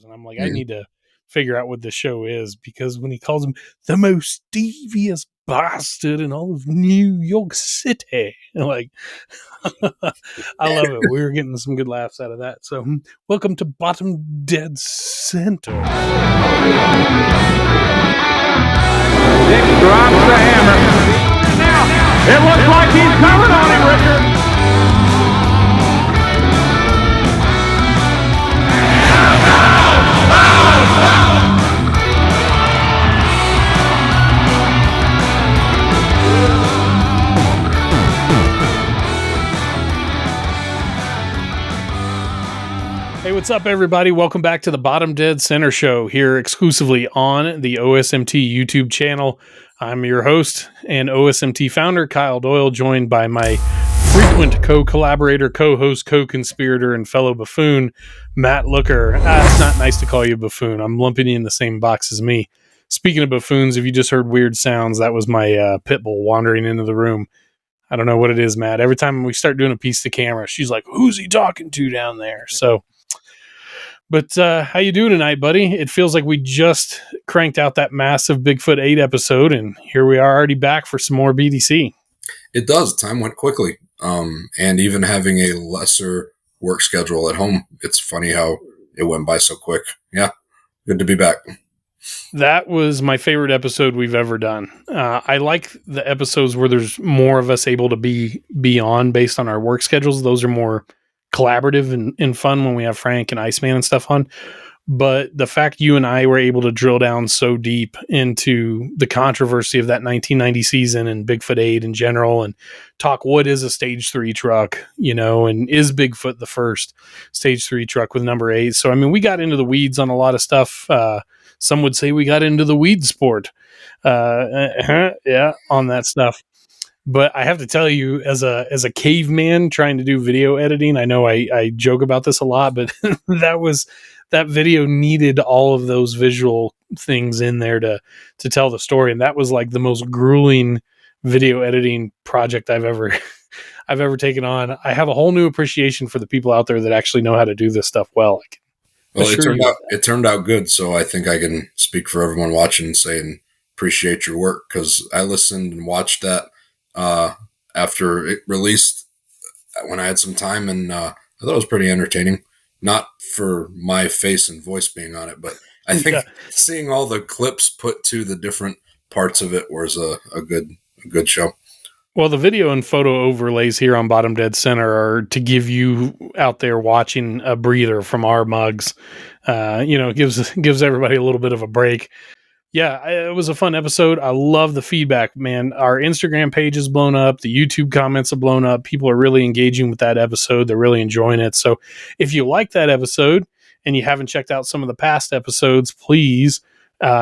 shows. And I'm like, I need to figure out what the show is, because when he calls him the most devious bastard in all of New York City, like, I love it. We were getting some good laughs out of that. So welcome to Bottom Dead Center. Dick drops the hammer. Now, it looks like he's coming on him, Richard. Hey, what's up, everybody? Welcome back to the Bottom Dead Center show here exclusively on the OSMT YouTube channel. I'm your host and OSMT founder, Kyle Doyle, joined by my frequent co-collaborator, co-host, co-conspirator, and fellow buffoon, Matt Looker. It's not nice to call you a buffoon. I'm lumping you in the same box as me. Speaking of buffoons, if you just heard weird sounds, that was my pit bull wandering into the room. I don't know what it is, Matt. Every time we start doing a piece to camera, she's like, who's he talking to down there? So... But how you doing tonight, buddy? It feels like we just cranked out that massive Bigfoot 8 episode, and here we are already back for some more BDC. It does. Time went quickly. And even having a lesser work schedule at home, it's funny how it went by so quick. Yeah, good to be back. That was my favorite episode we've ever done. I like the episodes where there's more of us able to be on based on our work schedules. Those are more collaborative and fun when we have Frank and Iceman and stuff on. But the fact you and I were able to drill down so deep into the controversy of that 1990 season and Bigfoot 8 in general, and talk what is a stage 3 truck, you know, and is Bigfoot the first stage 3 truck with number 8? So, I mean, we got into the weeds on a lot of stuff. Some would say we got into the weed sport. Yeah, on that stuff. But I have to tell you, as a caveman trying to do video editing, I know I joke about this a lot, but that video needed all of those visual things in there to tell the story. And that was like the most grueling video editing project I've ever taken on. I have a whole new appreciation for the people out there that actually know how to do this stuff well. Well, it turned out good. So I think I can speak for everyone watching and say and appreciate your work, because I listened and watched that after it released when I had some time, and I thought it was pretty entertaining. Not for my face and voice being on it, but I think seeing all the clips put to the different parts of it was a good show. Well, the video and photo overlays here on Bottom Dead Center are to give you out there watching a breather from our mugs. Gives everybody a little bit of a break. Yeah, it was a fun episode. I love the feedback, man. Our Instagram page is blown up. The YouTube comments have blown up. People are really engaging with that episode. They're really enjoying it. So if you like that episode and you haven't checked out some of the past episodes, please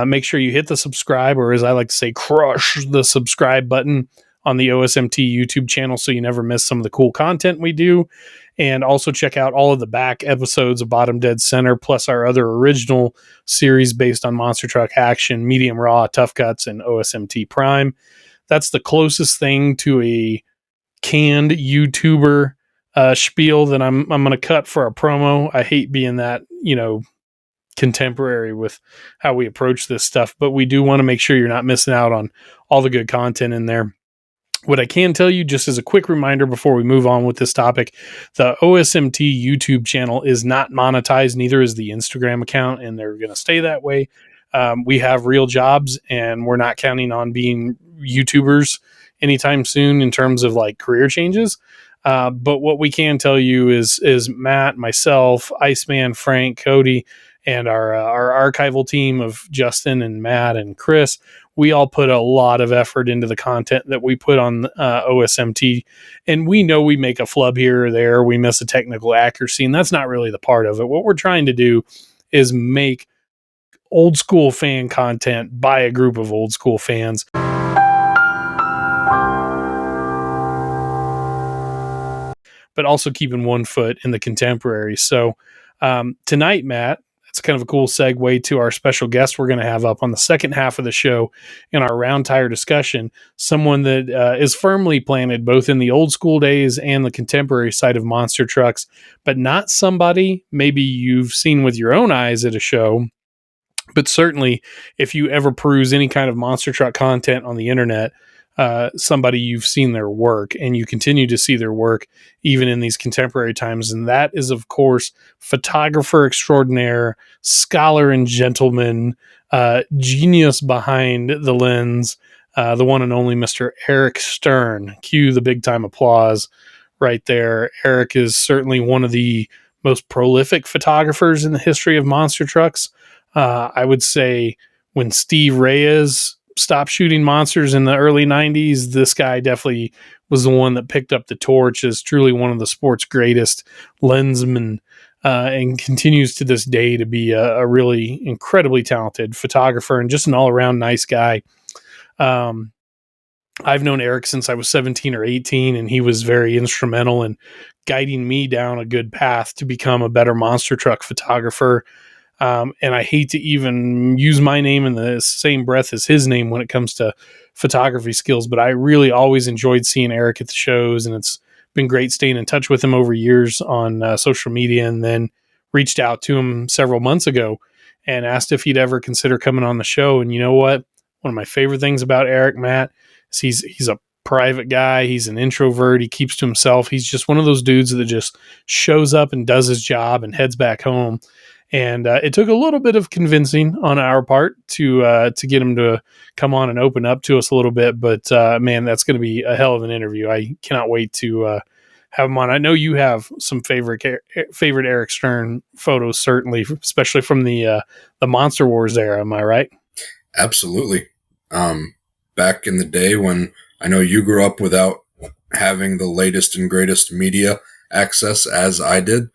make sure you hit the subscribe, or as I like to say, crush the subscribe button on the OSMT YouTube channel so you never miss some of the cool content we do. And also check out all of the back episodes of Bottom Dead Center, plus our other original series based on monster truck action, medium raw, tough guts, and OSMT Prime. That's the closest thing to a canned YouTuber spiel that I'm going to cut for a promo. I hate being that, contemporary with how we approach this stuff, but we do want to make sure you're not missing out on all the good content in there. What I can tell you, just as a quick reminder before we move on with this topic, the OSMT YouTube channel is not monetized, neither is the Instagram account, and they're going to stay that way. We have real jobs, and we're not counting on being YouTubers anytime soon in terms of like career changes. But what we can tell you is Matt, myself, Iceman, Frank, Cody, and our archival team of Justin and Matt and Chris, we all put a lot of effort into the content that we put on OSMT. And we know we make a flub here or there. We miss a technical accuracy, and that's not really the part of it. What we're trying to do is make old school fan content by a group of old school fans. But also keeping one foot in the contemporary. So tonight, Matt, It's kind of a cool segue to our special guest we're going to have up on the second half of the show in our round tire discussion. Someone that is firmly planted both in the old school days and the contemporary side of monster trucks, but not somebody maybe you've seen with your own eyes at a show. But certainly, if you ever peruse any kind of monster truck content on the internet, somebody you've seen their work, and you continue to see their work even in these contemporary times. And that is, of course, photographer extraordinaire, scholar and gentleman, genius behind the lens, the one and only Mr. Eric Stern. Cue the big time applause right there. Eric is certainly one of the most prolific photographers in the history of monster trucks. I would say when Steve Reyes stopped shooting monsters in the early 90s, this guy definitely was the one that picked up the torch as truly one of the sport's greatest lensmen, and continues to this day to be a really incredibly talented photographer and just an all-around nice guy. I've known Eric since I was 17 or 18, and he was very instrumental in guiding me down a good path to become a better monster truck photographer. And I hate to even use my name in the same breath as his name when it comes to photography skills, but I really always enjoyed seeing Eric at the shows, and it's been great staying in touch with him over years on social media, and then reached out to him several months ago and asked if he'd ever consider coming on the show. And you know what? One of my favorite things about Eric, Matt, is he's a private guy. He's an introvert. He keeps to himself. He's just one of those dudes that just shows up and does his job and heads back home. And it took a little bit of convincing on our part to get him to come on and open up to us a little bit. But man, that's going to be a hell of an interview. I cannot wait to have him on. I know you have some favorite Eric Stern photos, certainly, especially from the Monster Wars era. Am I right? Absolutely. Back in the day when I know you grew up without having the latest and greatest media access as I did,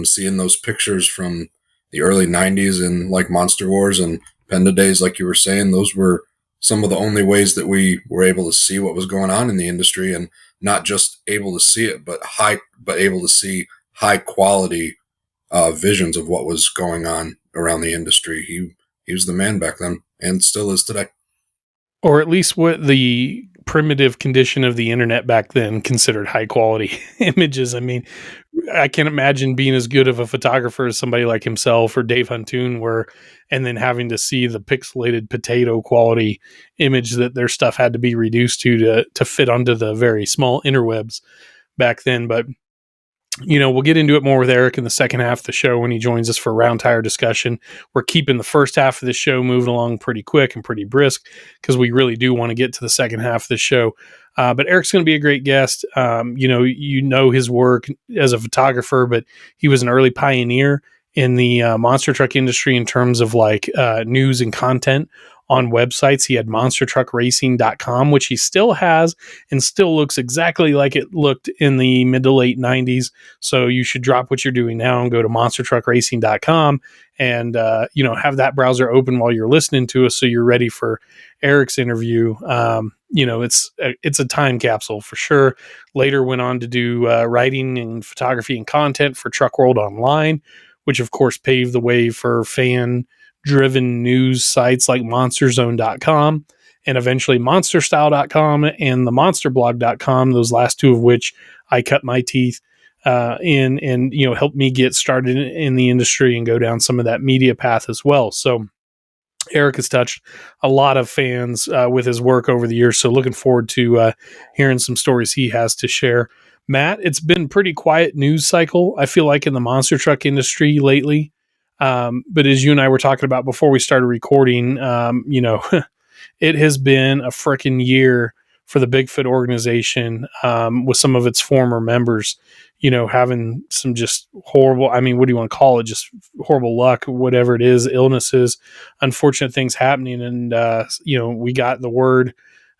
seeing those pictures from the early 90s and like Monster Wars and Penda days, like you were saying, those were some of the only ways that we were able to see what was going on in the industry, and not just able to see it, but able to see high quality visions of what was going on around the industry. He was the man back then and still is today. Or at least what the primitive condition of the internet back then considered high quality images. I mean, I can't imagine being as good of a photographer as somebody like himself or Dave Huntoon were, and then having to see the pixelated potato quality image that their stuff had to be reduced to fit onto the very small interwebs back then. But you know, we'll get into it more with Eric in the second half of the show when he joins us for a round tire discussion. We're keeping the first half of the show moving along pretty quick and pretty brisk because we really do want to get to the second half of the show. But Eric's going to be a great guest. You know his work as a photographer, but he was an early pioneer in the monster truck industry in terms of like news and content on websites. He had monstertruckracing.com, which he still has and still looks exactly like it looked in the mid to late 90s. So you should drop what you're doing now and go to monstertruckracing.com and, have that browser open while you're listening to us so you're ready for Eric's interview. It's a time capsule for sure. Later went on to do writing and photography and content for TruckWorldOnline, which of course paved the way for fan-driven news sites like monsterzone.com and eventually monsterstyle.com and the monsterblog.com, those last two of which I cut my teeth in and, helped me get started in the industry and go down some of that media path as well. So Eric has touched a lot of fans with his work over the years. So looking forward to hearing some stories he has to share. Matt, it's been pretty quiet news cycle, I feel like, in the monster truck industry lately. But as you and I were talking about before we started recording, it has been a freaking year for the BIGFOOT organization with some of its former members, having some just horrible, what do you want to call it? Just horrible luck, whatever it is, illnesses, unfortunate things happening. And, we got the word,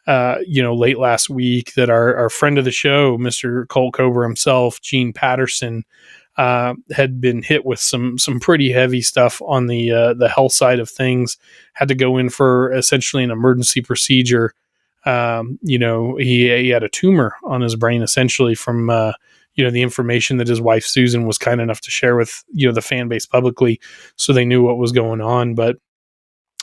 late last week that our friend of the show, Mr. Colt Cobra himself, Gene Patterson, had been hit with some pretty heavy stuff on the health side of things, had to go in for essentially an emergency procedure. He had a tumor on his brain essentially from, the information that his wife Susan was kind enough to share with the fan base publicly, so they knew what was going on. But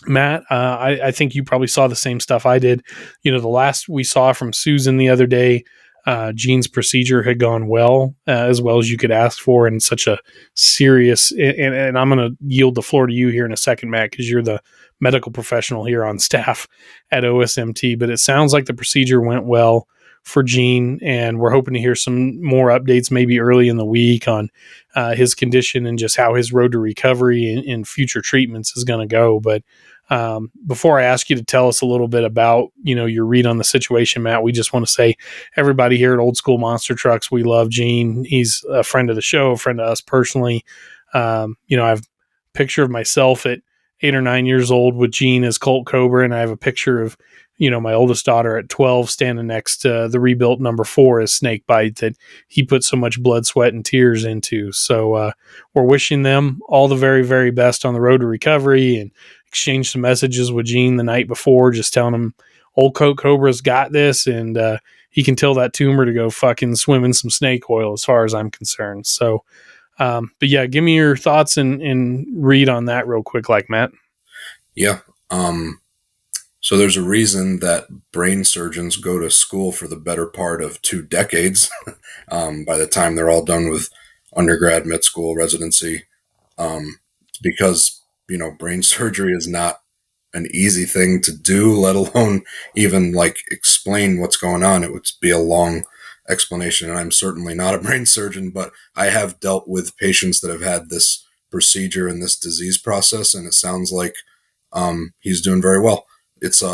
Matt, I think you probably saw the same stuff I did. The last we saw from Susan the other day, Gene's procedure had gone well as you could ask for in such a serious. And I'm going to yield the floor to you here in a second, Matt, because you're the medical professional here on staff at OSMT. But it sounds like the procedure went well for Gene, and we're hoping to hear some more updates maybe early in the week on his condition and just how his road to recovery and future treatments is going to go. But before I ask you to tell us a little bit about, your read on the situation, Matt, we just want to say everybody here at Old School Monster Trucks, we love Gene. He's a friend of the show, a friend of us personally. I have a picture of myself at 8 or 9 years old with Gene as Colt Cobra, and I have a picture of my oldest daughter at 12 standing next to the rebuilt number 4 as Snakebite that he put so much blood, sweat, and tears into. So we're wishing them all the very, very best on the road to recovery, and exchanged some messages with Gene the night before, just telling him old Colt Cobra's got this, and he can tell that tumor to go fucking swim in some snake oil as far as I'm concerned. So, but yeah, give me your thoughts and read on that real quick, like Matt. Yeah. So there's a reason that brain surgeons go to school for the better part of 2 decades. By the time they're all done with undergrad, med school, residency, because, brain surgery is not an easy thing to do, let alone even like explain what's going on. It would be a long explanation. And I'm certainly not a brain surgeon, but I have dealt with patients that have had this procedure and this disease process. And it sounds like he's doing very well. It's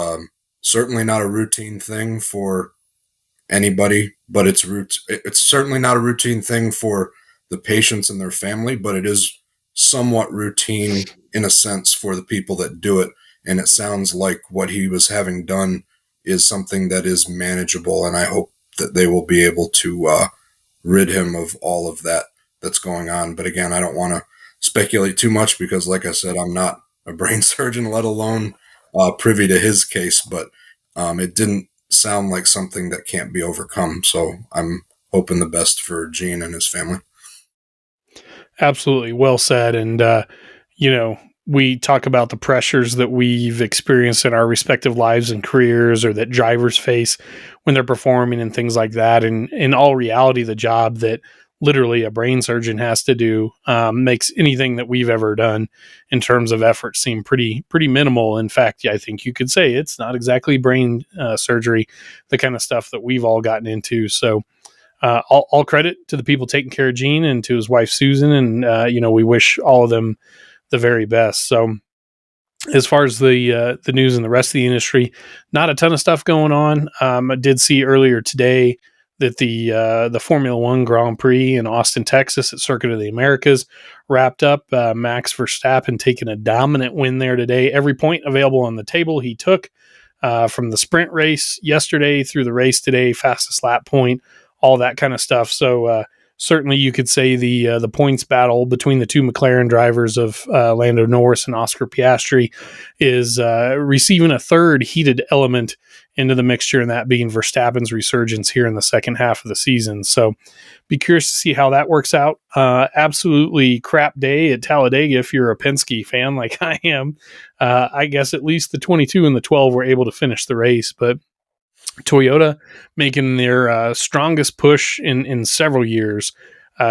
certainly not a routine thing for anybody, but it's certainly not a routine thing for the patients and their family, but it is somewhat routine in a sense for the people that do it. And it sounds like what he was having done is something that is manageable, and I hope that they will be able to rid him of all of that that's going on. But again, I don't want to speculate too much because, like I said, I'm not a brain surgeon, let alone privy to his case, but it didn't sound like something that can't be overcome. So I'm hoping the best for Gene and his family. Absolutely. Well said. And, we talk about the pressures that we've experienced in our respective lives and careers, or that drivers face when they're performing and things like that. And in all reality, the job that literally a brain surgeon has to do makes anything that we've ever done in terms of effort seem pretty minimal. In fact, I think you could say it's not exactly brain surgery, the kind of stuff that we've all gotten into. So all credit to the people taking care of Gene and to his wife, Susan. And, we wish all of them the very best. So as far as the news and the rest of the industry, not a ton of stuff going on. I did see earlier today that the Formula One Grand Prix in Austin, Texas at Circuit of the Americas wrapped up. Max Verstappen taking a dominant win there today. Every point available on the table he took from the sprint race yesterday through the race today, fastest lap point, all that kind of stuff. So certainly you could say the points battle between the two McLaren drivers of Lando Norris and Oscar Piastri is receiving a third heated element into the mixture, and that being Verstappen's resurgence here in the second half of the season. So be curious to see how that works out. Absolutely crap day at Talladega if you're a Penske fan like I am. I guess at least the 22 and the 12 were able to finish the race, but Toyota making their strongest push in several years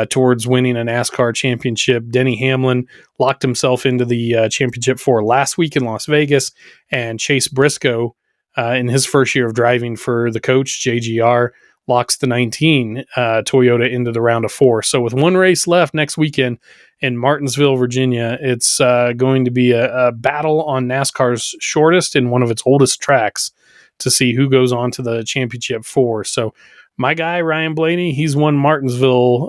towards winning a NASCAR championship. Denny Hamlin locked himself into the championship for last week in Las Vegas, and Chase Briscoe, in his first year of driving for the coach, JGR, locks the 19 Toyota into the round of 4. So with one race left next weekend in Martinsville, Virginia, it's going to be a battle on NASCAR's shortest and one of its oldest tracks to see who goes on to the championship 4. So my guy, Ryan Blaney, he's won Martinsville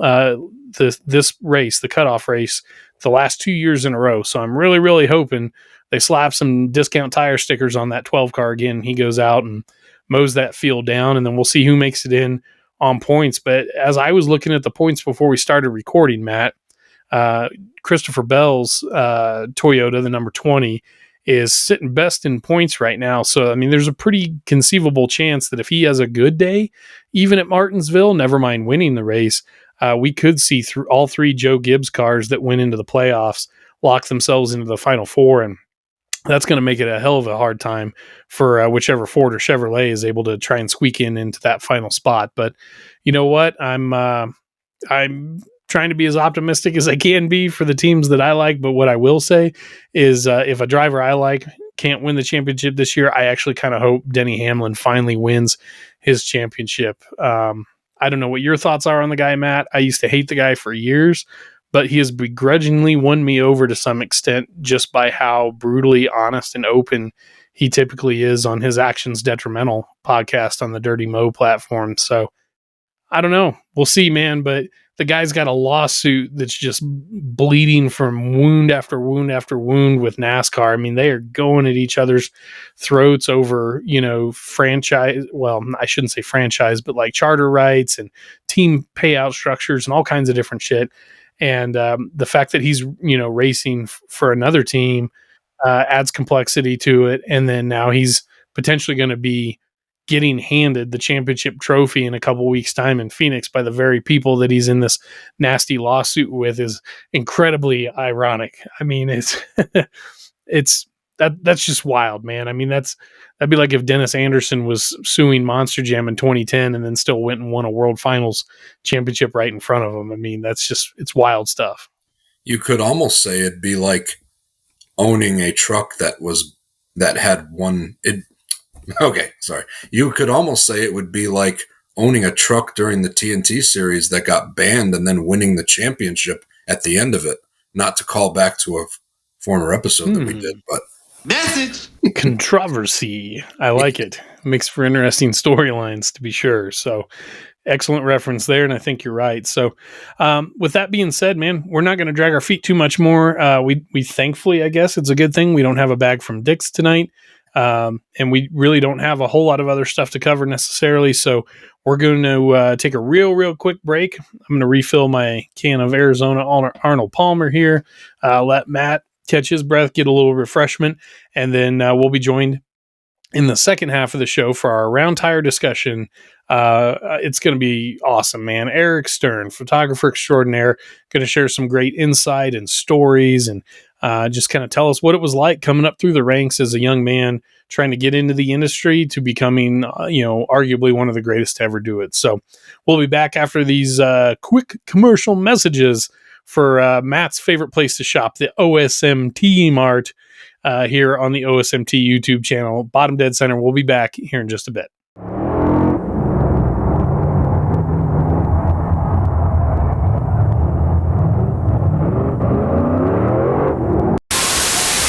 this race, the cutoff race, the last 2 years in a row. So I'm really, really hoping they slap some discount tire stickers on that 12 car again. He goes out and mows that field down, and then we'll see who makes it in on points. But as I was looking at the points before we started recording, Matt, Christopher Bell's Toyota, the number 20, is sitting best in points right now. So, I mean, there's a pretty conceivable chance that if he has a good day, even at Martinsville, never mind winning the race, we could see through all 3 Joe Gibbs cars that went into the playoffs lock themselves into the Final Four, and that's going to make it a hell of a hard time for whichever Ford or Chevrolet is able to try and squeak into that final spot. But you know what? I'm trying to be as optimistic as I can be for the teams that I like. But what I will say is if a driver I like can't win the championship this year, I actually kind of hope Denny Hamlin finally wins his championship. I don't know what your thoughts are on the guy, Matt. I used to hate the guy for years, but he has begrudgingly won me over to some extent just by how brutally honest and open he typically is on his Actions Detrimental podcast on the Dirty Mo platform. So I don't know. We'll see, man. But the guy's got a lawsuit that's just bleeding from wound after wound after wound with NASCAR. I mean, they are going at each other's throats over, franchise. Well, I shouldn't say franchise, but like charter rights and team payout structures and all kinds of different shit. And the fact that he's, racing for another team adds complexity to it. And then now he's potentially going to be getting handed the championship trophy in a couple weeks' time in Phoenix by the very people that he's in this nasty lawsuit with is incredibly ironic. I mean, that's just wild, man. I mean, that'd be like if Dennis Anderson was suing Monster Jam in 2010 and then still went and won a World Finals championship right in front of him. I mean, it's wild stuff. You could almost say it'd be like owning a truck that had one. Okay, sorry. You could almost say it would be like owning a truck during the TNT series that got banned and then winning the championship at the end of it. Not to call back to a former episode that we did, but message controversy. I like it. Makes for interesting storylines, to be sure. So excellent reference there, and I think you're right. So with that being said, man, we're not going to drag our feet too much more. We thankfully, I guess it's a good thing we don't have a bag from Dick's tonight. And we really don't have a whole lot of other stuff to cover necessarily. So we're going to take a real quick break. I'm going to refill my can of Arizona Arnold Palmer here. Let Matt catch his breath, get a little refreshment, and then we'll be joined in the second half of the show for our round tire discussion. It's going to be awesome, man. Eric Stern, photographer extraordinaire, going to share some great insight and stories and just kind of tell us what it was like coming up through the ranks as a young man trying to get into the industry to becoming, arguably one of the greatest to ever do it. So we'll be back after these quick commercial messages for Matt's favorite place to shop, the OSMT Mart, here on the OSMT YouTube channel. Bottom Dead Center. We'll be back here in just a bit.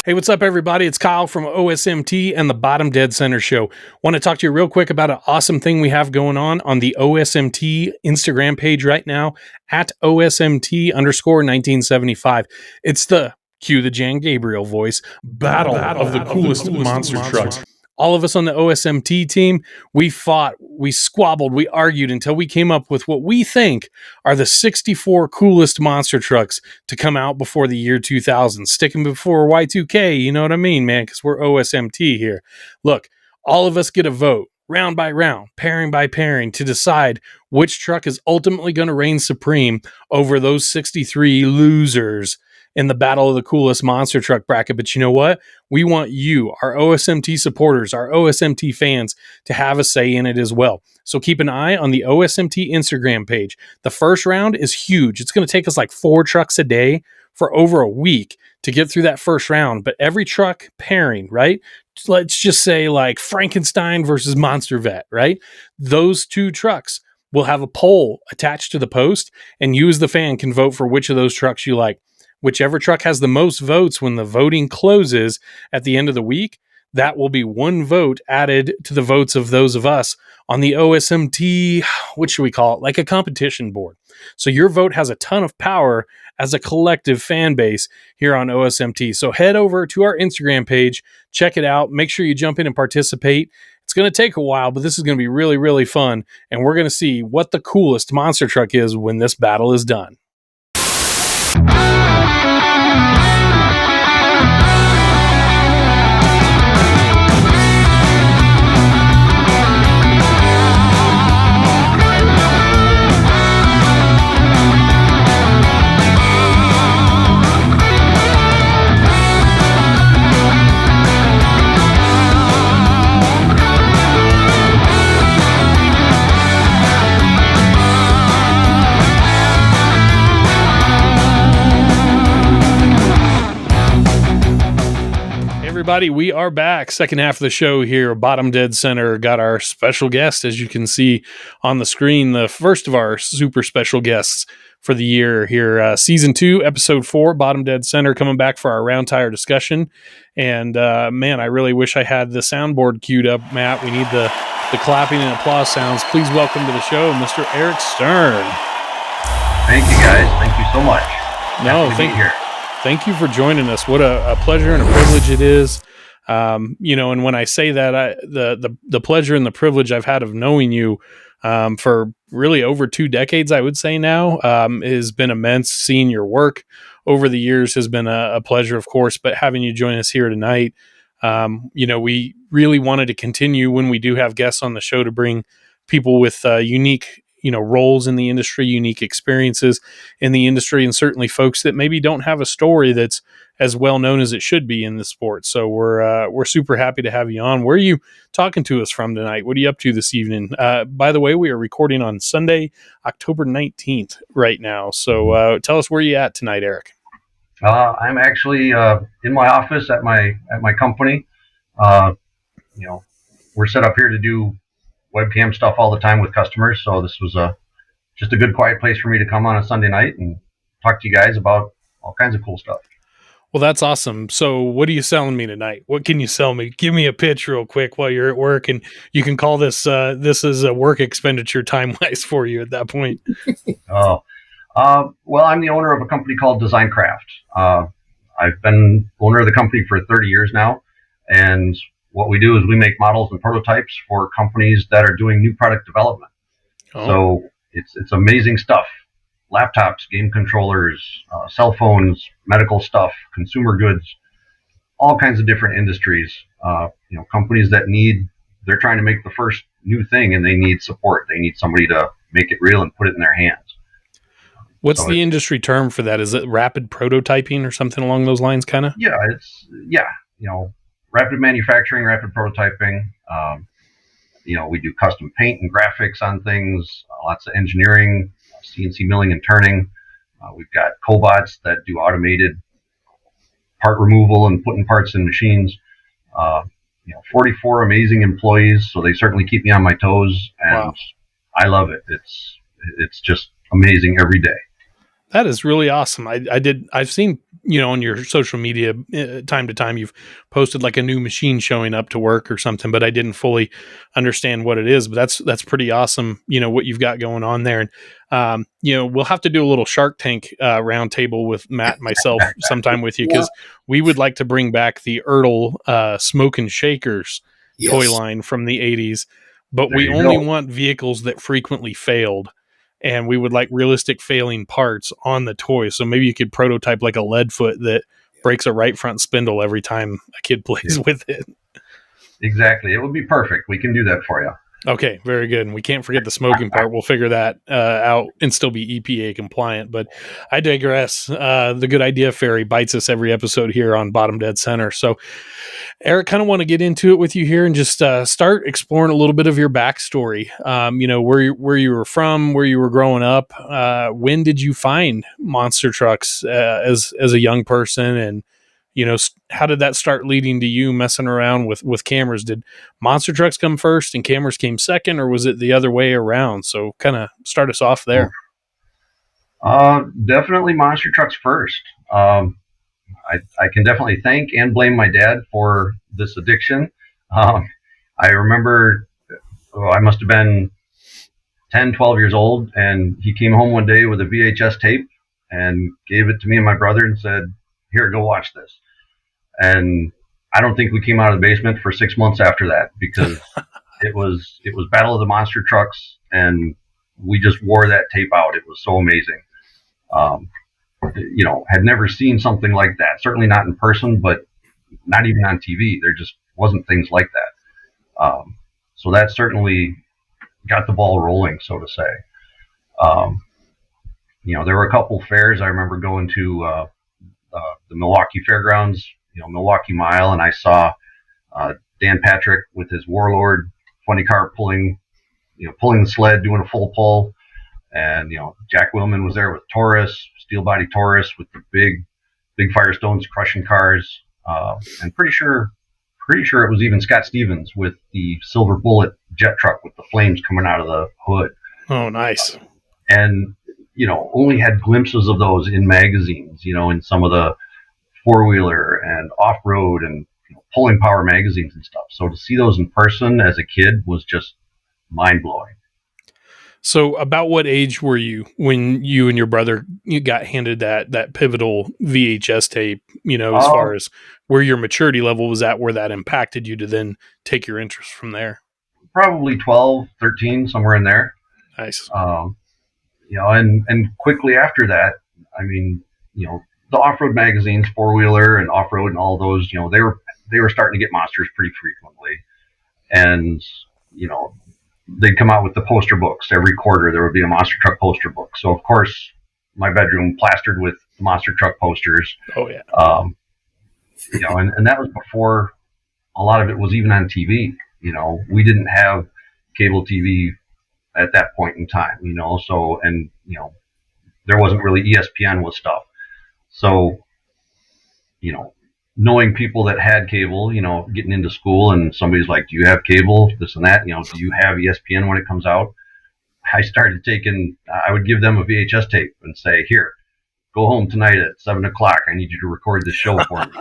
Hey, what's up, everybody? It's Kyle from OSMT and the Bottom Dead Center Show. Want to talk to you real quick about an awesome thing we have going on the OSMT Instagram page right now at OSMT_1975. It's the, cue the Jan Gabriel voice, battle of the coolest monster trucks. All of us on the OSMT team, we fought, we squabbled, we argued until we came up with what we think are the 64 coolest monster trucks to come out before the year 2000. Sticking before Y2K, you know what I mean, man, because we're OSMT here. Look, all of us get a vote, round by round, pairing by pairing, to decide which truck is ultimately going to reign supreme over those 63 losers in the battle of the coolest monster truck bracket. But you know what? We want you, our OSMT supporters, our OSMT fans, to have a say in it as well. So keep an eye on the OSMT Instagram page. The first round is huge. It's going to take us like 4 trucks a day for over a week to get through that first round. But every truck pairing, right? Let's just say like Frankenstein versus Monster Vet, right? Those 2 trucks will have a poll attached to the post, and you as the fan can vote for which of those trucks you like. Whichever truck has the most votes when the voting closes at the end of the week, that will be 1 vote added to the votes of those of us on the OSMT, what should we call it? Like a competition board. So your vote has a ton of power as a collective fan base here on OSMT. So head over to our Instagram page, check it out, make sure you jump in and participate. It's going to take a while, but this is going to be really, really fun. And we're going to see what the coolest monster truck is when this battle is done. Everybody, we are back. Second half of the show here, bottom dead center. Got our special guest, as you can see on the screen, the first of our super special guests for the year here. Season 2, episode 4, bottom dead center, coming back for our round tire discussion. And man, I really wish I had the soundboard queued up, Matt. We need the clapping and applause sounds. Please welcome to the show, Mr. Eric Stern. Thank you, guys. Thank you so much. No, thank you for joining us. What a pleasure and a privilege it is. And when I say that, the pleasure and the privilege I've had of knowing you for really over 2 decades, I would say now, has been immense. Seeing your work over the years has been a pleasure, of course, but having you join us here tonight, we really wanted to continue when we do have guests on the show to bring people with unique roles in the industry, unique experiences in the industry, and certainly folks that maybe don't have a story that's as well known as it should be in the sport. So we're super happy to have you on. Where are you talking to us from tonight? What are you up to this evening? By the way, we are recording on Sunday, October 19th right now. So tell us where you at tonight, Eric. I'm actually in my office at my company. We're set up here to do webcam stuff all the time with customers, so this was just a good quiet place for me to come on a Sunday night and talk to you guys about all kinds of cool stuff. Well, that's awesome. So what are you selling me tonight? What can you sell me? Give me a pitch real quick while you're at work, and you can call this is a work expenditure time-wise for you at that point. Well, I'm the owner of a company called Design Craft. I've been owner of the company for 30 years now, and what we do is we make models and prototypes for companies that are doing new product development. Oh. So it's amazing stuff. Laptops, game controllers, cell phones, medical stuff, consumer goods, all kinds of different industries. Companies that they're trying to make the first new thing and they need support. They need somebody to make it real and put it in their hands. What's the industry term for that? Is it rapid prototyping or something along those lines, kind of? Yeah, rapid manufacturing, rapid prototyping. We do custom paint and graphics on things, lots of engineering, CNC milling and turning. We've got cobots that do automated part removal and putting parts in machines. 44 amazing employees, so they certainly keep me on my toes, and wow. I love it. It's just amazing every day. That is really awesome. I've seen, on your social media time to time, you've posted like a new machine showing up to work or something, but I didn't fully understand what it is, but that's pretty awesome. What you've got going on there. And, we'll have to do a little Shark Tank round table with Matt and myself sometime with you, because we would like to bring back the Ertl Smoke and Shakers toy line from the 80s, but we only want vehicles that frequently failed. And we would like realistic failing parts on the toy. So maybe you could prototype like a lead foot that breaks a right front spindle every time a kid plays with it. Exactly. It would be perfect. We can do that for you. Okay, very good. And we can't forget the smoking part. We'll figure that out and still be EPA compliant. But I digress. The good idea fairy bites us every episode here on Bottom Dead Center. So, Eric, kind of want to get into it with you here and just start exploring a little bit of your backstory. Where you were from, where you were growing up. When did you find monster trucks as a young person, and how did that start leading to you messing around with cameras? Did monster trucks come first and cameras came second, or was it the other way around? So kind of start us off there. Definitely monster trucks first. I can definitely thank and blame my dad for this addiction. I remember I must have been 10, 12 years old, and he came home one day with a VHS tape and gave it to me and my brother and said, "Here, go watch this." And I don't think we came out of the basement for 6 months after that, because it was Battle of the Monster Trucks, and we just wore that tape out. It was so amazing. Had never seen something like that. Certainly not in person, but not even on TV. There just wasn't things like that. So that certainly got the ball rolling, so to say. There were a couple fairs I remember going to. The Milwaukee Fairgrounds, Milwaukee Mile, and I saw Dan Patrick with his Warlord funny car pulling the sled, doing a full pull, and Jack Willman was there with Taurus, steel body Taurus with the big Firestones crushing cars. and pretty sure it was even Scott Stevens with the Silver Bullet jet truck with the flames coming out of the hood. Oh, nice. And, only had glimpses of those in magazines, in some of the four-wheeler and off-road and pulling power magazines and stuff. So to see those in person as a kid was just mind-blowing. So about what age were you when you and your brother got handed that pivotal VHS tape, as far as where your maturity level was at, where that impacted you to then take your interest from there? Probably 12, 13, somewhere in there. Nice. And quickly after that, the off-road magazines, four-wheeler and off-road and all those, they were starting to get monsters pretty frequently. And, they'd come out with the poster books. Every quarter there would be a monster truck poster book. So, of course, my bedroom plastered with monster truck posters. Oh, yeah. And that was before a lot of it was even on TV. We didn't have cable TV at that point in time, so, and, there wasn't really ESPN with stuff. So, knowing people that had cable, getting into school and somebody's like, do you have cable? This and that, do you have ESPN when it comes out? I would give them a VHS tape and say, here, go home tonight at 7:00. I need you to record this show for me,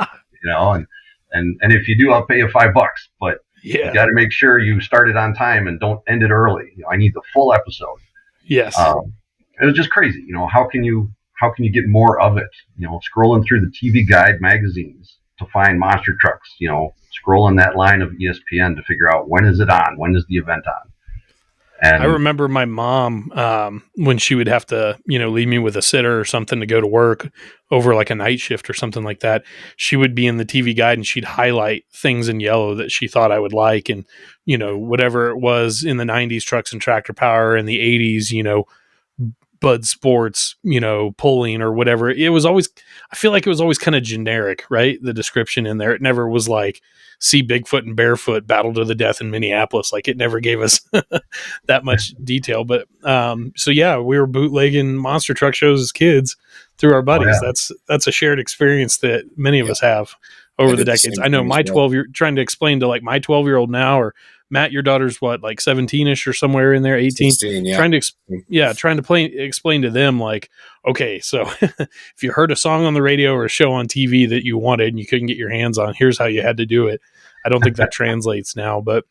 and if you do, I'll pay you $5, but you got to make sure you start it on time and don't end it early. I need the full episode. Yes. It was just crazy. How can you get more of it? Scrolling through the TV Guide magazines to find monster trucks, scrolling that line of ESPN to figure out when is it on, when is the event on. And I remember my mom, when she would have to, leave me with a sitter or something to go to work over like a night shift or something like that, she would be in the TV Guide and she'd highlight things in yellow that she thought I would like. And, whatever it was in the 90s, Trucks and Tractor Power, in the 80s, Bud Sports, pulling or whatever. It was always, I feel like it was always kind of generic, right? The description in there. It never was like, see Bigfoot and Barefoot battle to the death in Minneapolis. Like, it never gave us that much detail. But so yeah, we were bootlegging monster truck shows as kids through our buddies. Oh, yeah. That's a shared experience that many of us have over the decades. I know my 12-year, trying to explain to like my 12-year-old now, or Matt, your daughter's what, like 17-ish or somewhere in there, 18? 16, yeah. Trying to explain to them, like, okay, so if you heard a song on the radio or a show on TV that you wanted and you couldn't get your hands on, here's how you had to do it. I don't think that translates now, but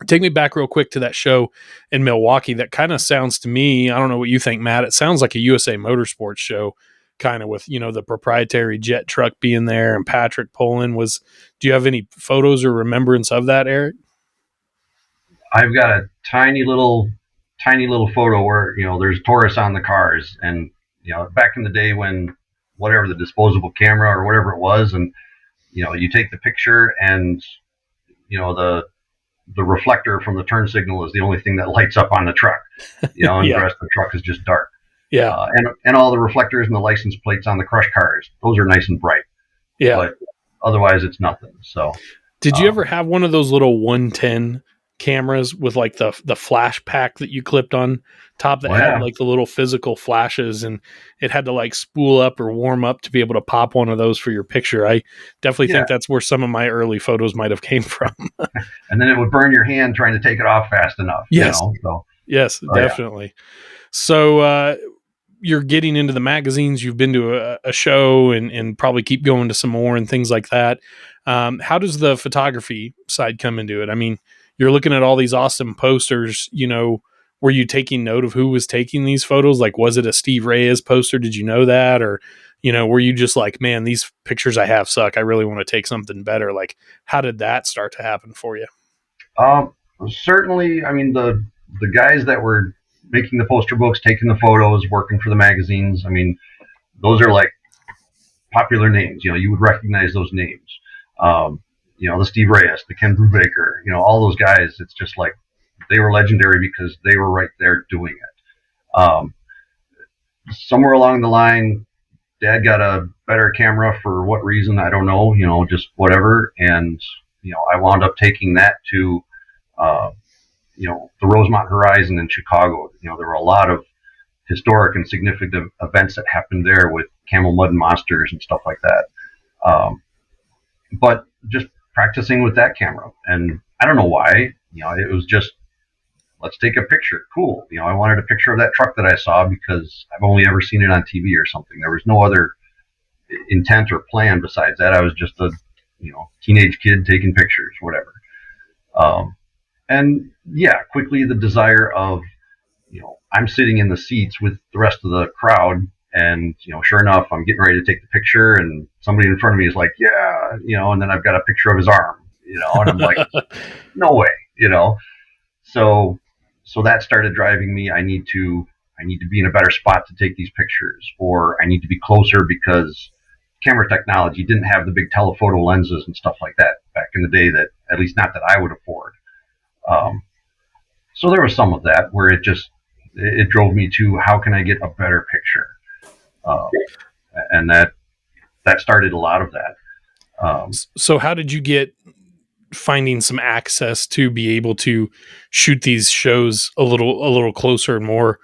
take me back real quick to that show in Milwaukee. That kind of sounds to me, I don't know what you think, Matt, it sounds like a USA Motorsports show, kind of with, the proprietary jet truck being there and Patrick pulling. Do you have any photos or remembrance of that, Eric? I've got a tiny little photo where, there's Taurus on the cars, and, back in the day when whatever the disposable camera or whatever it was, and, you take the picture and, the reflector from the turn signal is the only thing that lights up on the truck, and the rest of the truck is just dark. Yeah. And all the reflectors and the license plates on the crush cars, those are nice and bright. Yeah. But otherwise it's nothing. So did you ever have one of those little 110 cameras with like the flash pack that you clipped on top that had like the little physical flashes, and it had to like spool up or warm up to be able to pop one of those for your picture? I definitely think that's where some of my early photos might have came from. And then it would burn your hand trying to take it off fast enough. Yes. So. Yes, definitely. Yeah. So you're getting into the magazines, you've been to a show and probably keep going to some more and things like that. How does the photography side come into it? I mean, you're looking at all these awesome posters, were you taking note of who was taking these photos? Like, was it a Steve Reyes poster? Did you know that? Or, were you just like, man, these pictures I have suck, I really want to take something better? Like, how did that start to happen for you? Certainly, I mean, the guys that were making the poster books, taking the photos, working for the magazines, I mean, those are like popular names. You would recognize those names. The Steve Reyes, the Ken Brubaker, all those guys, it's just like they were legendary because they were right there doing it. Somewhere along the line, Dad got a better camera for what reason, I don't know, just whatever. And, I wound up taking that to, the Rosemont Horizon in Chicago. There were a lot of historic and significant events that happened there with Camel Mud and Monsters and stuff like that. but just practicing with that camera. And I don't know why, it was just, let's take a picture. Cool. I wanted a picture of that truck that I saw because I've only ever seen it on TV or something. There was no other intent or plan besides that. I was just a, teenage kid taking pictures, whatever. And yeah, quickly the desire of, I'm sitting in the seats with the rest of the crowd, and sure enough, I'm getting ready to take the picture, and somebody in front of me is like, yeah, and then I've got a picture of his arm, and I'm like, no way, So that started driving me. I need to be in a better spot to take these pictures, or I need to be closer because camera technology didn't have the big telephoto lenses and stuff like that back in the day, that at least not that I would afford. So there was some of that where it drove me to, how can I get a better picture? And that started a lot of that. So how did you get finding some access to be able to shoot these shows a little closer and more,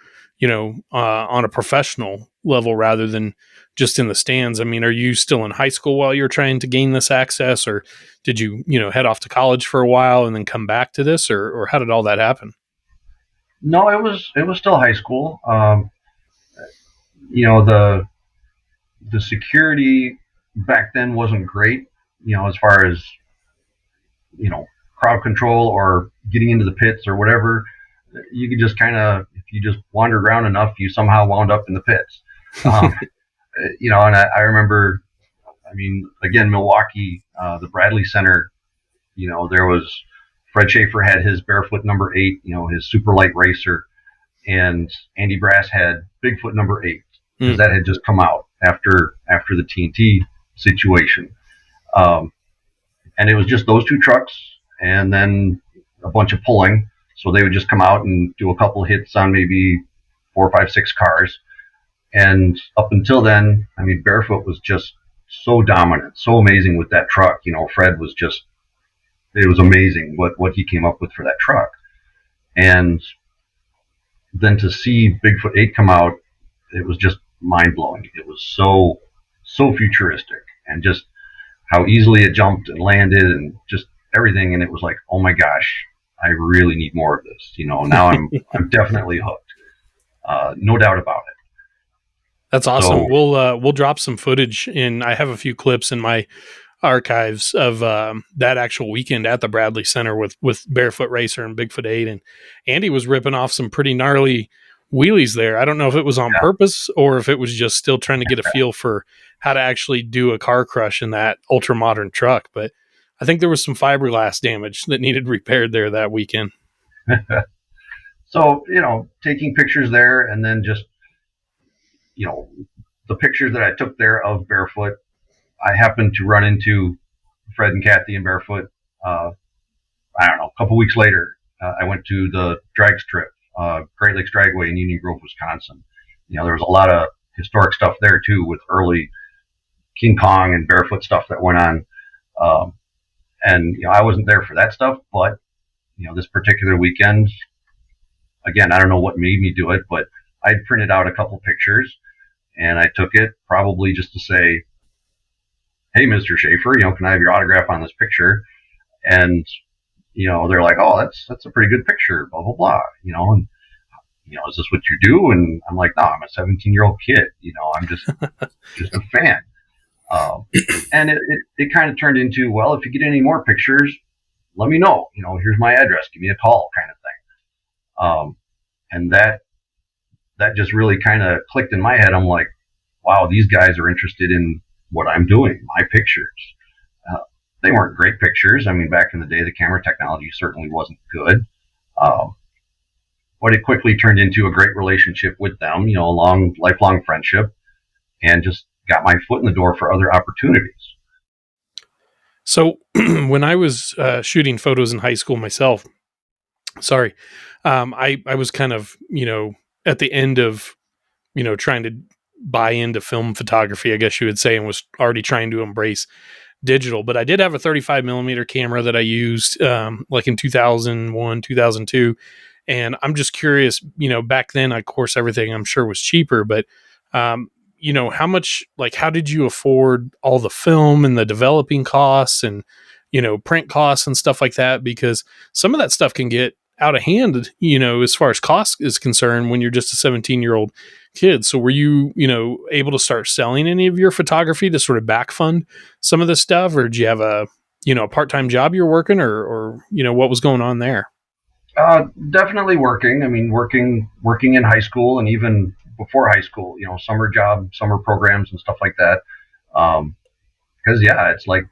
on a professional level rather than just in the stands? I mean, are you still in high school while you're trying to gain this access, or did you, head off to college for a while and then come back to this, or how did all that happen? No, it was still high school. The security back then wasn't great, as far as, crowd control or getting into the pits or whatever. You could just kind of, if you just wandered around enough, you somehow wound up in the pits. And I remember, again, Milwaukee, the Bradley Center, there was, Fred Schaefer had his Barefoot number 8, his super light racer, and Andy Brass had Bigfoot number 8, because that had just come out after the TNT situation. And it was just those two trucks, and then a bunch of pulling. So they would just come out and do a couple of hits on maybe 4, 5, 6 cars. And up until then, Barefoot was just so dominant, so amazing with that truck. Fred was just, it was amazing what he came up with for that truck. And then to see Bigfoot 8 come out, it was just mind blowing. It was so futuristic, and just how easily it jumped and landed and just everything. And it was like, oh my gosh, I really need more of this. Now I'm definitely hooked. No doubt about it. That's awesome. So, we'll drop some footage in. I have a few clips in my archives of that actual weekend at the Bradley Center with Barefoot Racer and Bigfoot 8, and Andy was ripping off some pretty gnarly wheelies there. I don't know if it was on purpose or if it was just still trying to get a feel for how to actually do a car crush in that ultra modern truck. But I think there was some fiberglass damage that needed repaired there that weekend. So, taking pictures there, and then just, the pictures that I took there of Barefoot, I happened to run into Fred and Kathy and Barefoot. I don't know, a couple weeks later, I went to the drag strip, Great Lakes Dragway in Union Grove, Wisconsin. There was a lot of historic stuff there too, with early King Kong and Barefoot stuff that went on. And I wasn't there for that stuff, but this particular weekend, again, I don't know what made me do it, but I'd printed out a couple pictures, and I took it probably just to say, hey, Mr. Schaefer, can I have your autograph on this picture? And, they're like, oh, that's a pretty good picture, blah, blah, blah, and, is this what you do? And I'm like, no, I'm a 17-year-old kid, I'm just a fan. And it kind of turned into, well, if you get any more pictures, let me know, here's my address, give me a call, kind of thing. And that just really kind of clicked in my head. I'm like, wow, these guys are interested in what I'm doing, my pictures. They weren't great pictures. Back in the day, the camera technology certainly wasn't good. But it quickly turned into a great relationship with them, a long, lifelong friendship, and just got my foot in the door for other opportunities. So when I was shooting photos in high school myself, I was kind of, at the end of, trying to buy into film photography, I guess you would say, and was already trying to embrace digital. But I did have a 35 millimeter camera that I used like in 2001, 2002. And I'm just curious, back then, of course, everything I'm sure was cheaper, but how much, like, how did you afford all the film and the developing costs and, print costs and stuff like that? Because some of that stuff can get out of hand, as far as cost is concerned when you're just a 17-year-old kid. So were you, able to start selling any of your photography to sort of back fund some of this stuff? Or did you have a part-time job you're working, or what was going on there? Definitely working. I mean, working in high school and even before high school, summer summer programs and stuff like that. Because it's like,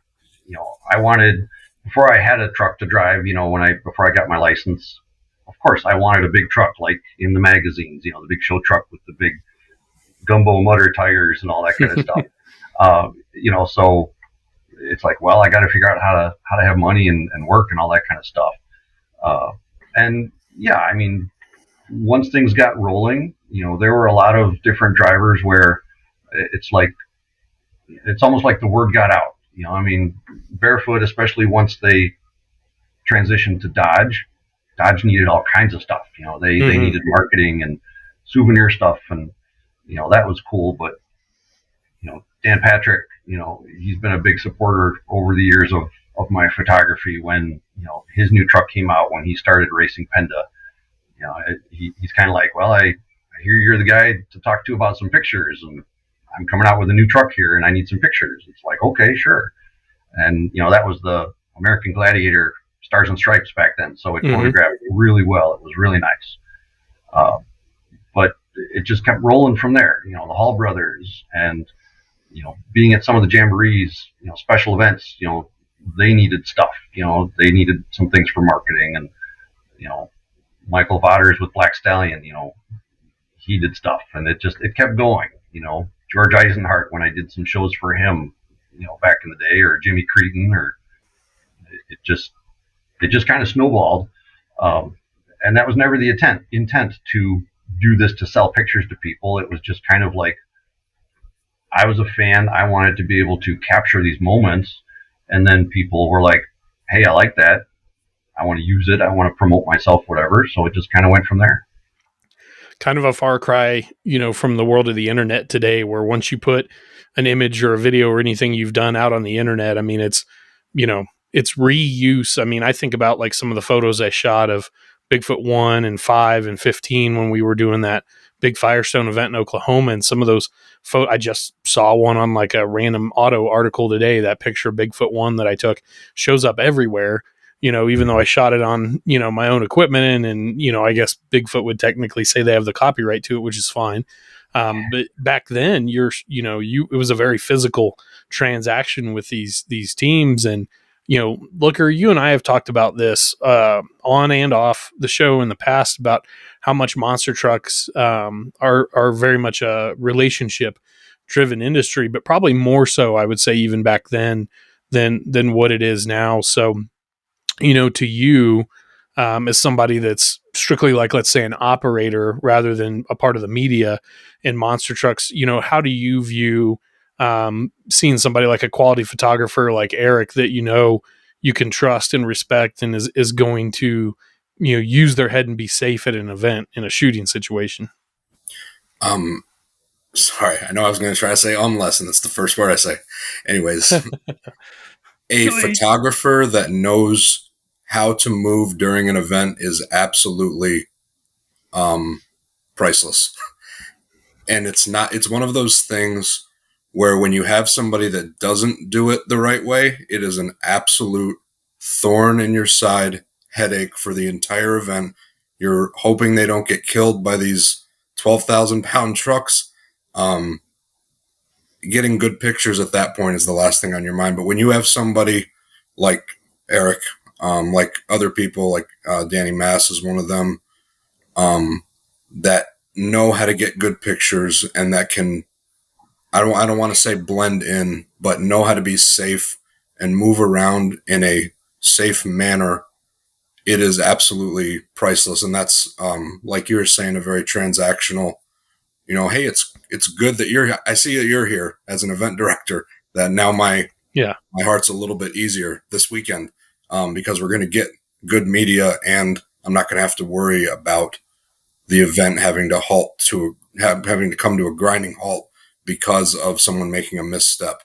I wanted, before I had a truck to drive, before I got my license, of course, I wanted a big truck like in the magazines, the big show truck with the big gumbo mutter tires and all that kind of stuff. So it's like, well, I got to figure out how to have money and work and all that kind of stuff. And I mean, once things got rolling, there were a lot of different drivers where it's almost like the word got out. I mean, Barefoot, especially once they transitioned to Dodge needed all kinds of stuff. They needed marketing and souvenir stuff, and that was cool. But Dan Patrick, he's been a big supporter over the years of my photography. When his new truck came out, when he started racing Penda, he's kind of like, well, I hear you're the guy to talk to about some pictures, and I'm coming out with a new truck here and I need some pictures. It's like, okay, sure. And that was the American Gladiator Stars and Stripes back then, so it photographed really well. It was really nice. But it just kept rolling from there. The Hall brothers, and being at some of the jamborees, special events, they needed stuff. They needed some things for marketing, and Michael Vaughters with Black Stallion, he did stuff, and it kept going. George Eisenhart, when I did some shows for him, back in the day, or Jimmy Cretin, or it just kind of snowballed. And that was never the intent to do this to sell pictures to people. It was just kind of like, I was a fan. I wanted to be able to capture these moments. And then people were like, hey, I like that. I want to use it. I want to promote myself, whatever. So it just kind of went from there. Kind of a far cry, from the world of the internet today, where once you put an image or a video or anything you've done out on the internet, I mean, it's reuse. I mean, I think about like some of the photos I shot of Bigfoot 1 and 5 and 15 when we were doing that big Firestone event in Oklahoma. And some of those I just saw one on like a random auto article today. That picture of Bigfoot 1 that I took shows up everywhere, even though I shot it on, my own equipment. And, I guess Bigfoot would technically say they have the copyright to it, which is fine. But back then it was a very physical transaction with these teams. And, Looker, you and I have talked about this on and off the show in the past about how much monster trucks are very much a relationship driven industry, but probably more so, I would say, even back then than what it is now. So, to you, as somebody that's strictly like, let's say, an operator rather than a part of the media in monster trucks, how do you view seeing somebody like a quality photographer like Eric that you can trust and respect and is going to use their head and be safe at an event in a shooting situation? Sorry, I know I was going to try to say unless, and that's the first word I say. Anyways, a photographer that knows how to move during an event is absolutely priceless. And it's one of those things where when you have somebody that doesn't do it the right way, it is an absolute thorn in your side, headache for the entire event. You're hoping they don't get killed by these 12,000-pound trucks. Getting good pictures at that point is the last thing on your mind. But when you have somebody like Eric, like other people, like Danny Mass is one of them, that know how to get good pictures and that can, I don't want to say blend in, but know how to be safe and move around in a safe manner, it is absolutely priceless. And that's, like you were saying, a very transactional, hey, it's good that I see that you're here as an event director, that now my heart's a little bit easier this weekend, because we're going to get good media and I'm not going to have to worry about the event having to come to a grinding halt because of someone making a misstep.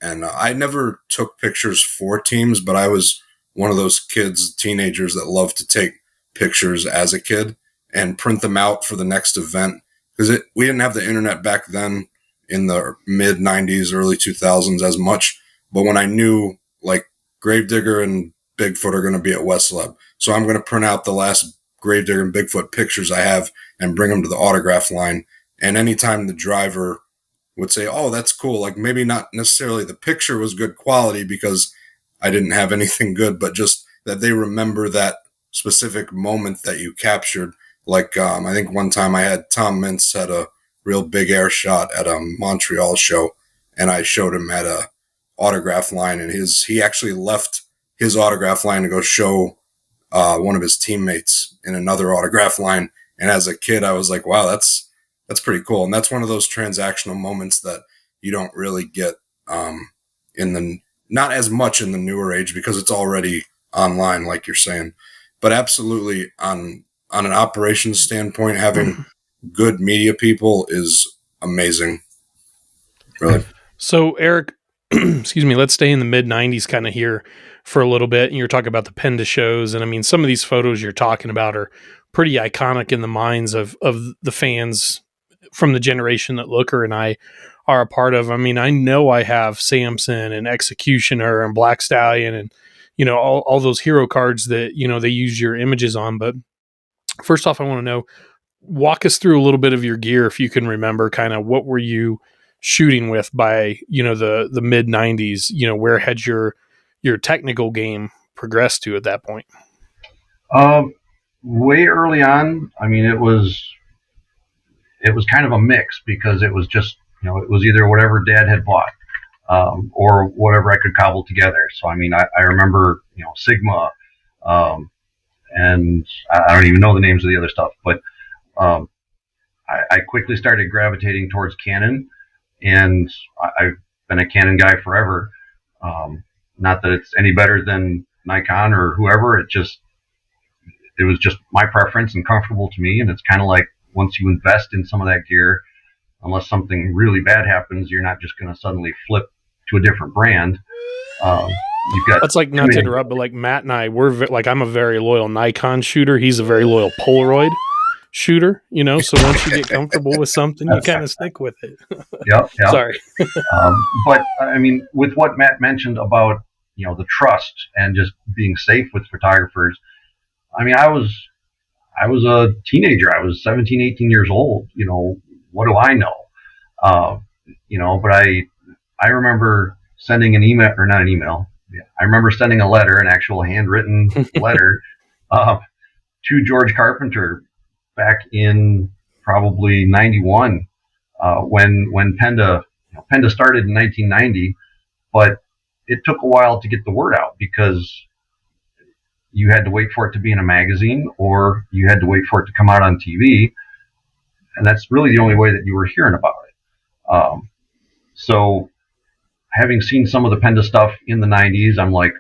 And I never took pictures for teams, but I was one of those kids, teenagers that loved to take pictures as a kid and print them out for the next event. Because we didn't have the internet back then in the mid 90s, early 2000s as much. But when I knew like Gravedigger and Bigfoot are going to be at West Lab, so I'm going to print out the last Gravedigger and Bigfoot pictures I have and bring them to the autograph line. And anytime the driver would say, oh, that's cool, like maybe not necessarily the picture was good quality because I didn't have anything good, but just that they remember that specific moment that you captured. Like I think one time I had Tom Mintz had a real big air shot at a Montreal show, and I showed him at a autograph line, and he actually left his autograph line to go show one of his teammates in another autograph line. And as a kid, I was like, wow, that's pretty cool. And that's one of those transactional moments that you don't really get not as much in the newer age because it's already online, like you're saying. But absolutely on an operations standpoint, having good media people is amazing. Really. So Eric, excuse me, let's stay in the mid 90s kind of here for a little bit. And you're talking about the Penda shows. And I mean, some of these photos you're talking about are pretty iconic in the minds of the fans from the generation that Looker and I are a part of. I mean, I know I have Samson and Executioner and Black Stallion and, all those hero cards that, they use your images on. But first off, I want to know, walk us through a little bit of your gear, if you can remember, kind of what were you shooting with by, the mid 90s, where had your technical game progressed to at that point? Way early on, I mean, it was kind of a mix because it was just, it was either whatever Dad had bought, or whatever I could cobble together. So, I mean, I remember, Sigma, and I don't even know the names of the other stuff, but I quickly started gravitating towards Canon, and I've been a Canon guy forever. Not that it's any better than Nikon or whoever. It was just my preference and comfortable to me. And it's kind of like once you invest in some of that gear, unless something really bad happens, you're not just going to suddenly flip to a different brand. You've got. That's like, not to interrupt, but like Matt and I, I'm a very loyal Nikon shooter. He's a very loyal Polaroid shooter, so once you get comfortable with something, you kind of stick with it. Yep. Sorry. But I mean, with what Matt mentioned about, the trust and just being safe with photographers, I mean, I was a teenager. I was 17, 18 years old. What do I know? But I remember sending an email, or not an email. Yeah, I remember sending a letter, an actual handwritten letter, to George Carpenter back in probably 91, when Penda started in 1990, but it took a while to get the word out because you had to wait for it to be in a magazine or you had to wait for it to come out on TV. And that's really the only way that you were hearing about it. So having seen some of the Penda stuff in the 90s, I'm like,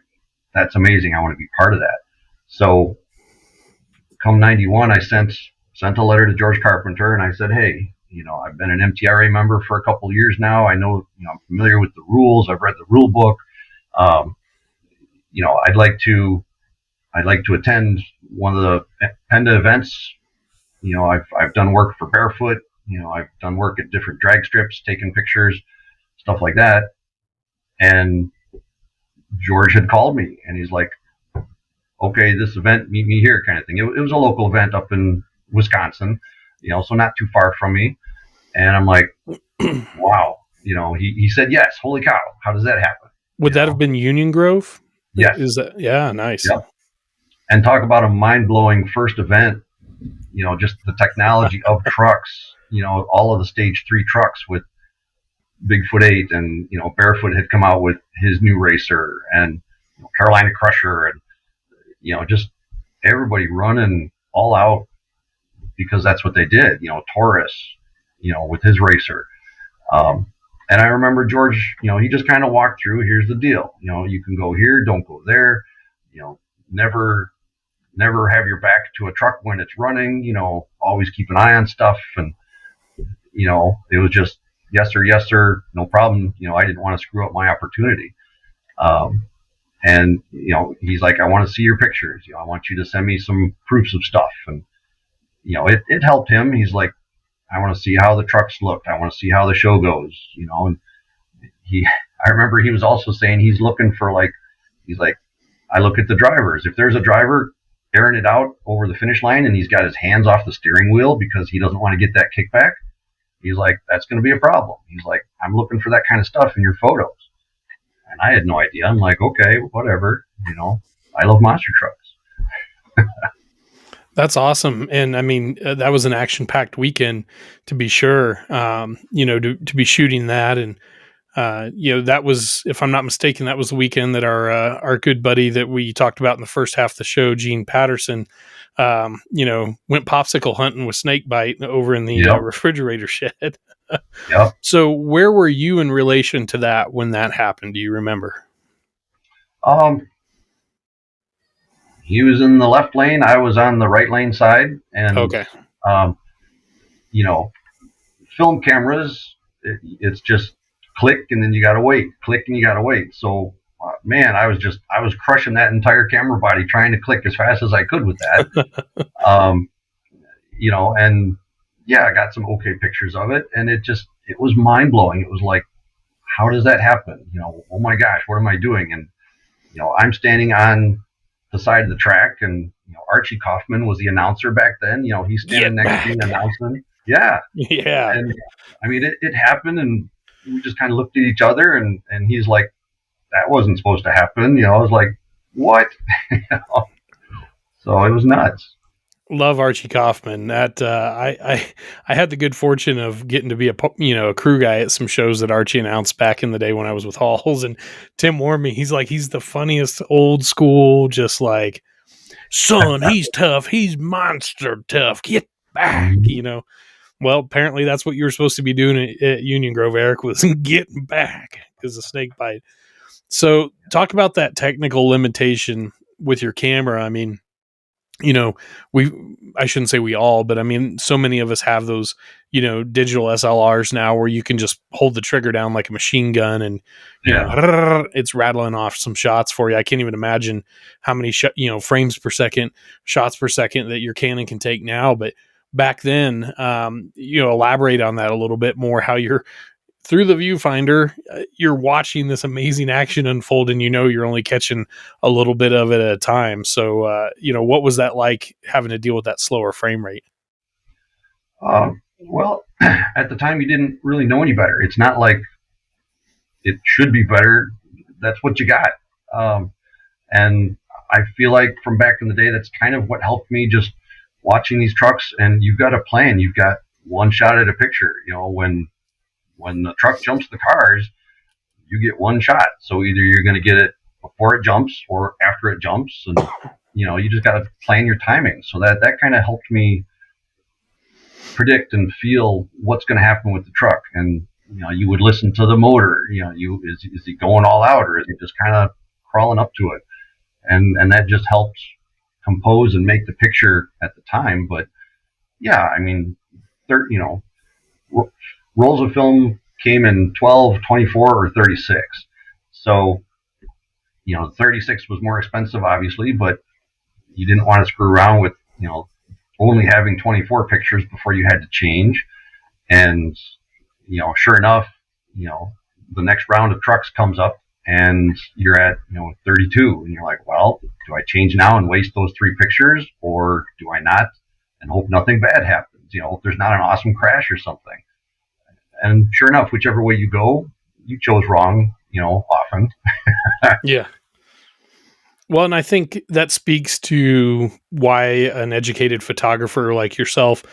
that's amazing. I want to be part of that. So come 91, I sent a letter to George Carpenter and I said, hey, I've been an MTRA member for a couple of years now. I know, I'm familiar with the rules. I've read the rule book. I'd like to attend one of the Penda events. I've done work for Barefoot. I've done work at different drag strips, taking pictures, stuff like that. And George had called me and he's like, okay, this event, meet me here, kind of thing. It was a local event up in Wisconsin, so not too far from me. And I'm like, wow. He said yes. Holy cow. How does that happen? Would that have been Union Grove? Yes. Is that? Yeah. Nice. Yep. And talk about a mind-blowing first event, just the technology of trucks, all of the stage 3 trucks with Bigfoot 8 and, Barefoot had come out with his new racer and Carolina Crusher and, just everybody running all out because that's what they did, Taurus, with his racer. And I remember George, he just kind of walked through, here's the deal, you can go here, don't go there, never have your back to a truck when it's running, always keep an eye on stuff. And, it was just yes, sir, no problem. I didn't want to screw up my opportunity. And he's like, I want to see your pictures. I want you to send me some proofs of stuff. And it helped him. He's like, I want to see how the trucks looked. I want to see how the show goes. And I remember he was also saying he's looking for he's like, I look at the drivers. If there's a driver airing it out over the finish line and he's got his hands off the steering wheel because he doesn't want to get that kickback, he's like, that's going to be a problem. He's like, I'm looking for that kind of stuff in your photos. And I had no idea. I'm like, okay, whatever. I love monster trucks. That's awesome. And I mean, that was an action-packed weekend, to be sure. To be shooting that. And, that was, if I'm not mistaken, that was the weekend that our good buddy that we talked about in the first half of the show, Gene Patterson, went popsicle hunting with snake bite over in the refrigerator shed. Yep. So where were you in relation to that when that happened? Do you remember? He was in the left lane. I was on the right lane side. And, okay. Film cameras, it's just click and then you got to wait, click and you got to wait. So, man, I was crushing that entire camera body trying to click as fast as I could with that. And yeah, I got some okay pictures of it, and it was mind blowing. It was like, how does that happen? Oh my gosh, what am I doing? And, I'm standing on the side of the track, and, Archie Kaufman was the announcer back then. He's standing next to me announcing. Yeah. Yeah. And I mean, it happened, and we just kind of looked at each other, and he's like, that wasn't supposed to happen. I was like, what? So it was nuts. Love Archie Kaufman. That I had the good fortune of getting to be a crew guy at some shows that Archie announced back in the day when I was with Halls, and Tim warned me. He's like, he's the funniest old school, just like, son, he's tough. He's monster tough. Get back, Well, apparently that's what you were supposed to be doing at Union Grove, Eric, was getting back because of snake bite. So talk about that technical limitation with your camera. I mean, I shouldn't say we all, but I mean, so many of us have those, digital SLRs now where you can just hold the trigger down like a machine gun and, it's rattling off some shots for you. I can't even imagine how many, frames per second, shots per second that your Canon can take now. But back then, elaborate on that a little bit more, how you're through the viewfinder, you're watching this amazing action unfold, and you're only catching a little bit of it at a time. So, what was that like, having to deal with that slower frame rate? Well, at the time, you didn't really know any better. It's not like it should be better. That's what you got. And I feel like from back in the day, that's kind of what helped me, just watching these trucks. And you've got a plan. You've got one shot at a picture. When the truck jumps the cars, you get one shot. So either you're going to get it before it jumps or after it jumps. And, you just got to plan your timing. So that kind of helped me predict and feel what's going to happen with the truck. And, you would listen to the motor, is he going all out, or is he just kind of crawling up to it? And that just helped compose and make the picture at the time. But yeah, I mean, rolls of film came in 12, 24, or 36. So, 36 was more expensive, obviously, but you didn't want to screw around with, only having 24 pictures before you had to change. And, sure enough, the next round of trucks comes up and you're at, 32. And you're like, well, do I change now and waste those 3 pictures, or do I not and hope nothing bad happens? If there's not an awesome crash or something. And sure enough, whichever way you go, you chose wrong, often. Yeah. Well, and I think that speaks to why an educated photographer like yourself,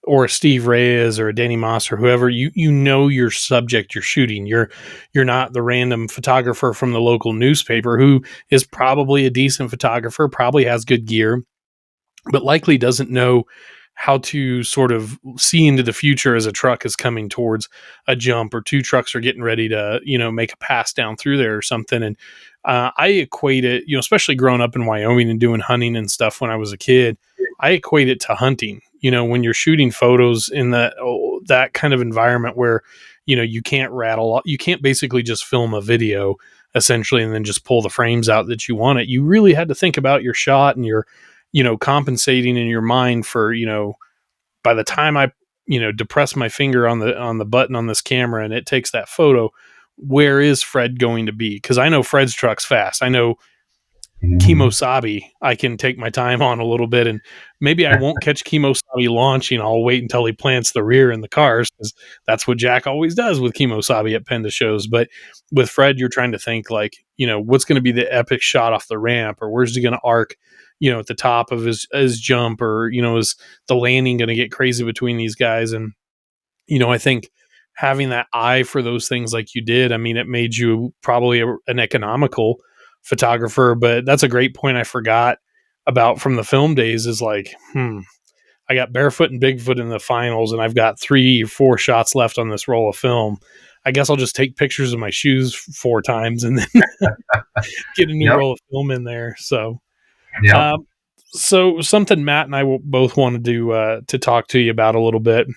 or a Steve Reyes or a Danny Moss or whoever, your subject you're shooting. You're not the random photographer from the local newspaper who is probably a decent photographer, probably has good gear, but likely doesn't know how to sort of see into the future as a truck is coming towards a jump, or 2 trucks are getting ready to, make a pass down through there or something. And I equate it, especially growing up in Wyoming and doing hunting and stuff when I was a kid, I equate it to hunting. When you're shooting photos in that kind of environment where you can't you can't basically just film a video essentially and then just pull the frames out that you want it. You really had to think about your shot, and you're, compensating in your mind for, by the time I, depress my finger on the button on this camera and it takes that photo, where is Fred going to be? Because I know Fred's truck's fast. I know Kimosabi I can take my time on a little bit, and maybe I won't catch Kimosabi launching. I'll wait until he plants the rear in the cars, because that's what Jack always does with Kimosabi at Penda shows. But with Fred, you're trying to think like, what's going to be the epic shot off the ramp, or where's he going to arc, at the top of his jump, or, is the landing going to get crazy between these guys? And, I think having that eye for those things like you did, I mean, it made you probably an economical photographer. But that's a great point I forgot about from the film days, is like, I got Barefoot and Bigfoot in the finals, and I've got 3 or 4 shots left on this roll of film. I guess I'll just take pictures of my shoes 4 times and then get a new roll of film in there. So, so something Matt and I will both want to talk to you about a little bit.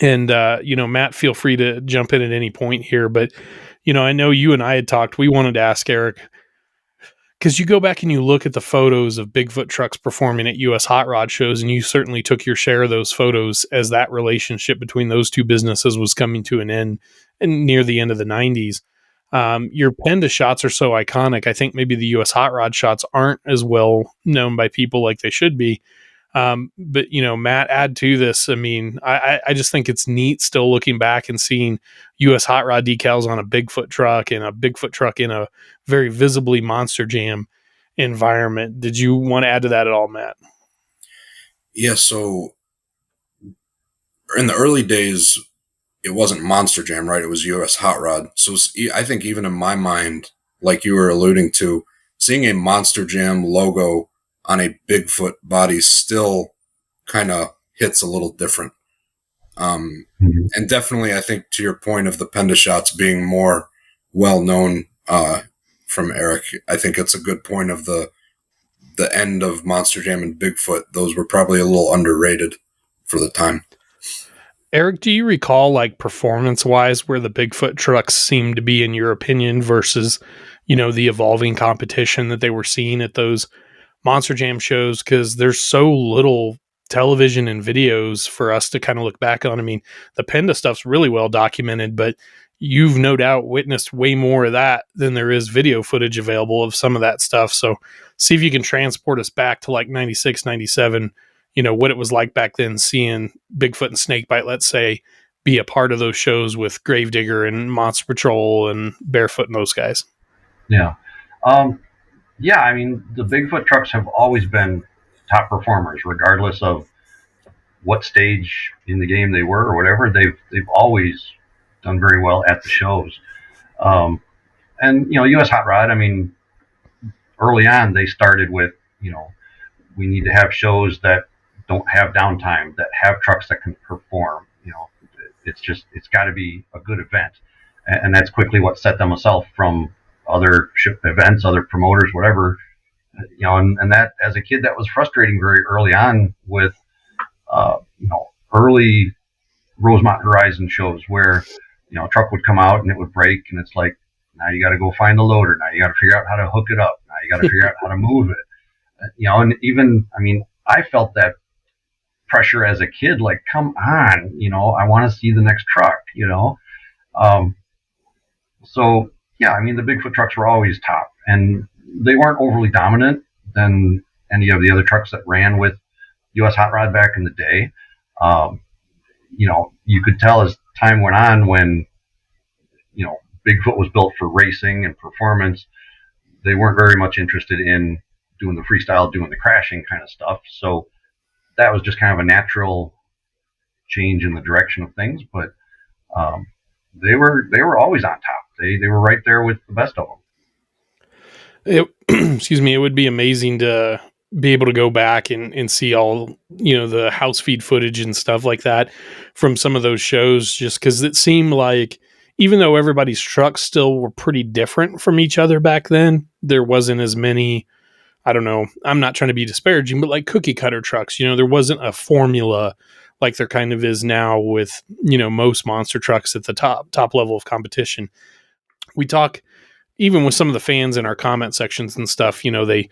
And, Matt, feel free to jump in at any point here, but, I know you and I had talked, we wanted to ask Eric, because you go back and you look at the photos of Bigfoot trucks performing at US Hot Rod shows, and you certainly took your share of those photos as that relationship between those two businesses was coming to an end and near the end of the 90s. Your Penda shots are so iconic. I think maybe the US Hot Rod shots aren't as well known by people like they should be. But, Matt, add to this. I mean, I just think it's neat still looking back and seeing US Hot Rod decals on a Bigfoot truck, and a Bigfoot truck in a very visibly Monster Jam environment. Did you want to add to that at all, Matt? Yeah. So in the early days, it wasn't Monster Jam, right? It was US Hot Rod. So I think even in my mind, like you were alluding to, seeing a Monster Jam logo on a Bigfoot body still kind of hits a little different. And definitely, I think to your point of the Penda shots being more well-known from Eric, I think it's a good point of the end of Monster Jam and Bigfoot. Those were probably a little underrated for the time. Eric, do you recall, like, performance-wise, where the Bigfoot trucks seemed to be, in your opinion, versus, the evolving competition that they were seeing at those Monster Jam shows? Because there's so little television and videos for us to kind of look back on. I mean, the Penda stuff's really well documented, but you've no doubt witnessed way more of that than there is video footage available of some of that stuff. So see if you can transport us back to like 96, 97, what it was like back then, seeing Bigfoot and Snakebite, let's say, be a part of those shows with Gravedigger and Monster Patrol and Barefoot and those guys. Yeah. Yeah, I mean, the Bigfoot trucks have always been top performers, regardless of what stage in the game they were or whatever. They've always done very well at the shows. And, US Hot Rod, I mean, early on, they started with, we need to have shows that don't have downtime, that have trucks that can perform. It's got to be a good event. And that's quickly what set them aside from other ship events, other promoters, whatever, and that, as a kid, that was frustrating very early on with, early Rosemont Horizon shows where, a truck would come out and it would break, and it's like, now you got to go find the loader. Now you got to figure out how to hook it up. Now you got to figure out how to move it. And even, I mean, I felt that pressure as a kid, like, come on, I want to see the next truck, so yeah, I mean, the Bigfoot trucks were always top, and they weren't overly dominant than any of the other trucks that ran with US Hot Rod back in the day. You could tell as time went on when, Bigfoot was built for racing and performance, they weren't very much interested in doing the freestyle, doing the crashing kind of stuff. So that was just kind of a natural change in the direction of things. But they were always on top. They were right there with the best of them. Excuse me. It would be amazing to be able to go back and see all, the house feed footage and stuff like that from some of those shows, just because it seemed like, even though everybody's trucks still were pretty different from each other back then, there wasn't as many, I don't know, I'm not trying to be disparaging, but like cookie cutter trucks, there wasn't a formula like there kind of is now with, most monster trucks at the top level of competition. We talk even with some of the fans in our comment sections and stuff, they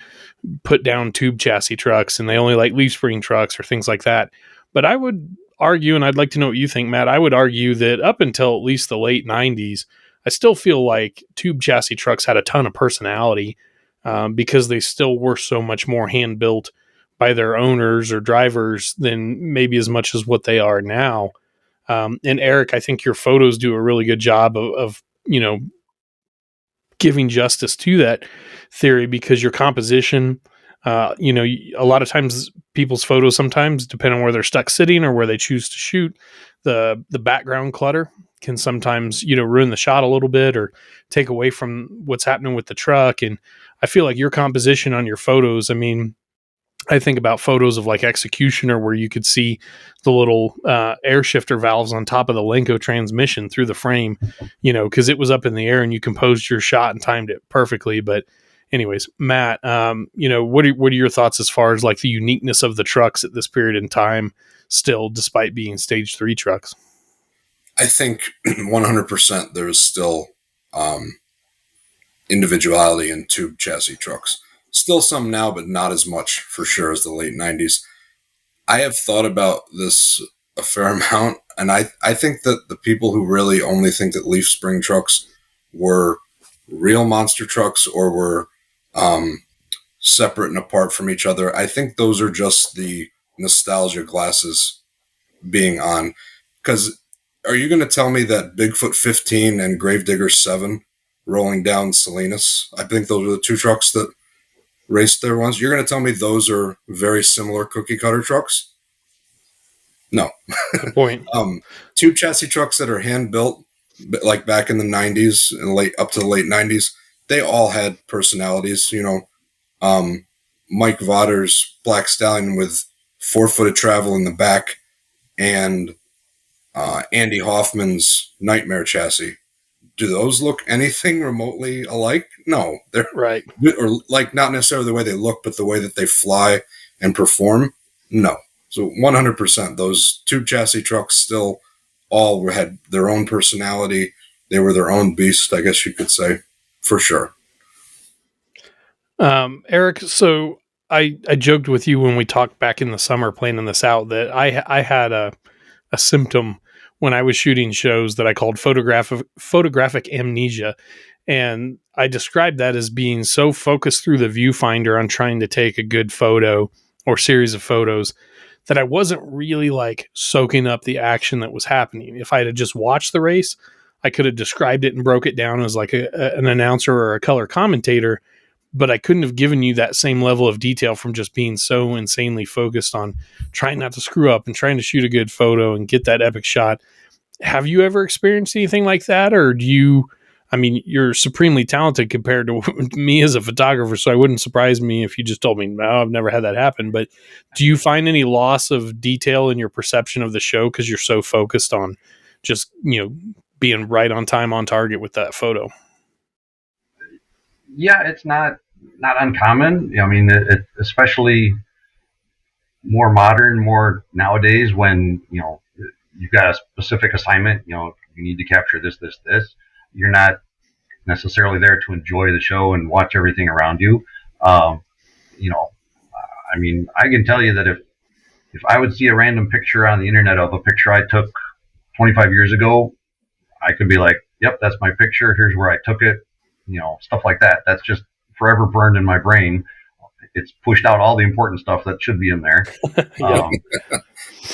put down tube chassis trucks and they only like leaf spring trucks or things like that. But I would argue, and I'd like to know what you think, Matt, I would argue that up until at least the late 90s, I still feel like tube chassis trucks had a ton of personality, because they still were so much more hand built by their owners or drivers than maybe as much as what they are now. And Eric, I think your photos do a really good job of giving justice to that theory, because your composition, a lot of times people's photos, sometimes depending on where they're stuck sitting or where they choose to shoot, the background clutter can sometimes, ruin the shot a little bit or take away from what's happening with the truck. And I feel like your composition on your photos, I think about photos of like Executioner where you could see the little air shifter valves on top of the Lenco transmission through the frame, because it was up in the air and you composed your shot and timed it perfectly. But anyways, Matt, what are your thoughts as far as like the uniqueness of the trucks at this period in time still, despite being stage 3 trucks? I think 100% there is still individuality in tube chassis trucks. Still some now, but not as much for sure as the late 90s. I have thought about this a fair amount, and I think that the people who really only think that leaf spring trucks were real monster trucks or were separate and apart from each other, I think those are just the nostalgia glasses being on. Because are you going to tell me that Bigfoot 15 and Gravedigger 7 rolling down Salinas, I think those are the two trucks that raced there once, you're going to tell me those are very similar cookie cutter trucks? No. Good point. Tube chassis trucks that are hand built, like back in the 90s and up to the late 90s, they all had personalities. Mike Vodder's Black Stallion with 4-foot of travel in the back, and Andy Hoffman's Nightmare chassis. Do those look anything remotely alike? No, they're right. Or like not necessarily the way they look, but the way that they fly and perform. No. So 100%, those tube chassis trucks still all had their own personality. They were their own beast, I guess you could say, for sure. Eric, so I joked with you when we talked back in the summer planning this out that I had a symptom when I was shooting shows that I called photographic amnesia. And I described that as being so focused through the viewfinder on trying to take a good photo or series of photos that I wasn't really like soaking up the action that was happening. If I had just watched the race, I could have described it and broke it down as like an announcer or a color commentator, but I couldn't have given you that same level of detail from just being so insanely focused on trying not to screw up and trying to shoot a good photo and get that epic shot. Have you ever experienced anything like that? Or you're supremely talented compared to me as a photographer, so it wouldn't surprise me if you just told me, no, I've never had that happen. But do you find any loss of detail in your perception of the show because you're so focused on just, being right on time, on target with that photo? Yeah, it's not uncommon. It especially more modern, more nowadays when, you've got a specific assignment, you need to capture this. You're not necessarily there to enjoy the show and watch everything around you. I can tell you that if I would see a random picture on the internet of a picture I took 25 years ago, I could be like, yep, that's my picture. Here's where I took it. Stuff like that. That's just forever burned in my brain. It's pushed out all the important stuff that should be in there.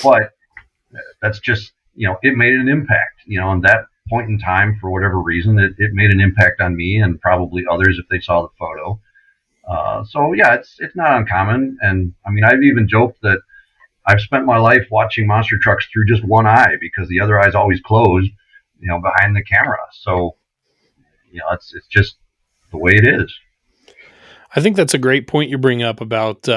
But that's just, it made an impact, and that point in time, for whatever reason, it made an impact on me and probably others if they saw the photo. So yeah, it's not uncommon. And I've even joked that I've spent my life watching monster trucks through just one eye because the other eye's always closed, behind the camera. So, it's just the way it is. I think that's a great point you bring up about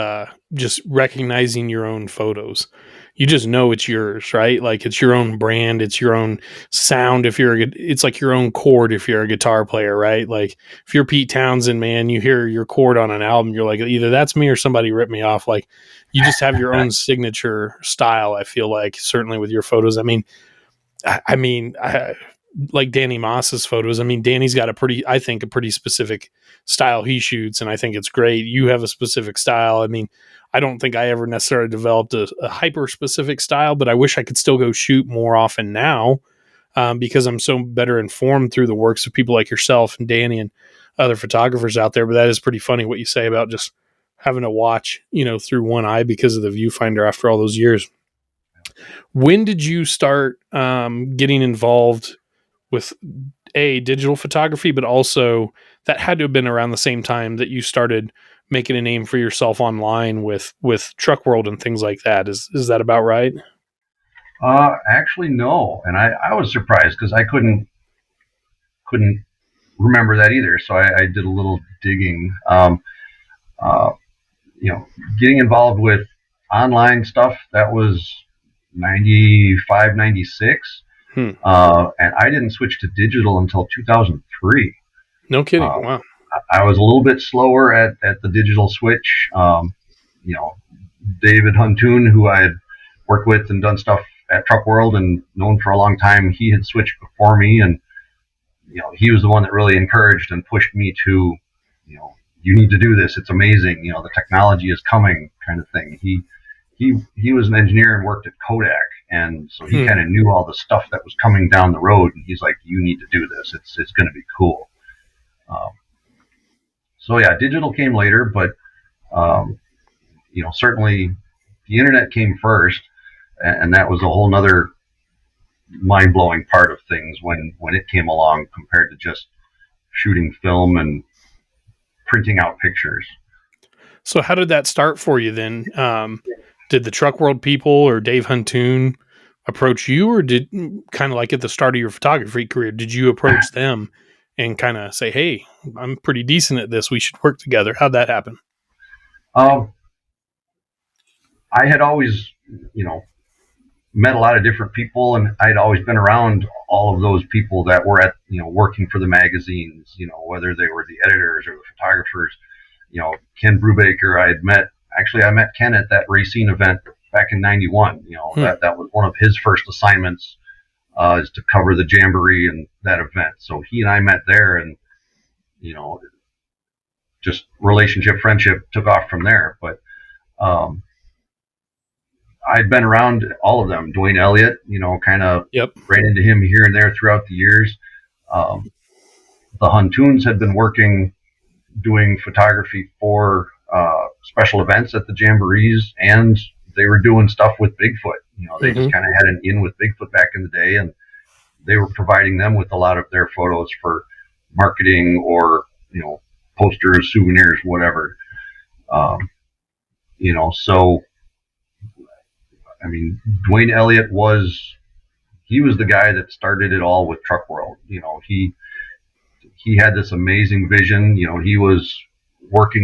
just recognizing your own photos. you just know it's yours, right? Like it's your own brand, it's your own sound. It's like your own chord if you're a guitar player, right? Like if you're Pete Townsend, man, you hear your chord on an album, you're like, either that's me or somebody ripped me off. Like you just have your own signature style. I feel like certainly with your photos. I like Danny Moss's photos. I mean, Danny's got a pretty specific style he shoots, and I think it's great. You have a specific style. I mean, I don't think I ever necessarily developed a hyper specific style, but I wish I could still go shoot more often now, because I'm so better informed through the works of people like yourself and Danny and other photographers out there. But that is pretty funny what you say about just having to watch, through one eye because of the viewfinder after all those years. When did you start getting involved with digital photography, but also that had to have been around the same time that you started making a name for yourself online with Truck World and things like that? Is that about right? Actually, no. And I was surprised because I couldn't remember that either. So I did a little digging. Getting involved with online stuff, that was 95, 96. And I didn't switch to digital until 2003. No kidding. Wow. I was a little bit slower at the digital switch. David Huntoon, who I had worked with and done stuff at Truck World and known for a long time, he had switched before me, and he was the one that really encouraged and pushed me to, you need to do this. It's amazing. The technology is coming, kind of thing. He was an engineer and worked at Kodak, and so he kind of knew all the stuff that was coming down the road, and he's like, you need to do this. It's going to be cool. So yeah, digital came later, but certainly the internet came first, and that was a whole nother mind-blowing part of things when it came along compared to just shooting film and printing out pictures. So how did that start for you then? Did the Truck World people or Dave Huntoon approach you, or did, kind of like at the start of your photography career, did you approach them and kind of say, hey, I'm pretty decent at this, we should work together? How'd that happen? I had always, met a lot of different people, and I'd always been around all of those people that were at, working for the magazines, whether they were the editors or the photographers. Ken Brubaker, I met Ken at that Racine event back in 91. That was one of his first assignments, is to cover the Jamboree and that event. So he and I met there, and, just friendship took off from there. But, I'd been around all of them. Dwayne Elliott, kind of ran into him here and there throughout the years. The Huntoons had been doing photography for special events at the Jamborees, and they were doing stuff with Bigfoot. They just kind of had an in with Bigfoot back in the day, and they were providing them with a lot of their photos for marketing or, posters, souvenirs, whatever. So, I mean, Dwayne Elliott was the guy that started it all with Truck World. He had this amazing vision. He had worked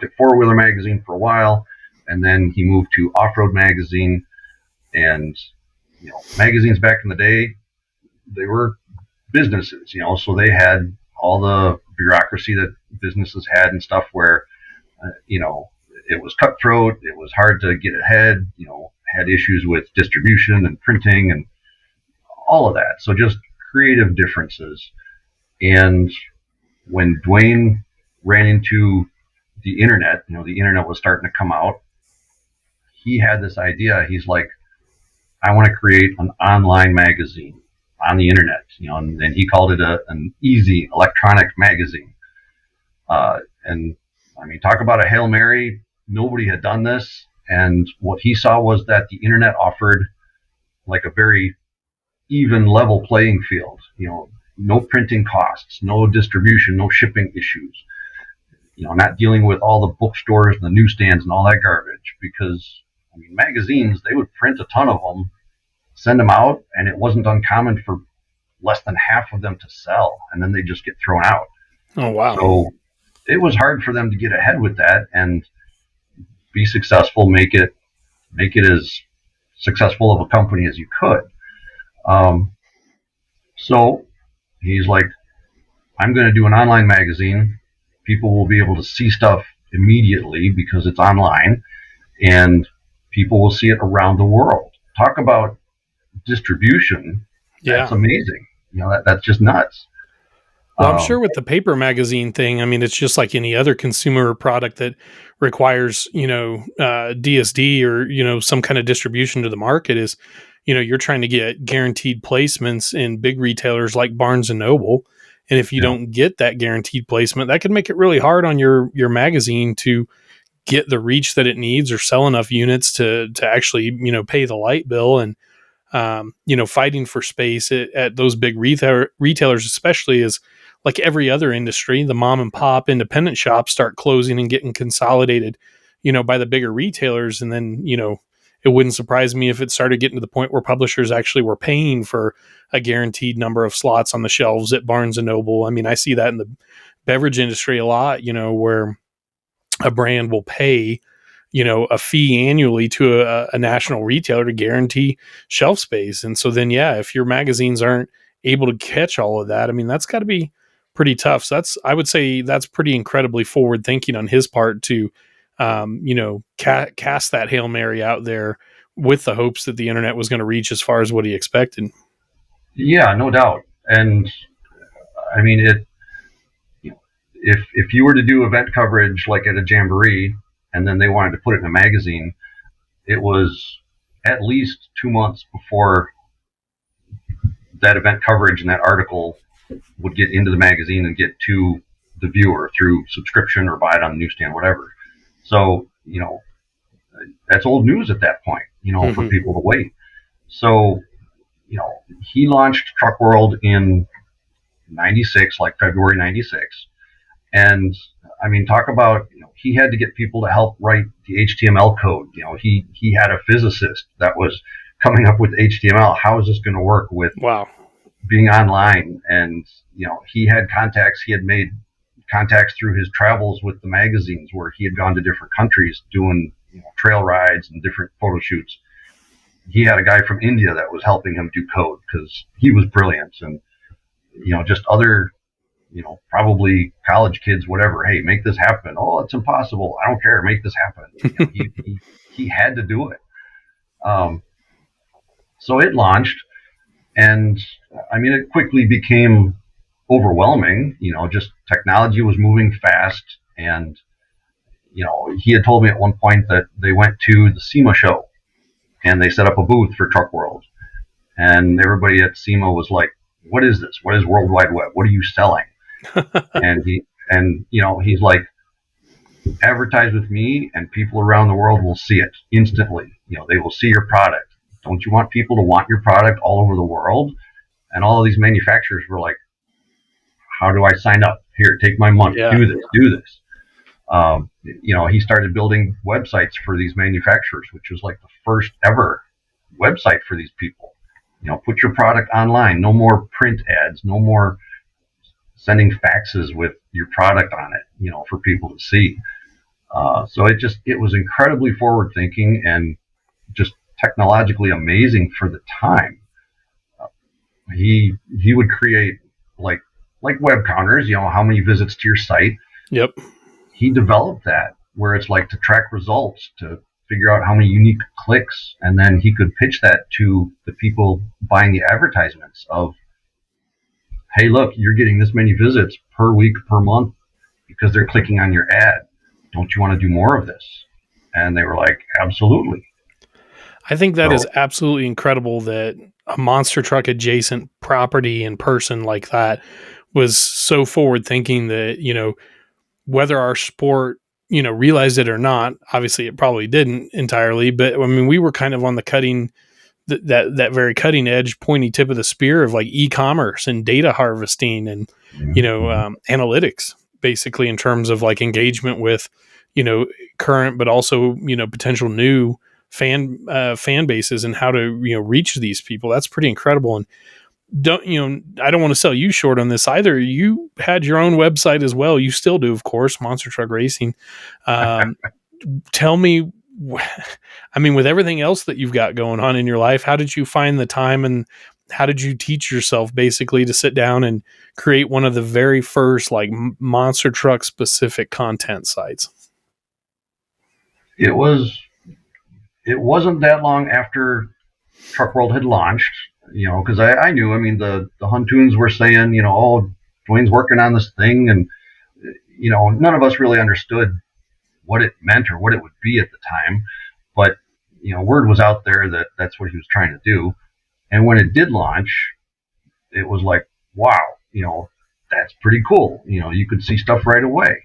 at Four Wheeler Magazine for a while, and then he moved to Off-Road Magazine. And, magazines back in the day, they were businesses, so they had all the bureaucracy that businesses had and stuff where, it was cutthroat. It was hard to get ahead, had issues with distribution and printing and all of that. So just creative differences. And when Dwayne ran into the internet, the internet was starting to come out, he had this idea. He's like, I want to create an online magazine on the internet, and he called it an easy electronic magazine. And I mean, talk about a Hail Mary. Nobody had done this. And what he saw was that the internet offered like a very even level playing field, no printing costs, no distribution, no shipping issues, not dealing with all the bookstores and the newsstands and all that garbage. Because, I mean, magazines, they would print a ton of them, send them out, and it wasn't uncommon for less than half of them to sell, and then they just get thrown out. Oh, wow. So it was hard for them to get ahead with that and be successful, make it, make it as successful of a company as you could. So he's like, I'm going to do an online magazine. People will be able to see stuff immediately because it's online, and people will see it around the world. Talk about distribution. That's amazing. That's just nuts. Well, I'm sure with the paper magazine thing, I mean, it's just like any other consumer product that requires, DSD or, some kind of distribution to the market is, you're trying to get guaranteed placements in big retailers like Barnes and Noble. And if you don't get that guaranteed placement, that can make it really hard on your magazine to get the reach that it needs or sell enough units to actually, pay the light bill. And, fighting for space at those big retailers, especially, is like every other industry. The mom and pop independent shops start closing and getting consolidated, by the bigger retailers. And then, it wouldn't surprise me if it started getting to the point where publishers actually were paying for a guaranteed number of slots on the shelves at Barnes and Noble. I mean, I see that in the beverage industry a lot, where a brand will pay, a fee annually to a national retailer to guarantee shelf space. And so then, if your magazines aren't able to catch all of that, I mean, that's got to be pretty tough. So I would say that's pretty incredibly forward thinking on his part to, cast that Hail Mary out there with the hopes that the internet was going to reach as far as what he expected. Yeah, no doubt. And I mean, if you were to do event coverage like at a jamboree, and then they wanted to put it in a magazine, it was at least 2 months before that event coverage and that article would get into the magazine and get to the viewer through subscription or buy it on the newsstand, whatever. So, that's old news at that point, for people to wait. So, he launched Truck World in 96, like February 96. And I mean, talk about, he had to get people to help write the HTML code. He had a physicist that was coming up with HTML. How is this going to work with being online? And, he had contacts. He had made contacts through his travels with the magazines where he had gone to different countries doing trail rides and different photo shoots. He had a guy from India that was helping him do code because he was brilliant. And, just other, probably college kids, whatever. Hey, make this happen. Oh, it's impossible. I don't care. Make this happen. He had to do it. So it launched, and I mean, it quickly became overwhelming. Just technology was moving fast, and he had told me at one point that they went to the SEMA show, and they set up a booth for Truck World, and everybody at SEMA was like, "What is this? What is World Wide Web? What are you selling?" and he's like, advertise with me and people around the world will see it instantly. They will see your product. Don't you want people to want your product all over the world? And all of these manufacturers were like, how do I sign up? Here, take my money. Do this. He started building websites for these manufacturers, which was like the first ever website for these people. Put your product online. No more print ads. No more sending faxes with your product on it, for people to see. So it was incredibly forward thinking and just technologically amazing for the time. He would create like web counters, how many visits to your site. Yep. He developed that where it's like to track results, to figure out how many unique clicks, and then he could pitch that to the people buying the advertisements of, hey, look, you're getting this many visits per week, per month, because they're clicking on your ad. Don't you want to do more of this? And they were like, absolutely. I think that is absolutely incredible that a monster truck adjacent property and person like that was so forward thinking that, whether our sport, realized it or not, obviously it probably didn't entirely, but I mean, we were kind of on the cutting that very cutting edge, pointy tip of the spear of like e-commerce and data harvesting and, analytics, basically, in terms of like engagement with, current, but also, potential new fan bases and how to, reach these people. That's pretty incredible. And I don't want to sell you short on this either. You had your own website as well. You still do, of course, Monster Truck Racing. Tell me, I mean, with everything else that you've got going on in your life, how did you find the time and how did you teach yourself basically to sit down and create one of the very first like monster truck specific content sites? It wasn't that long after Truck World had launched, because I knew, I mean, the Huntoons were saying, oh, Dwayne's working on this thing. And, none of us really understood what it meant or what it would be at the time. But, word was out there that that's what he was trying to do. And when it did launch, it was like, wow, that's pretty cool. You could see stuff right away.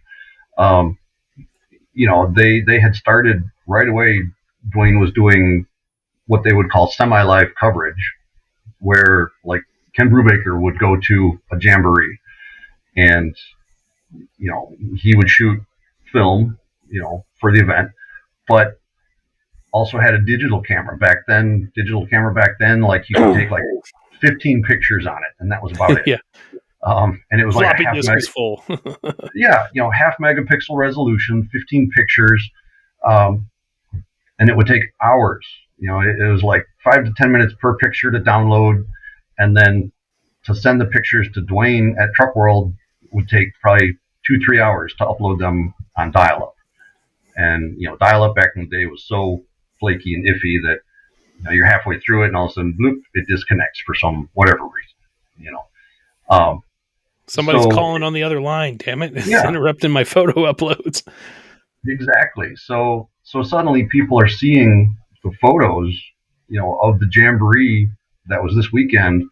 They had started right away. Dwayne was doing what they would call semi-live coverage, where like Ken Brubaker would go to a jamboree and, he would shoot film, for the event, but also had a digital camera back then. Like you could take like 15 pictures on it, and that was about it. Yeah. And it was Floppy like disk was full. yeah, half megapixel resolution, 15 pictures, and it would take hours. It was like 5 to 10 minutes per picture to download, and then to send the pictures to Dwayne at Truck World would take probably 2-3 hours to upload them on dial-up. And dial-up back in the day was so flaky and iffy that you're halfway through it and all of a sudden, bloop, it disconnects for some whatever reason. Somebody's calling on the other line. Damn it! It's interrupting my photo uploads. Exactly. So suddenly people are seeing the photos, of the jamboree that was this weekend.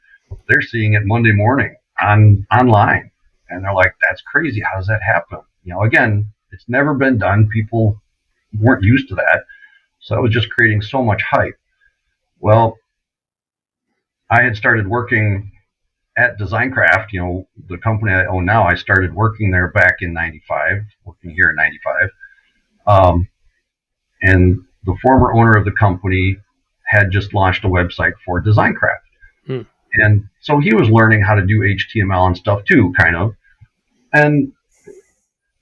They're seeing it Monday morning online, and they're like, "That's crazy! How does that happen?" Again, it's never been done. People weren't used to that, so it was just creating so much hype. Well, I had started working at Designcraft, the company I own now. I started working there back in '95, working here in '95. And the former owner of the company had just launched a website for Designcraft. And so he was learning how to do HTML and stuff too, kind of. And,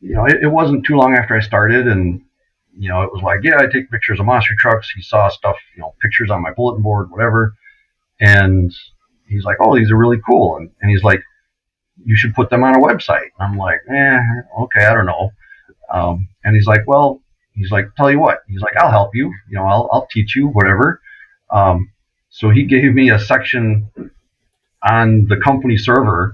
it wasn't too long after I started, and, it was like, yeah, I take pictures of monster trucks. He saw stuff, pictures on my bulletin board, whatever. And he's like, oh, these are really cool. And he's like, you should put them on a website. And I'm like, okay, I don't know. And he's like, tell you what, he's like, I'll help you, I'll teach you whatever. So he gave me a section on the company server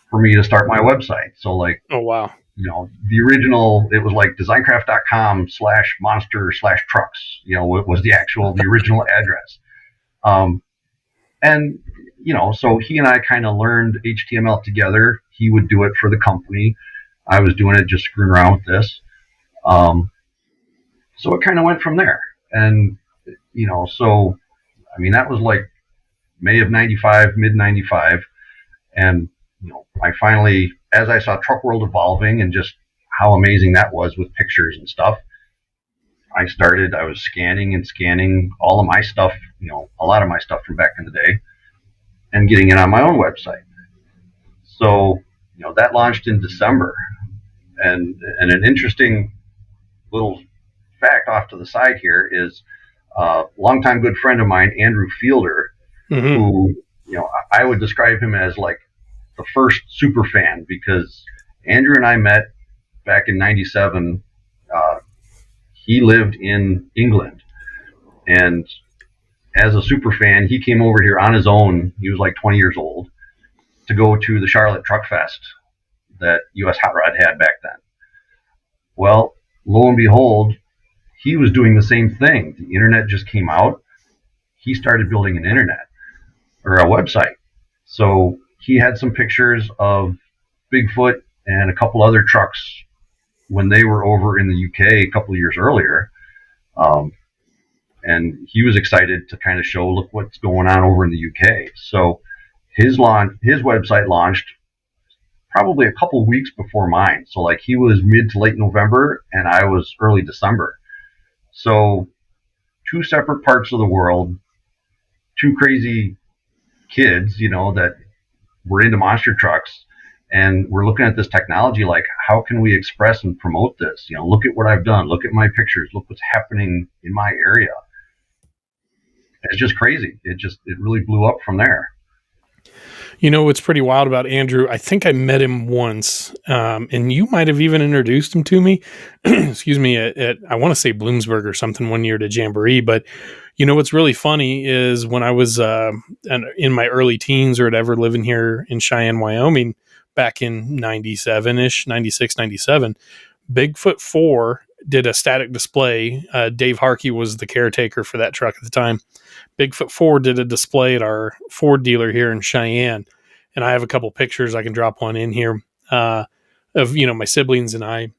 for me to start my website. So like, oh, wow. The original, it was like designcraft.com/monster/trucks, was the original address. And, so he and I kind of learned HTML together. He would do it for the company. I was doing it, just screwing around with this. So it kind of went from there. And, so, I mean, that was like May of '95, mid '95. And, I finally, as I saw Truck World evolving and just how amazing that was with pictures and stuff, I was scanning all of my stuff, a lot of my stuff from back in the day, and getting it on my own website. So, that launched in December. And an interesting little fact off to the side here is a longtime good friend of mine, Andrew Fielder, who, I would describe him as like the first super fan, because Andrew and I met back in '97. He lived in England, and as a super fan, he came over here on his own. He was like 20 years old to go to the Charlotte Truck Fest that USHRA had back then. Well, lo and behold, he was doing the same thing. The internet just came out. He started building an internet or a website. So he had some pictures of BIGFOOT and a couple other trucks when they were over in the UK a couple of years earlier. And he was excited to kind of show, look what's going on over in the UK. So his website launched probably a couple of weeks before mine. So like he was mid to late November and I was early December. So two separate parts of the world, two crazy kids, that were into monster trucks, And we're looking at this technology like, how can we express and promote this? Look at what I've done. Look at my pictures. Look what's happening in my area. It's just crazy. It really blew up from there. What's pretty wild about Andrew, I think I met him once, and you might have even introduced him to me, excuse me, at I want to say Bloomsburg or something one year to Jamboree. But what's really funny is when I was in my early teens or whatever, living here in Cheyenne, Wyoming, back in 97-ish, 96, 97, Bigfoot 4 did a static display. Dave Harkey was the caretaker for that truck at the time. Bigfoot 4 did a display at our Ford dealer here in Cheyenne. And I have a couple pictures. I can drop one in here of, my siblings and I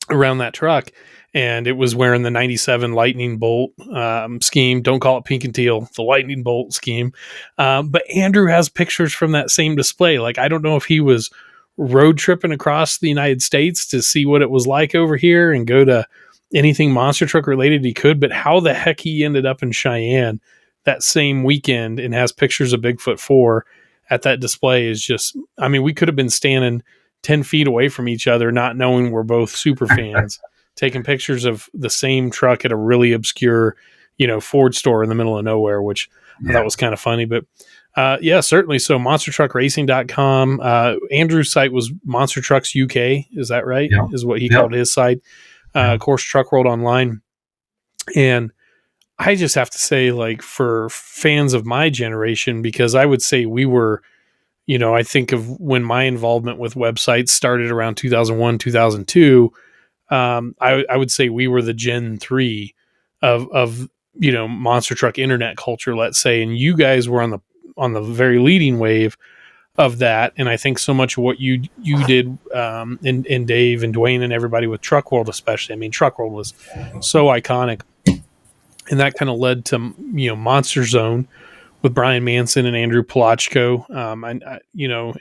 around that truck. And it was wearing the 97 lightning bolt scheme. Don't call it pink and teal, the lightning bolt scheme. But Andrew has pictures from that same display. Like, I don't know if he was road tripping across the United States to see what it was like over here and go to anything monster truck related he could, but how the heck he ended up in Cheyenne that same weekend and has pictures of Bigfoot 4 at that display is just, we could have been standing 10 feet away from each other, not knowing we're both super fans, taking pictures of the same truck at a really obscure, Ford store in the middle of nowhere, which I thought was kind of funny. But certainly. So monstertruckracing.com. Andrew's site was Monster Trucks UK. Is that right? Yeah. Is what he called his site. Of course, TruckWorldOnline. And I just have to say, like, for fans of my generation, because I would say we were, I think of when my involvement with websites started around 2001, 2002, I would say we were the Gen 3 of monster truck internet culture, let's say, and you guys were on the very leading wave of that. And I think so much of what you did, and Dave and Dwayne and everybody with Truck World, especially, Truck World was so iconic, and that kind of led to, Monster Zone with Brian Manson and Andrew Polachko.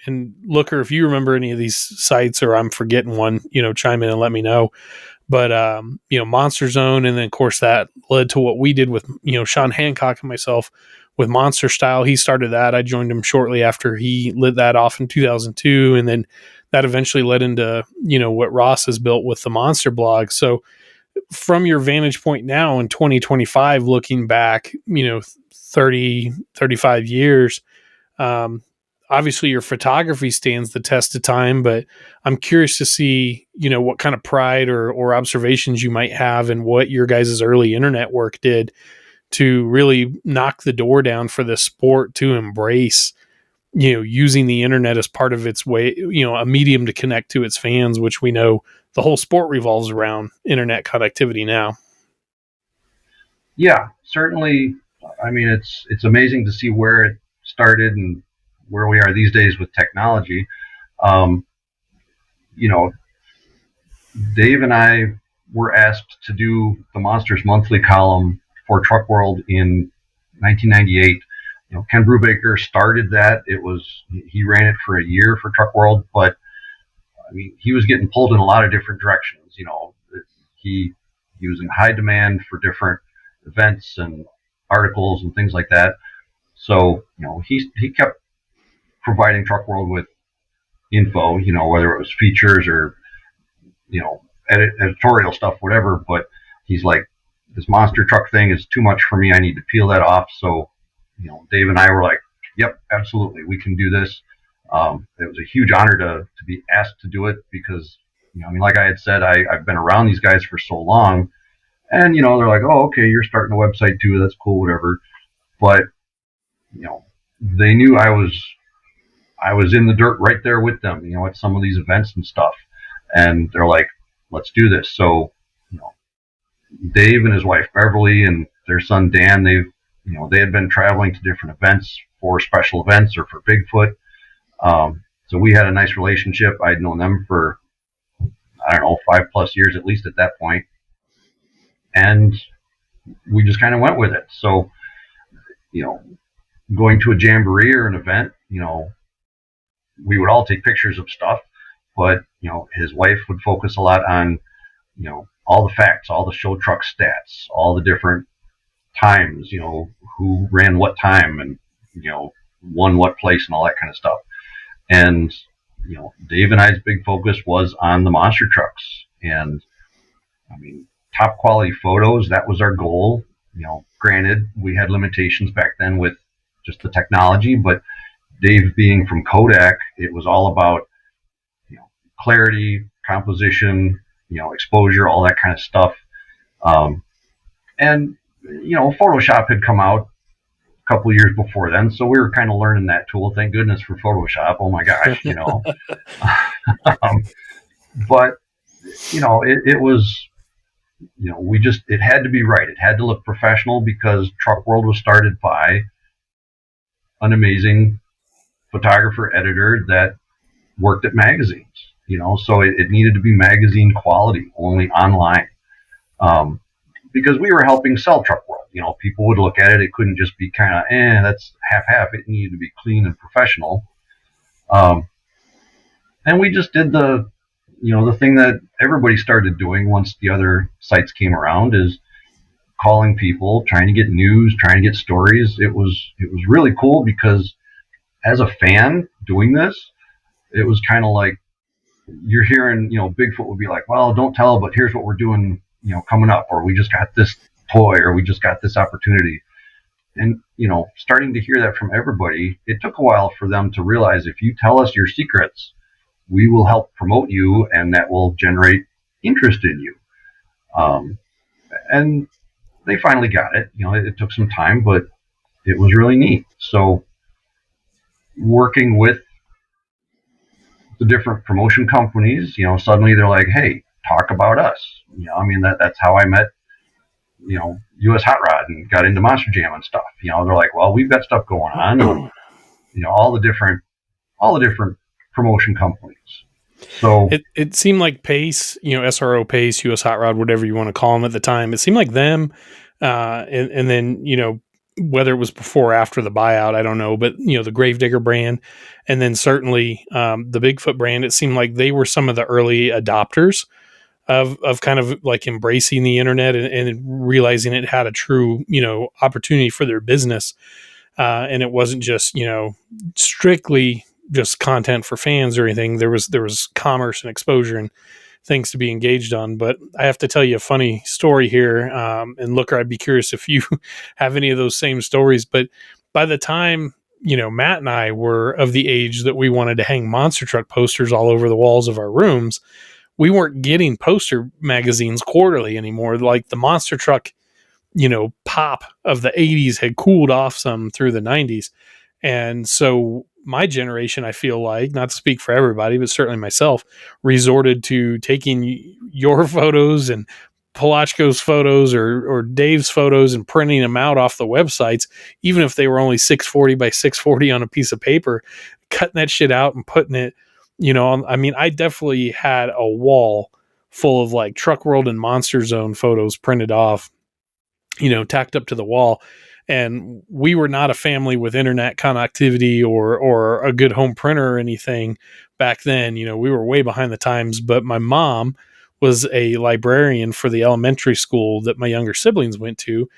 And Looker, if you remember any of these sites or I'm forgetting one, chime in and let me know. But, Monster Zone. And then of course that led to what we did with, Sean Hancock and myself with Monster Style. He started that. I joined him shortly after he lit that off in 2002. And then that eventually led into, what Ross has built with the Monster blog. So from your vantage point now in 2025, looking back, 30, 35 years, obviously your photography stands the test of time, but I'm curious to see, what kind of pride or observations you might have in what your guys' early internet work did to really knock the door down for the sport to embrace, using the internet as part of its way, a medium to connect to its fans, which we know the whole sport revolves around internet connectivity now. Yeah, certainly. It's amazing to see where it started and where we are these days with technology. Dave and I were asked to do the Monsters Monthly column for Truck World in 1998. Ken Brubaker started that. He ran it for a year for Truck World, but he was getting pulled in a lot of different directions. He was in high demand for different events and articles and things like that. So, he kept providing Truck World with info, whether it was features or, editorial stuff, whatever. But he's like, this monster truck thing is too much for me. I need to peel that off. So, Dave and I were like, yep, absolutely, we can do this. It was a huge honor to be asked to do it because, like I had said, I've been around these guys for so long, and, they're like, oh, okay, you're starting a website too. That's cool, whatever. But, they knew I was in the dirt right there with them, at some of these events and stuff. And they're like, let's do this. So, Dave and his wife Beverly and their son Dan, they had been traveling to different events for special events or for Bigfoot. So we had a nice relationship. I'd known them for, 5+ years at least at that point. And we just kind of went with it. So, going to a jamboree or an event, we would all take pictures of stuff, but, his wife would focus a lot on, all the facts, all the show truck stats, all the different times, who ran what time and, won what place and all that kind of stuff. And, Dave and I's big focus was on the monster trucks. And I mean, top quality photos, that was our goal. Granted, we had limitations back then with just the technology, but Dave being from Kodak, it was all about, clarity, composition, exposure, all that kind of stuff. And Photoshop had come out a couple years before then, so we were kind of learning that tool. Thank goodness for Photoshop. Oh my gosh, but it was, it had to be right. It had to look professional because Truck World was started by an amazing photographer editor that worked at magazines. So it needed to be magazine quality, only online. Because we were helping sell Truck World. People would look at it. It couldn't just be kind of, that's half-half. It needed to be clean and professional. And we just did the thing that everybody started doing once the other sites came around, is calling people, trying to get news, trying to get stories. It was really cool because as a fan doing this, it was kind of like you're hearing, Bigfoot would be like, well, don't tell, but here's what we're doing, coming up, or we just got this toy, or we just got this opportunity. And, starting to hear that from everybody, it took a while for them to realize, if you tell us your secrets, we will help promote you, and that will generate interest in you. And they finally got it. It took some time, but it was really neat. So working with the different promotion companies, suddenly they're like, hey, talk about us. That's how I met, USHRA and got into Monster Jam and stuff. They're like, well, we've got stuff going on, and, all the different promotion companies. So it seemed like Pace, SRO Pace, US Hot Rod, whatever you want to call them at the time, it seemed like them, and then, whether it was before or after the buyout, I don't know, but the Gravedigger brand, and then certainly the Bigfoot brand, it seemed like they were some of the early adopters of kind of like embracing the internet and realizing it had a true, opportunity for their business. And it wasn't just, strictly just content for fans or anything. There was commerce and exposure and things to be engaged on. But I have to tell you a funny story here. And Looker, I'd be curious if you have any of those same stories. But by the time, Matt and I were of the age that we wanted to hang monster truck posters all over the walls of our rooms, we weren't getting poster magazines quarterly anymore. Like the monster truck, pop of the 80s had cooled off some through the 90s. And so my generation, I feel like, not to speak for everybody, but certainly myself, resorted to taking your photos and Palachko's photos or Dave's photos and printing them out off the websites, even if they were only 640 by 640 on a piece of paper, cutting that shit out and putting it, I definitely had a wall full of like Truck World and Monster Zone photos printed off, tacked up to the wall. And we were not a family with internet connectivity or a good home printer or anything back then. We were way behind the times, but my mom was a librarian for the elementary school that my younger siblings went to.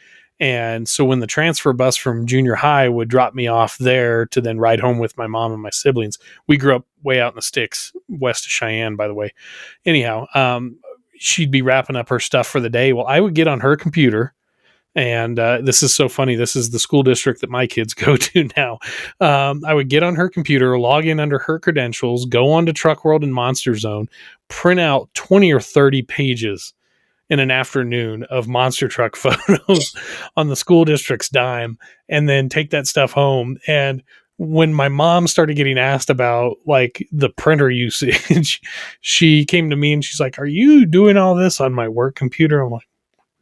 And so when the transfer bus from junior high would drop me off there to then ride home with my mom and my siblings, we grew up way out in the sticks, west of Cheyenne, by the way. Anyhow, she'd be wrapping up her stuff for the day. Well, I would get on her computer. And this is so funny. This is the school district that my kids go to now. I would get on her computer, log in under her credentials, go on to Truck World and Monster Zone, print out 20 or 30 pages in an afternoon of monster truck photos on the school district's dime, and then take that stuff home. And when my mom started getting asked about like the printer usage, she came to me and she's like, "Are you doing all this on my work computer?" I'm like,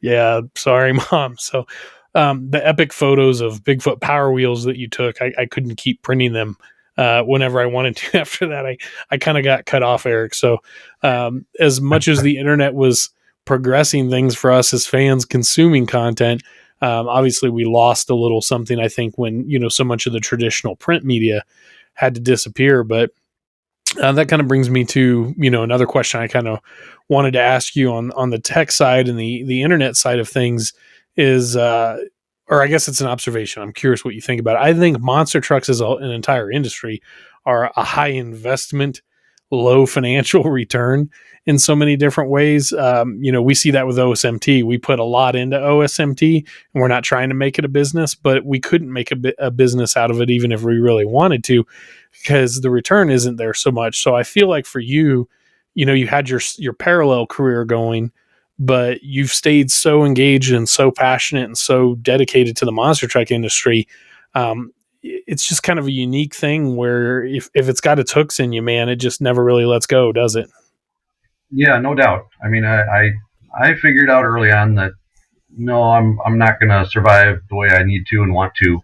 "Yeah, sorry, Mom." So the epic photos of Bigfoot Power Wheels that you took, I couldn't keep printing them whenever I wanted to. After that, I kind of got cut off, Eric. So as much as the internet was progressing things for us as fans consuming content, obviously we lost a little something, I think, when, so much of the traditional print media had to disappear. But that kind of brings me to, another question I kind of wanted to ask you on the tech side and the internet side of things is, or I guess it's an observation. I'm curious what you think about it. I think monster trucks as an entire industry are a high investment low financial return in so many different ways. We see that with OSMT. We put a lot into OSMT, and we're not trying to make it a business, but we couldn't make a business out of it even if we really wanted to, because the return isn't there so much. So I feel like for you, you had your parallel career going, but you've stayed so engaged and so passionate and so dedicated to the monster truck industry. It's just kind of a unique thing where if it's got its hooks in you, man, it just never really lets go, does it? Yeah, no doubt. I mean, I figured out early on that no, I'm not going to survive the way I need to and want to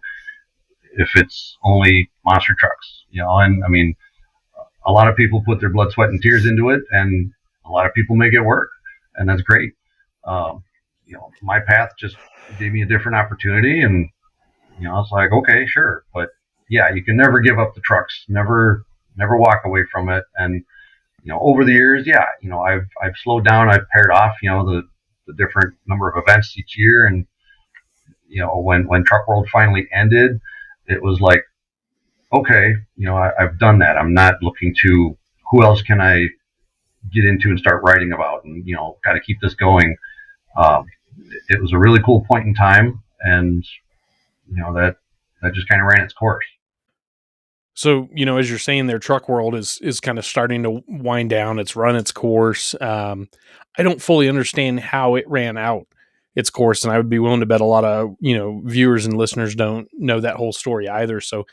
if it's only monster trucks, And I mean, a lot of people put their blood, sweat, and tears into it, and a lot of people make it work, and that's great. My path just gave me a different opportunity, and it's like, okay, sure, but yeah, you can never give up the trucks, never walk away from it, and over the years, yeah, I've slowed down, I've paired off, the different number of events each year, and when Truck World finally ended, it was like, okay, I've done that. I'm not looking to who else can I get into and start writing about, and got to keep this going. It was a really cool point in time, and that just kind of ran its course. So, as you're saying there, Truck World is kind of starting to wind down. It's run its course. I don't fully understand how it ran out its course, and I would be willing to bet a lot of, viewers and listeners don't know that whole story either. So,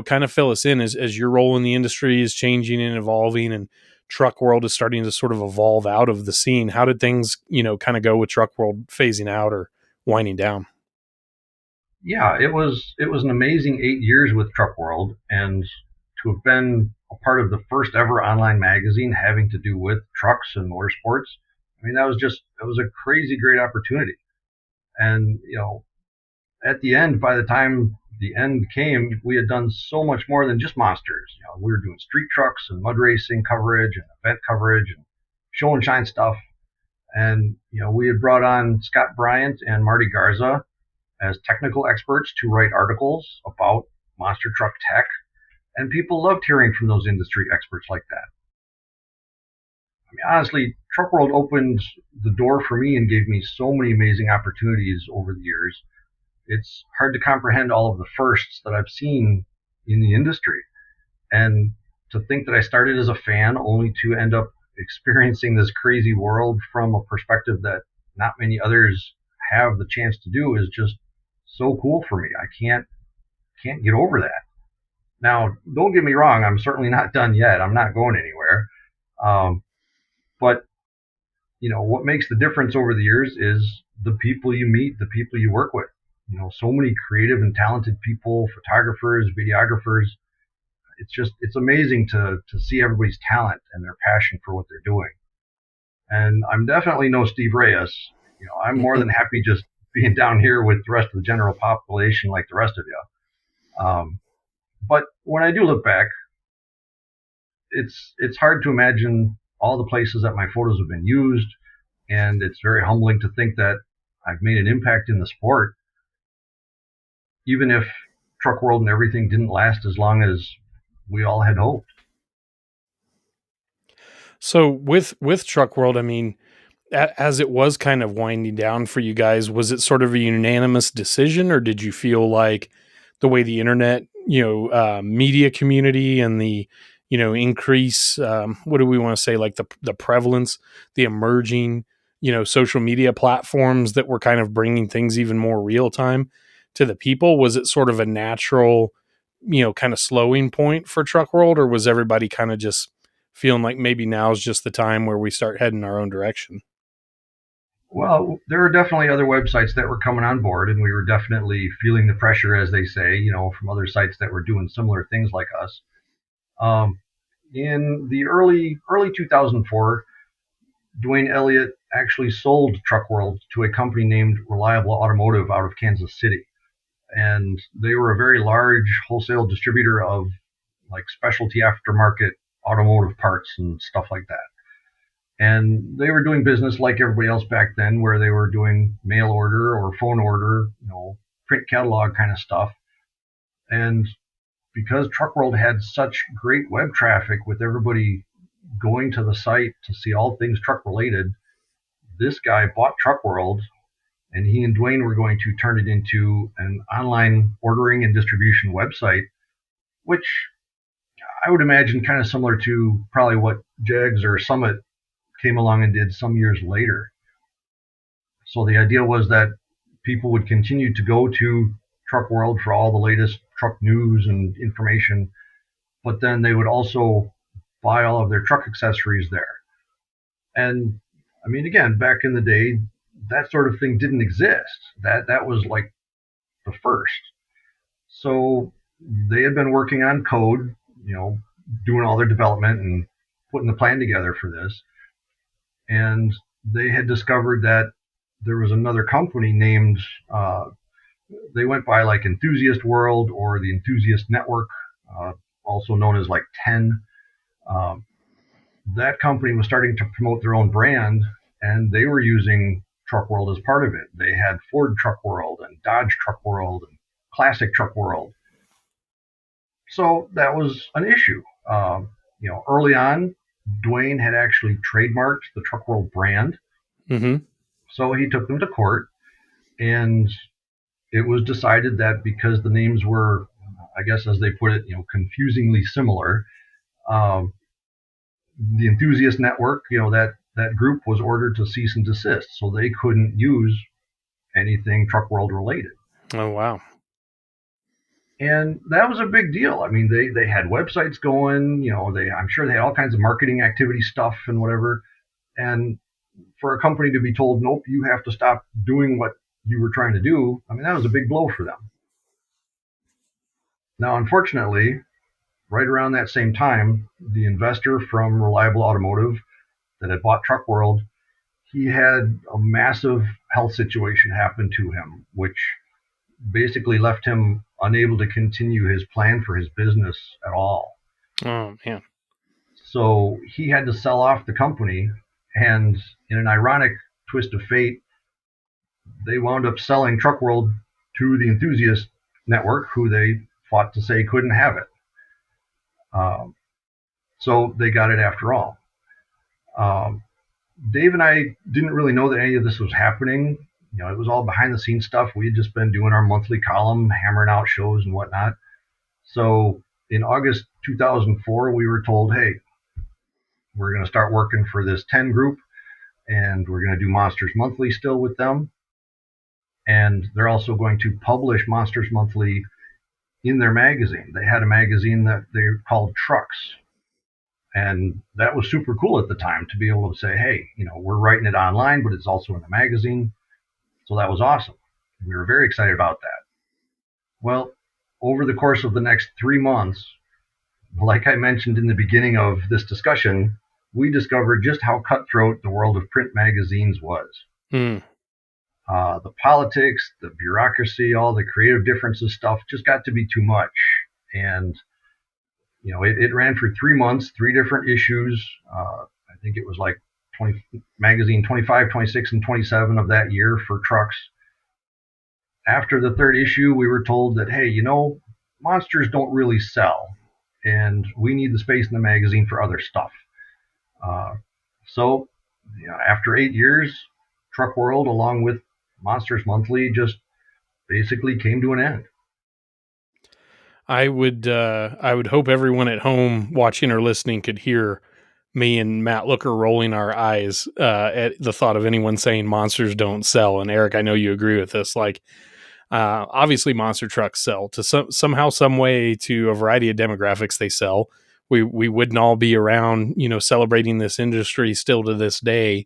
kind of fill us in as your role in the industry is changing and evolving, and Truck World is starting to sort of evolve out of the scene. How did things, kind of go with Truck World phasing out or winding down? Yeah, it was an amazing 8 years with Truck World, and to have been a part of the first ever online magazine having to do with trucks and motorsports. I mean, it was a crazy great opportunity. And at the end, by the time the end came, we had done so much more than just monsters. We were doing street trucks and mud racing coverage and event coverage and show and shine stuff. And we had brought on Scott Bryant and Marty Garza as technical experts to write articles about monster truck tech, and people loved hearing from those industry experts like that. I mean, honestly, Truck World opened the door for me and gave me so many amazing opportunities over the years. It's hard to comprehend all of the firsts that I've seen in the industry. And to think that I started as a fan only to end up experiencing this crazy world from a perspective that not many others have the chance to do is just so cool for me. I can't get over that. Now, don't get me wrong, I'm certainly not done yet. I'm not going anywhere. But what makes the difference over the years is the people you meet, the people you work with. So many creative and talented people, photographers, videographers. It's amazing to see everybody's talent and their passion for what they're doing. And I'm definitely no Steve Reyes. I'm more than happy just being down here with the rest of the general population like the rest of you. But when I do look back, it's hard to imagine all the places that my photos have been used, and it's very humbling to think that I've made an impact in the sport, even if Truck World and everything didn't last as long as we all had hoped. So with Truck World, I mean, as it was kind of winding down for you guys, was it sort of a unanimous decision, or did you feel like the way the internet, media community and the, increase, what do we want to say, like the prevalence, the emerging, social media platforms that were kind of bringing things even more real time to the people? Was it sort of a natural, kind of slowing point for Truck World, or was everybody kind of just feeling like maybe now's just the time where we start heading our own direction? Well, there were definitely other websites that were coming on board, and we were definitely feeling the pressure, as they say, from other sites that were doing similar things like us. In the early 2004, Dwayne Elliott actually sold Truck World to a company named Reliable Automotive out of Kansas City, and they were a very large wholesale distributor of like specialty aftermarket automotive parts and stuff like that. And they were doing business like everybody else back then, where they were doing mail order or phone order, print catalog kind of stuff. And because Truck World had such great web traffic with everybody going to the site to see all things truck related, this guy bought Truck World, and he and Dwayne were going to turn it into an online ordering and distribution website, which I would imagine kind of similar to probably what Jags or Summit came along and did some years later. So the idea was that people would continue to go to Truck World for all the latest truck news and information, but then they would also buy all of their truck accessories there. And I mean, again, back in the day, that sort of thing didn't exist. That was like the first. So they had been working on code, doing all their development and putting the plan together for this. And they had discovered that there was another company named, they went by like Enthusiast World or the Enthusiast Network, also known as like 10. That company was starting to promote their own brand, and they were using Truck World as part of it. They had Ford Truck World and Dodge Truck World and Classic Truck World. So that was an issue. Early on, Dwayne had actually trademarked the Truck World brand. Mm-hmm. So he took them to court, and it was decided that because the names were, I guess as they put it, confusingly similar, the Enthusiast Network, that group was ordered to cease and desist, so they couldn't use anything Truck World related. Oh, wow. And that was a big deal. I mean, they had websites going, I'm sure they had all kinds of marketing activity stuff and whatever. And for a company to be told, nope, you have to stop doing what you were trying to do, I mean, that was a big blow for them. Now, unfortunately, right around that same time, the investor from Reliable Automotive that had bought Truck World, he had a massive health situation happen to him, which basically left him unable to continue his plan for his business at all. Oh, man. So he had to sell off the company, and in an ironic twist of fate, they wound up selling Truck World to the Enthusiast Network, who they fought to say couldn't have it. So they got it after all. Dave and I didn't really know that any of this was happening. It was all behind the scenes stuff. We had just been doing our monthly column, hammering out shows and whatnot. So in August 2004, we were told, hey, we're going to start working for this 10 group, and we're going to do Monsters Monthly still with them. And they're also going to publish Monsters Monthly in their magazine. They had a magazine that they called Trucks. And that was super cool at the time to be able to say, hey, we're writing it online, but it's also in the magazine. So that was awesome. We were very excited about that. Well, over the course of the next 3 months, like I mentioned in the beginning of this discussion, we discovered just how cutthroat the world of print magazines was. The politics, the bureaucracy, all the creative differences stuff just got to be too much. And, it ran for 3 months, 3 different issues. I think it was like magazine 25, 26, and 27 of that year for Trucks. After the 3rd issue, we were told that, hey, monsters don't really sell, and we need the space in the magazine for other stuff. So after 8 years, Truck World, along with Monsters Monthly, just basically came to an end. I would hope everyone at home watching or listening could hear me and Matt Looker rolling our eyes at the thought of anyone saying monsters don't sell. And Eric, I know you agree with this. Like, obviously, monster trucks sell to somehow, some way, to a variety of demographics. They sell. We wouldn't all be around, celebrating this industry still to this day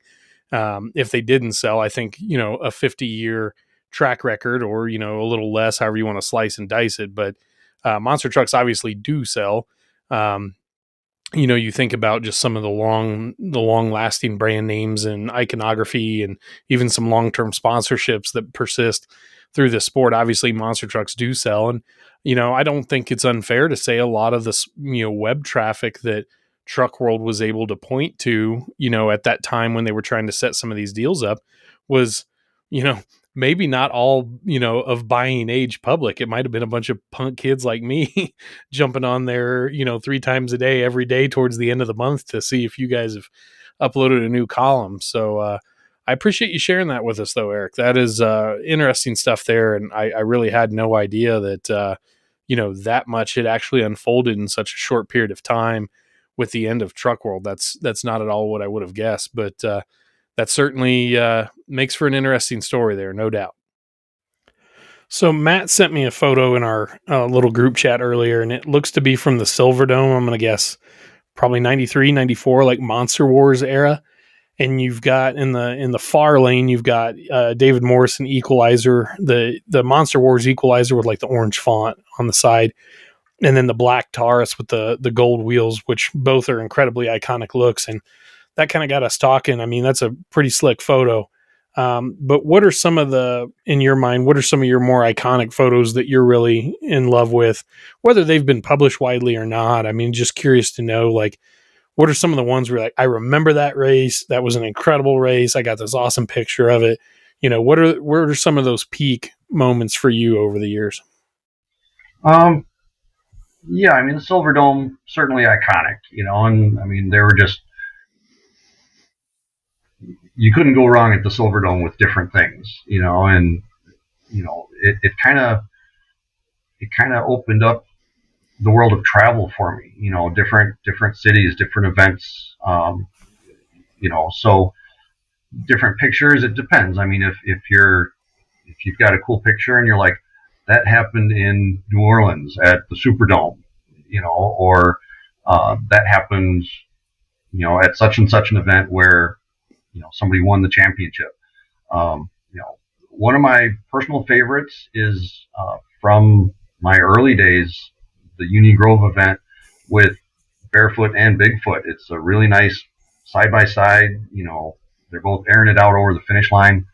if they didn't sell. I think a 50-year track record, or a little less, however you want to slice and dice it, but monster trucks obviously do sell. You think about just some of the long lasting brand names and iconography, and even some long-term sponsorships that persist through the sport. Obviously, monster trucks do sell. And, I don't think it's unfair to say a lot of this, web traffic that Truck World was able to point to, at that time when they were trying to set some of these deals up was, maybe not all, of buying age public. It might have been a bunch of punk kids like me jumping on there, 3 times a day, every day towards the end of the month to see if you guys have uploaded a new column. So, I appreciate you sharing that with us though, Eric. That is, interesting stuff there. And I really had no idea that, that much had actually unfolded in such a short period of time with the end of Truck World. That's not at all what I would have guessed, but, that certainly makes for an interesting story there, no doubt. So Matt sent me a photo in our little group chat earlier, and it looks to be from the Silver Dome. I'm going to guess probably 93, 94, like Monster Wars era. And you've got in the far lane, you've got David Morrison Equalizer, the Monster Wars Equalizer with like the orange font on the side, and then the black Taurus with the gold wheels, which both are incredibly iconic looks. And that kind of got us talking. I mean, that's a pretty slick photo. But what are some of in your mind, what are some of your more iconic photos that you're really in love with, whether they've been published widely or not? I mean, just curious to know, like, what are some of the ones where like, I remember that race. That was an incredible race. I got this awesome picture of it. What are some of those peak moments for you over the years? Yeah, I mean, the Silver Dome, certainly iconic, and I mean, they were just, you couldn't go wrong at the Silver Dome with different things, and it kind of opened up the world of travel for me. Different cities, different events. So different pictures. It depends. I mean, if you've got a cool picture and you're like, that happened in New Orleans at the Superdome, or that happened, at such and such an event where somebody won the championship. One of my personal favorites is from my early days, the Union Grove event with Barefoot and Bigfoot. It's a really nice side by side. They're both airing it out over the finish line.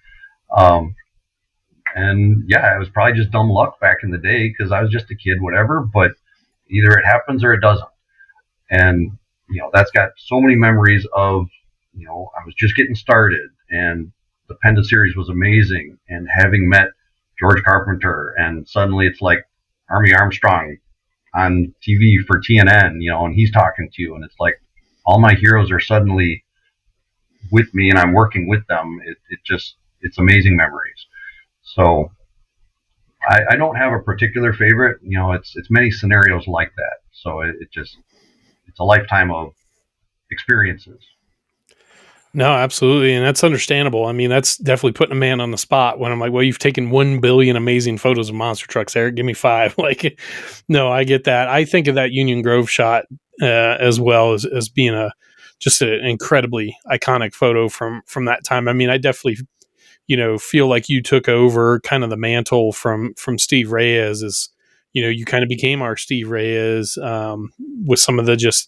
And yeah, it was probably just dumb luck back in the day because I was just a kid, whatever. But either it happens or it doesn't. And that's got so many memories of. I was just getting started, and the Penda series was amazing. And having met George Carpenter, and suddenly it's like Army Armstrong on TV for TNN, and he's talking to you, and it's like all my heroes are suddenly with me, and I'm working with them. It's amazing memories. So I don't have a particular favorite. It's many scenarios like that. So it's a lifetime of experiences. No, absolutely. And that's understandable. I mean, that's definitely putting a man on the spot when I'm like, well, you've taken 1 billion amazing photos of monster trucks, Eric. Give me 5. Like, no, I get that. I think of that Union Grove shot as well as being just an incredibly iconic photo from that time. I mean, I definitely, feel like you took over kind of the mantle from Steve Reyes as, you kind of became our Steve Reyes with some of the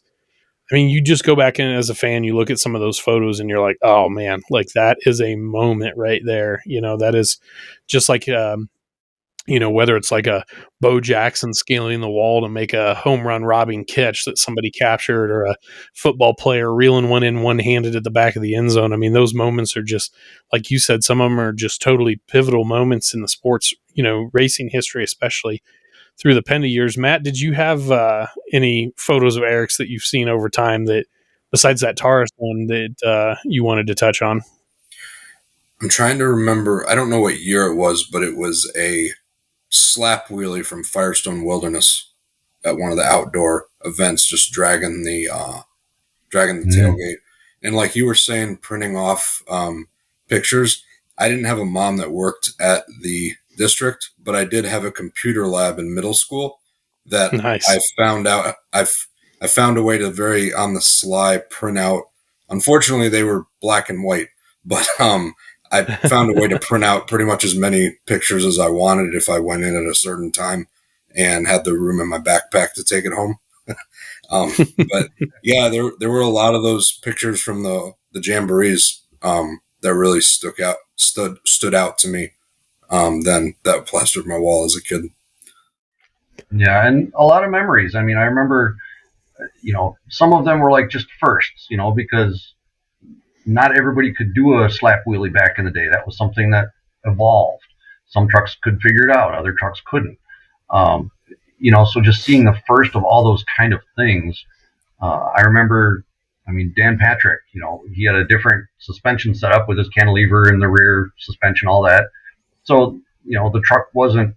you just go back in as a fan, you look at some of those photos and you're like, oh man, like that is a moment right there. That is just like, whether it's like a Bo Jackson scaling the wall to make a home run robbing catch that somebody captured, or a football player reeling one in one-handed at the back of the end zone. I mean, those moments are just, like you said, some of them are just totally pivotal moments in the sports, racing history, especially through the Penda years. Matt, did you have any photos of Eric's that you've seen over time that, besides that Taurus one, that you wanted to touch on? I'm trying to remember. I don't know what year it was, but it was a slap wheelie from Firestone Wilderness at one of the outdoor events, just dragging the tailgate. And like you were saying, printing off pictures. I didn't have a mom that worked at the district, but I did have a computer lab in middle school that nice. I found out. I found a way to very on the sly print out. Unfortunately, they were black and white, but I found a way to print out pretty much as many pictures as I wanted if I went in at a certain time and had the room in my backpack to take it home. But yeah, there were a lot of those pictures from the jamborees that really stood out to me. Then that plastered my wall as a kid. Yeah, and a lot of memories. I mean, I remember, some of them were like just firsts, because not everybody could do a slap wheelie back in the day. That was something that evolved. Some trucks could figure it out, other trucks couldn't. So just seeing the first of all those kind of things, I remember, Dan Patrick, he had a different suspension setup with his cantilever in the rear suspension, all that. So, the truck wasn't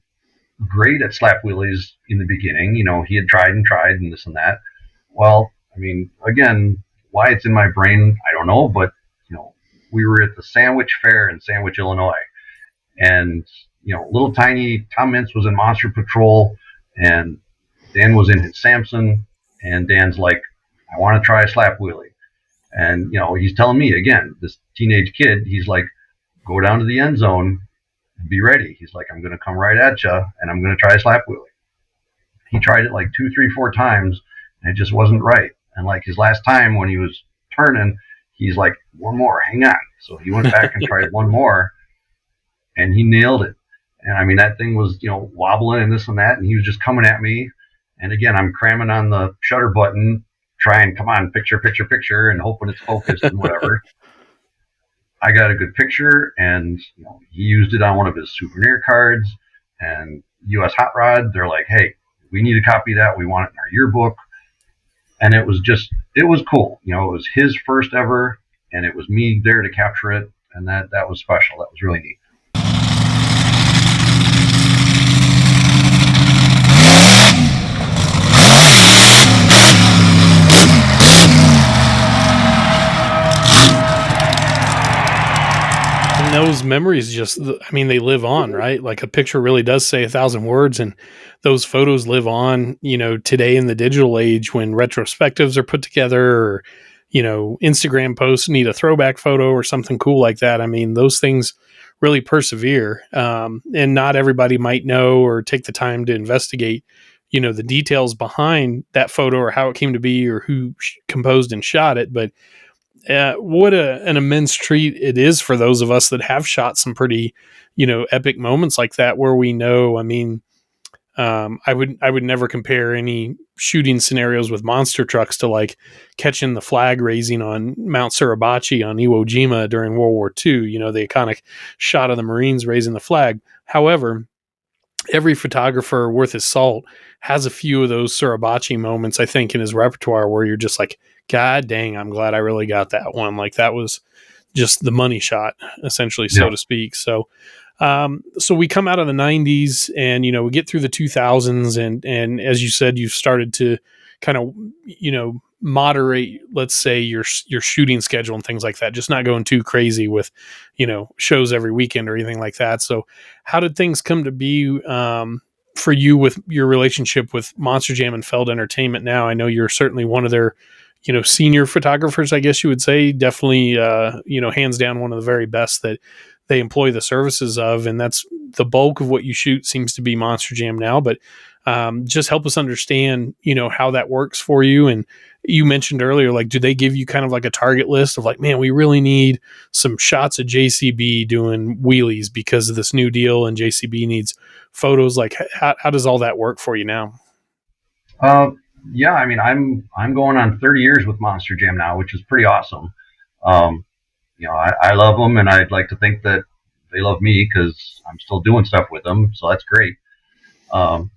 great at slap wheelies in the beginning. He had tried and this and that. Well, again, why it's in my brain, I don't know, but, we were at the Sandwich Fair in Sandwich, Illinois. And, little tiny Tom Mintz was in Monster Patrol, and Dan was in his Samson, and Dan's like, I want to try a slap wheelie. And, he's telling me, again, this teenage kid, he's like, go down to the end zone and be ready. He's like, I'm going to come right at you, and I'm going to try a slap wheelie. He tried it like 2, 3, 4 times, and it just wasn't right. And like his last time when he was turning, he's like, one more, hang on. So he went back and tried one more, and he nailed it. And that thing was, wobbling and this and that, and he was just coming at me. And again, I'm cramming on the shutter button, trying, come on, picture, and hoping it's focused and whatever. I got a good picture, and he used it on one of his souvenir cards. And US Hot Rod, they're like, hey, we need a copy of that. We want it in our yearbook. And it was cool. It was his first ever, and it was me there to capture it. And that was special. That was really neat. Those memories they live on, right? Like a picture really does say 1,000 words, and those photos live on, today in the digital age when retrospectives are put together, or, Instagram posts need a throwback photo or something cool like that. Those things really persevere. And not everybody might know or take the time to investigate, the details behind that photo or how it came to be or who composed and shot it. But what an immense treat it is for those of us that have shot some pretty, epic moments like that, where we know, I would never compare any shooting scenarios with monster trucks to like catching the flag raising on Mount Suribachi on Iwo Jima during World War II, the iconic shot of the Marines raising the flag. However, every photographer worth his salt has a few of those Suribachi moments, I think, in his repertoire where you're just like, God dang, I'm glad I really got that one. Like that was just the money shot, essentially, so to speak. So we come out of the 90s and, we get through the 2000s and as you said, you've started to kind of, moderate, let's say your shooting schedule and things like that, just not going too crazy with, shows every weekend or anything like that. So how did things come to be, for you with your relationship with Monster Jam and Feld Entertainment now? I know you're certainly one of their, senior photographers, I guess you would say, definitely, hands down one of the very best that they employ the services of. And that's the bulk of what you shoot seems to be Monster Jam now. But just help us understand, how that works for you. And you mentioned earlier, like, do they give you kind of like a target list of like, man, we really need some shots of JCB doing wheelies because of this new deal and JCB needs photos? Like, how does all that work for you now? Yeah, I'm going on 30 years with Monster Jam now, which is pretty awesome. I love them, and I'd like to think that they love me because I'm still doing stuff with them. So that's great. When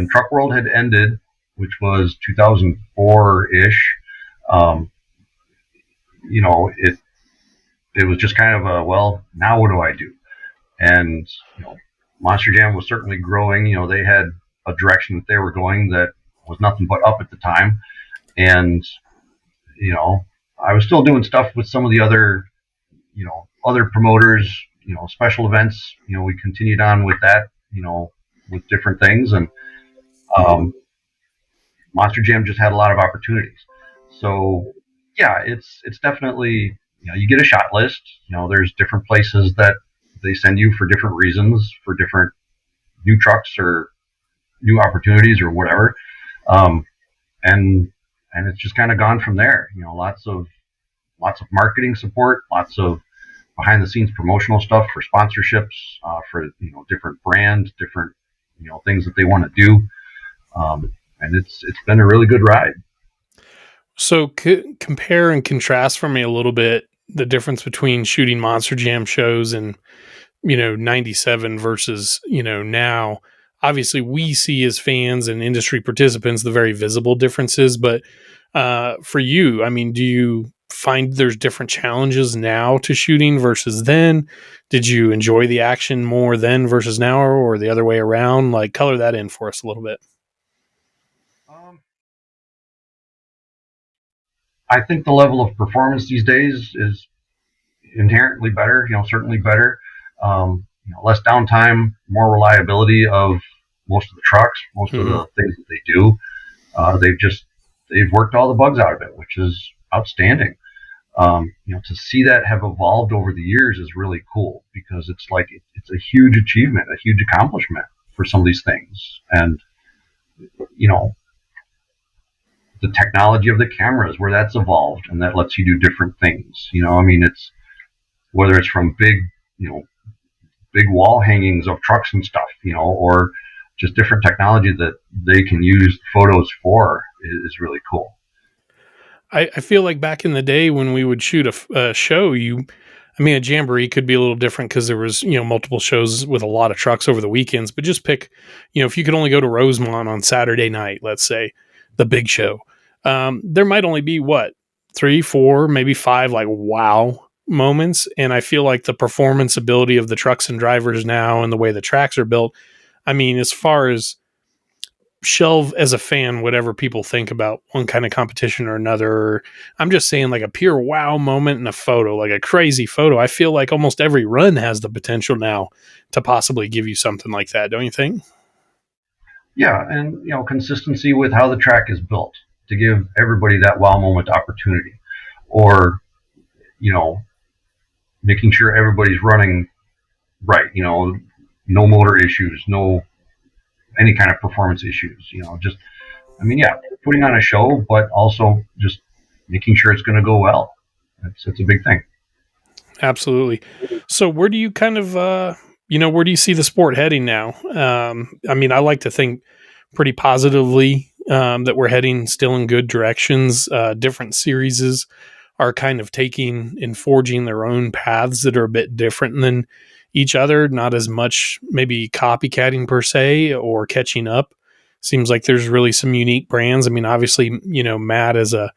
Truck World had ended, which was 2004-ish, it was just kind of a, well, now what do I do? And, Monster Jam was certainly growing. They had a direction that they were going that was nothing but up at the time. And, I was still doing stuff with some of the other, other promoters, special events. We continued on with that, with different things. And Monster Jam just had a lot of opportunities. So, yeah, it's definitely, you get a shot list. There's different places that they send you for different reasons, for different new trucks or new opportunities or whatever. And it's just kind of gone from there. Lots of marketing support, lots of behind the scenes promotional stuff for sponsorships, for different brands, different things that they want to do. And it's been a really good ride. So compare and contrast for me a little bit, the difference between shooting Monster Jam shows and, 97 versus, now. Obviously, we see as fans and industry participants the very visible differences, but for you, I mean, do you find there's different challenges now to shooting versus then? Did you enjoy the action more then versus now, or the other way around? Like, color that in for us a little bit. I think the level of performance these days is inherently better, certainly better. Less downtime, more reliability of most of the trucks, most of the things that they do. They've worked all the bugs out of it, which is outstanding. To see that have evolved over the years is really cool, because it's like it's a huge achievement, a huge accomplishment for some of these things. And the technology of the cameras, where that's evolved, and that lets you do different things. It's whether it's from big wall hangings of trucks and stuff, or just different technology that they can use photos for is really cool. I feel like back in the day when we would shoot a show, a jamboree could be a little different because there was, multiple shows with a lot of trucks over the weekends, but just pick, if you could only go to Rosemont on Saturday night, let's say, the big show, there might only be 3, 4, maybe 5, like, wow moments. And I feel like the performance ability of the trucks and drivers now and the way the tracks are built, as far as shelve as a fan, whatever people think about one kind of competition or another, I'm just saying, like, a pure wow moment in a photo, like a crazy photo. I feel like almost every run has the potential now to possibly give you something like that. Don't you think? Yeah. And, consistency with how the track is built to give everybody that wow moment opportunity, or, making sure everybody's running right, no motor issues, no any kind of performance issues, putting on a show, but also just making sure it's going to go well. It's a big thing. Absolutely. So where do you kind of, where do you see the sport heading now? I like to think pretty positively that we're heading still in good directions. Different series are kind of taking and forging their own paths that are a bit different than each other, not as much maybe copycatting per se or catching up. Seems like there's really some unique brands. Obviously, Matt is a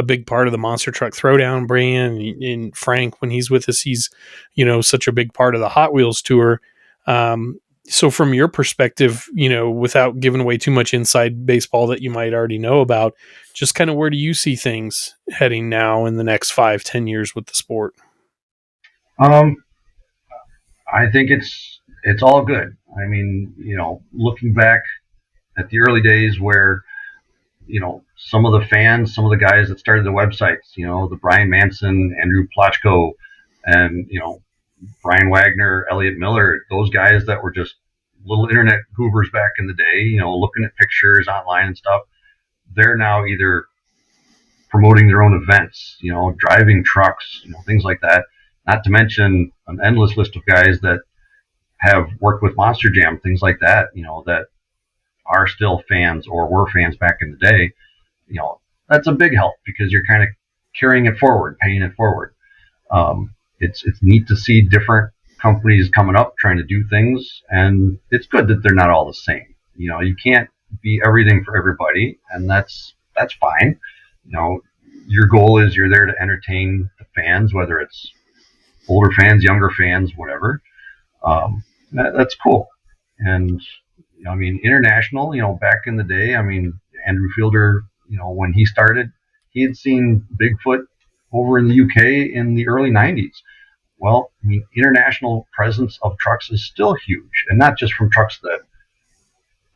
big part of the Monster Truck Throwdown brand, and Frank, when he's with us, he's, such a big part of the Hot Wheels tour. So from your perspective, without giving away too much inside baseball that you might already know about, just kind of where do you see things heading now in the next 5-10 years with the sport? I think it's all good. Looking back at the early days where, some of the fans, some of the guys that started the websites, the Brian Manson, Andrew Plotchko, and, Brian Wagner, Elliot Miller, those guys that were just little internet goobers back in the day, looking at pictures online and stuff, they're now either promoting their own events, driving trucks, things like that. Not to mention an endless list of guys that have worked with Monster Jam, things like that, that are still fans or were fans back in the day. That's a big help, because you're kind of carrying it forward, paying it forward. It's neat to see different companies coming up trying to do things, and it's good that they're not all the same. You can't be everything for everybody, and that's fine. Your goal is you're there to entertain the fans, whether it's older fans, younger fans, whatever. That's cool. And international, back in the day, Andrew Fielder, when he started, he had seen Bigfoot over in the UK in the early 90s. Well, international presence of trucks is still huge, and not just from trucks that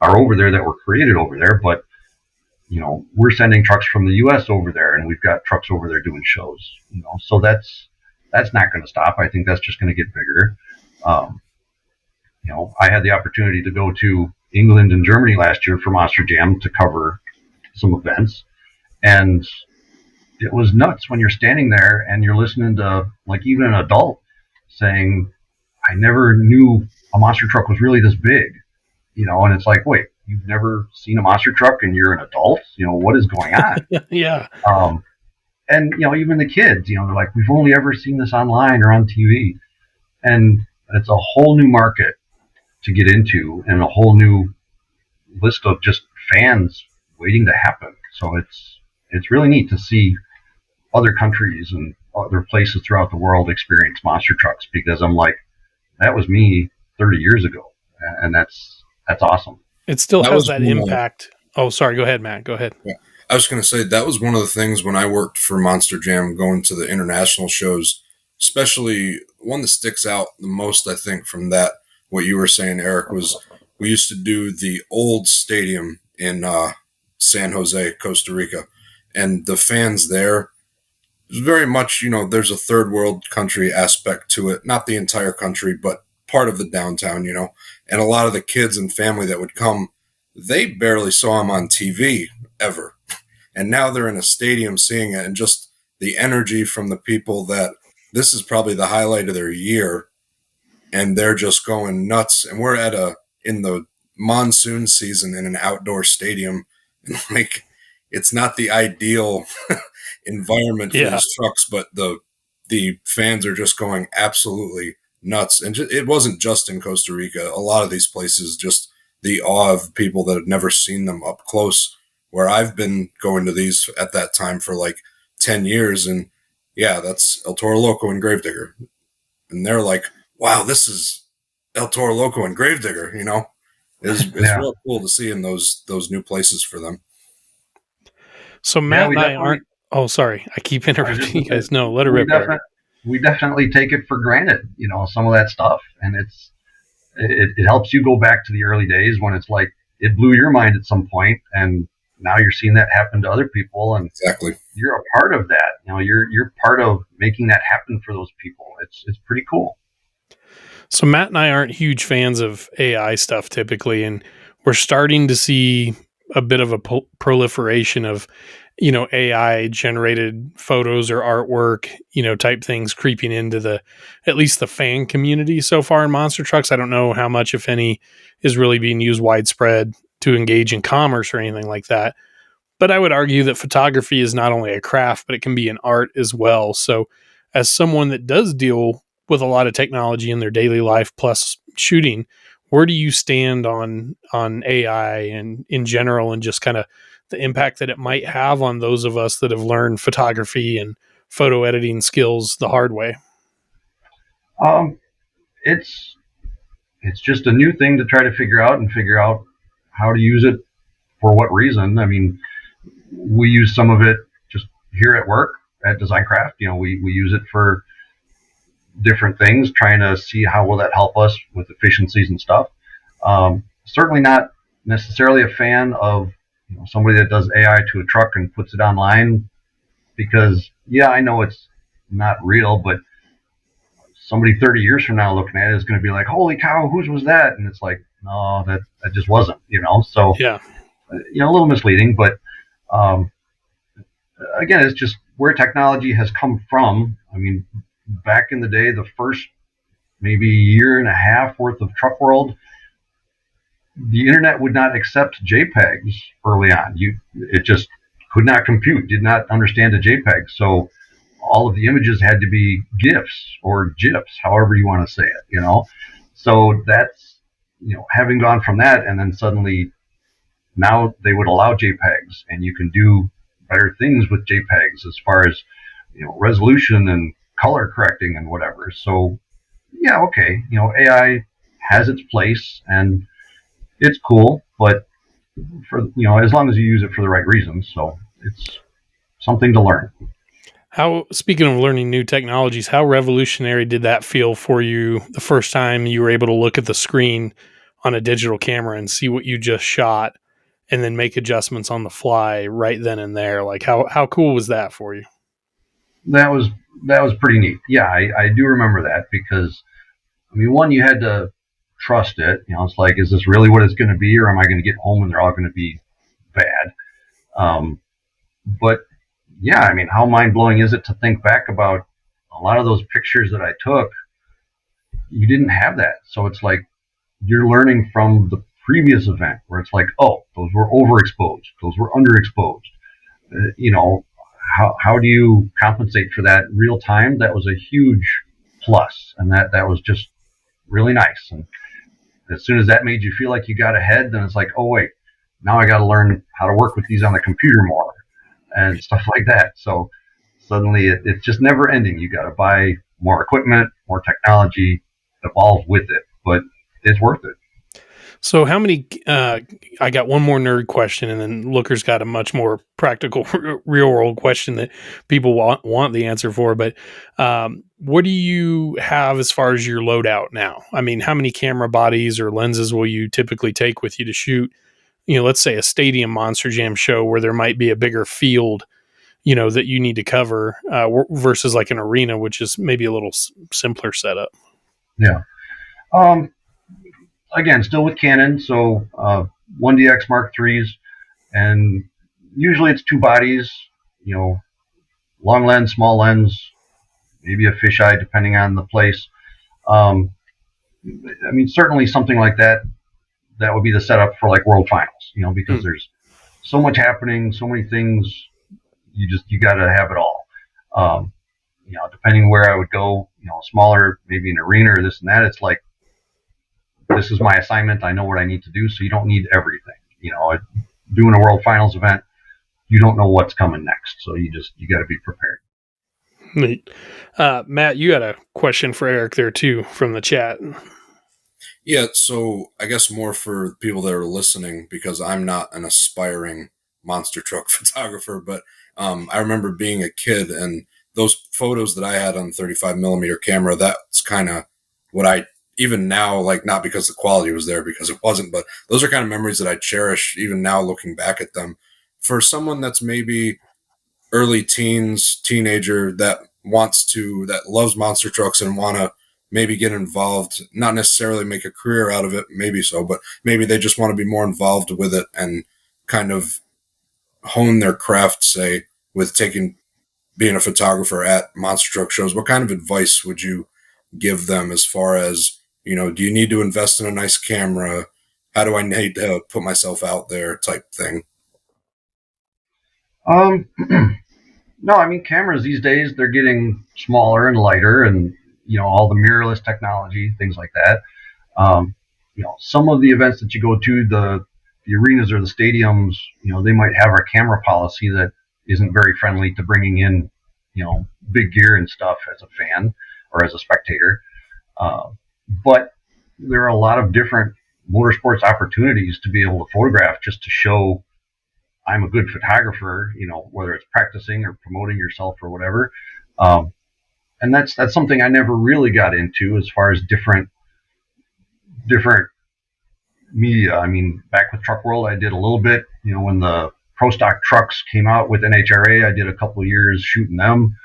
are over there that were created over there, but we're sending trucks from the US over there, and we've got trucks over there doing shows, so that's not going to stop. I think that's just going to get bigger. I had the opportunity to go to England and Germany last year for Monster Jam to cover some events, and it was nuts when you're standing there and you're listening to, like, even an adult saying, I never knew a monster truck was really this big, and it's like, wait, you've never seen a monster truck and you're an adult? What is going on? Yeah. And, even the kids, they're like, we've only ever seen this online or on TV. And it's a whole new market to get into and a whole new list of just fans waiting to happen. So it's really neat to see other countries and other places throughout the world experience monster trucks, because I'm like, that was me 30 years ago. And that's awesome. It still has that impact. Oh, sorry. Go ahead, Matt. Go ahead. Yeah. I was going to say that was one of the things when I worked for Monster Jam, going to the international shows, especially one that sticks out the most, I think, from that, what you were saying, Eric, was we used to do the old stadium in San Jose, Costa Rica. And the fans there, very much, there's a third world country aspect to it. Not the entire country, but part of the downtown, And a lot of the kids and family that would come, they barely saw him on TV ever. And now they're in a stadium seeing it, and just the energy from the people that this is probably the highlight of their year, and they're just going nuts. And we're in the monsoon season in an outdoor stadium, and like, it's not the ideal environment for these trucks, but the fans are just going absolutely nuts. And it wasn't just in Costa Rica. A lot of these places, just the awe of people that have never seen them up close, where I've been going to these at that time for like 10 years. And yeah, that's El Toro Loco and Gravedigger. And they're like, wow, this is El Toro Loco and Gravedigger, It's real cool to see in those new places for them. So Matt and I aren't. Oh, sorry. I keep interrupting you guys. No, let it rip. We definitely take it for granted, some of that stuff. And it helps you go back to the early days when it's like, it blew your mind at some point, and now you're seeing that happen to other people, and exactly, you're a part of that. You're part of making that happen for those people. It's pretty cool. So Matt and I aren't huge fans of AI stuff typically, and we're starting to see a bit of a proliferation of, AI generated photos or artwork, type things creeping into at least the fan community so far in monster trucks. I don't know how much, if any, is really being used widespread to engage in commerce or anything like that. But I would argue that photography is not only a craft, but it can be an art as well. So as someone that does deal with a lot of technology in their daily life plus shooting, where do you stand on AI and in general, and just kind of the impact that it might have on those of us that have learned photography and photo editing skills the hard way? It's just a new thing to try to figure out how to use it for what reason. I mean, we use some of it just here at work at Designcraft. We use it for different things, trying to see how will that help us with efficiencies and stuff. Certainly not necessarily a fan of somebody that does AI to a truck and puts it online, because I know it's not real, but somebody 30 years from now looking at it is going to be like, holy cow, whose was that? And it's like, no, that just wasn't, so a little misleading, but again, it's just where technology has come from. I mean, back in the day, the first maybe year and a half worth of Truck World, the internet would not accept JPEGs early on. It just could not compute, did not understand a JPEG. So all of the images had to be GIFs or GIFs, however you want to say it, So that's, having gone from that, and then suddenly now they would allow JPEGs, and you can do better things with JPEGs as far as, resolution and color correcting and whatever. So okay, AI has its place and it's cool, but for, as long as you use it for the right reasons. So it's something to learn. Speaking of learning new technologies, how revolutionary did that feel for you the first time you were able to look at the screen on a digital camera and see what you just shot and then make adjustments on the fly right then and there? Like how cool was that for you? That was pretty neat. Yeah, I do remember that, because one, you had to trust it. It's like, is this really what it's going to be, or am I going to get home and they're all going to be bad? But how mind-blowing is it to think back about a lot of those pictures that I took? You didn't have that. So it's like you're learning from the previous event, where it's like, oh, those were overexposed, those were underexposed. how do you compensate for that real time? That was a huge plus, and that was just really nice. And as soon as that made you feel like you got ahead, then it's like, oh wait, now I got to learn how to work with these on the computer more and stuff like that. So suddenly it's just never ending. You got to buy more equipment, more technology, evolve with it, but it's worth it. So how many, I got one more nerd question, and then Looker's got a much more practical real world question that people want the answer for. But what do you have as far as your loadout now? I mean, how many camera bodies or lenses will you typically take with you to shoot, let's say a stadium Monster Jam show where there might be a bigger field, that you need to cover versus like an arena, which is maybe a little simpler setup. Yeah. Again, still with Canon, so 1DX Mark IIIs, and usually it's two bodies, long lens, small lens, maybe a fisheye depending on the place. I mean, certainly something like that would be the setup for like World Finals, because there's so much happening, so many things, you got to have it all. Depending where I would go, smaller, maybe an arena or this and that, it's like, this is my assignment. I know what I need to do. So you don't need everything. Doing a World Finals event, you don't know what's coming next. So you got to be prepared. Neat. Matt, you had a question for Eric there too from the chat. Yeah. So I guess more for people that are listening, because I'm not an aspiring monster truck photographer, but I remember being a kid, and those photos that I had on 35 millimeter camera, that's kind of what I, even now, like, not because the quality was there, because it wasn't, but those are kind of memories that I cherish even now looking back at them. For someone that's maybe early teens, teenager that loves monster trucks and want to maybe get involved, not necessarily make a career out of it, maybe so, but maybe they just want to be more involved with it and kind of hone their craft, say, with being a photographer at monster truck shows. What kind of advice would you give them as far as, do you need to invest in a nice camera? How do I need to put myself out there type thing? No, I mean, cameras these days, they're getting smaller and lighter, and, all the mirrorless technology, things like that. Some of the events that you go to, the arenas or the stadiums, they might have a camera policy that isn't very friendly to bringing in, big gear and stuff as a fan or as a spectator. But there are a lot of different motorsports opportunities to be able to photograph just to show I'm a good photographer, whether it's practicing or promoting yourself or whatever. And that's something I never really got into as far as different media. I mean, back with Truck World, I did a little bit, when the Pro Stock trucks came out with NHRA, I did a couple of years shooting them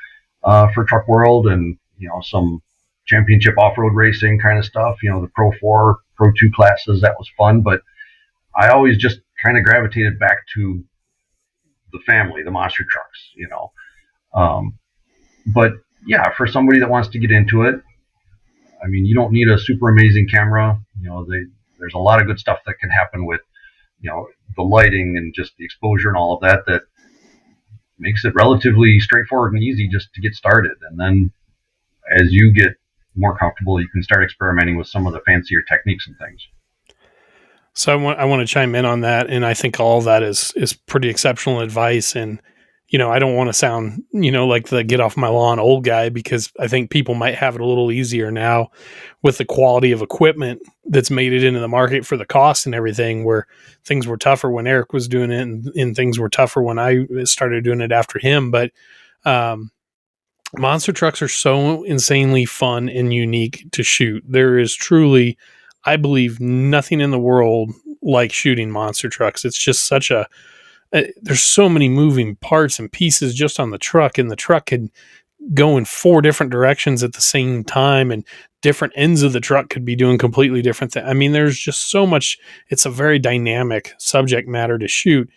for Truck World, and, some championship off-road racing kind of stuff, the Pro 4, Pro 2 classes. That was fun, but I always just kind of gravitated back to the family, the monster trucks, but yeah, for somebody that wants to get into it, I mean, you don't need a super amazing camera. There's a lot of good stuff that can happen with, the lighting and just the exposure and all of that makes it relatively straightforward and easy just to get started. And then as you get more comfortable, you can start experimenting with some of the fancier techniques and things. So I want to chime in on that, and I think all of that is pretty exceptional advice. And I don't want to sound like the get off my lawn old guy, because I think people might have it a little easier now with the quality of equipment that's made it into the market for the cost and everything, where things were tougher when Eric was doing it, and things were tougher when I started doing it after him. But monster trucks are so insanely fun and unique to shoot. There is truly, I believe, nothing in the world like shooting monster trucks. It's just such there's so many moving parts and pieces just on the truck, and the truck can go in 4 different directions at the same time, and different ends of the truck could be doing completely different things. I mean, there's just so much. It's a very dynamic subject matter to shoot,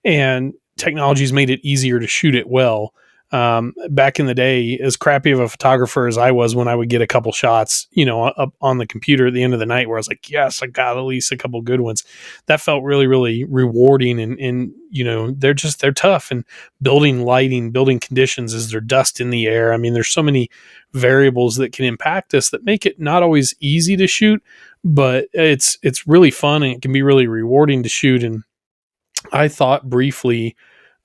and technology's made it easier to shoot it well. Back in the day, as crappy of a photographer as I was when I would get a couple shots, up on the computer at the end of the night where I was like, yes, I got at least a couple good ones. That felt really, really rewarding. And they're tough, and building lighting, building conditions, is there dust in the air? I mean, there's so many variables that can impact us that make it not always easy to shoot, but it's really fun, and it can be really rewarding to shoot. And I thought briefly,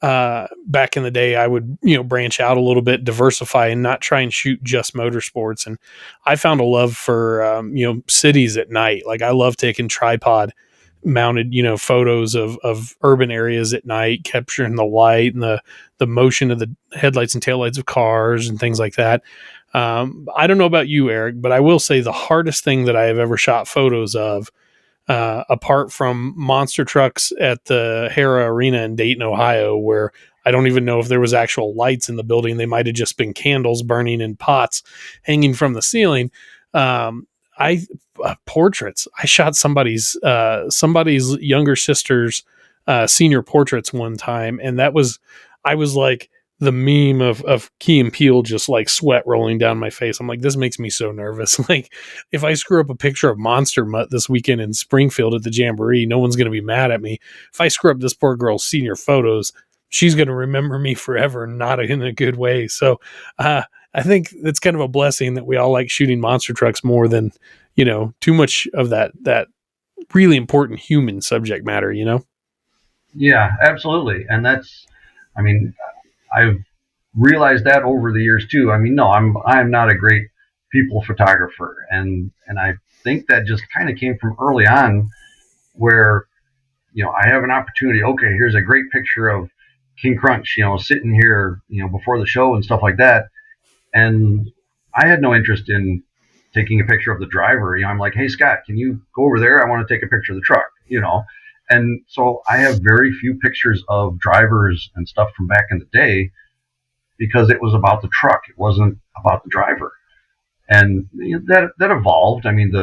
back in the day, I would, branch out a little bit, diversify, and not try and shoot just motorsports. And I found a love for, cities at night. Like, I love taking tripod mounted, photos of urban areas at night, capturing the light and the motion of the headlights and taillights of cars and things like that. I don't know about you, Eric, but I will say the hardest thing that I have ever shot photos of, apart from monster trucks at the USHRA Arena in Dayton, Ohio, where I don't even know if there was actual lights in the building. They might have just been candles burning in pots hanging from the ceiling. Portraits. I shot somebody's younger sister's senior portraits one time, and I was like the meme of Key and Peele, just like sweat rolling down my face. I'm like, this makes me so nervous. Like, if I screw up a picture of Monster Mutt this weekend in Springfield at the Jamboree, no one's going to be mad at me. If I screw up this poor girl's senior photos, she's going to remember me forever, not in a good way. So I think it's kind of a blessing that we all like shooting monster trucks more than, too much of that really important human subject matter, Yeah, absolutely. And I've realized that over the years too. I mean, no, I'm not a great people photographer, and I think that just kind of came from early on, where I have an opportunity. Okay, here's a great picture of King Crunch, sitting here, before the show and stuff like that, and I had no interest in taking a picture of the driver. I'm like, hey Scott, can you go over there? I want to take a picture of the truck. And so I have very few pictures of drivers and stuff from back in the day, because it was about the truck. It wasn't about the driver. And that evolved. I mean,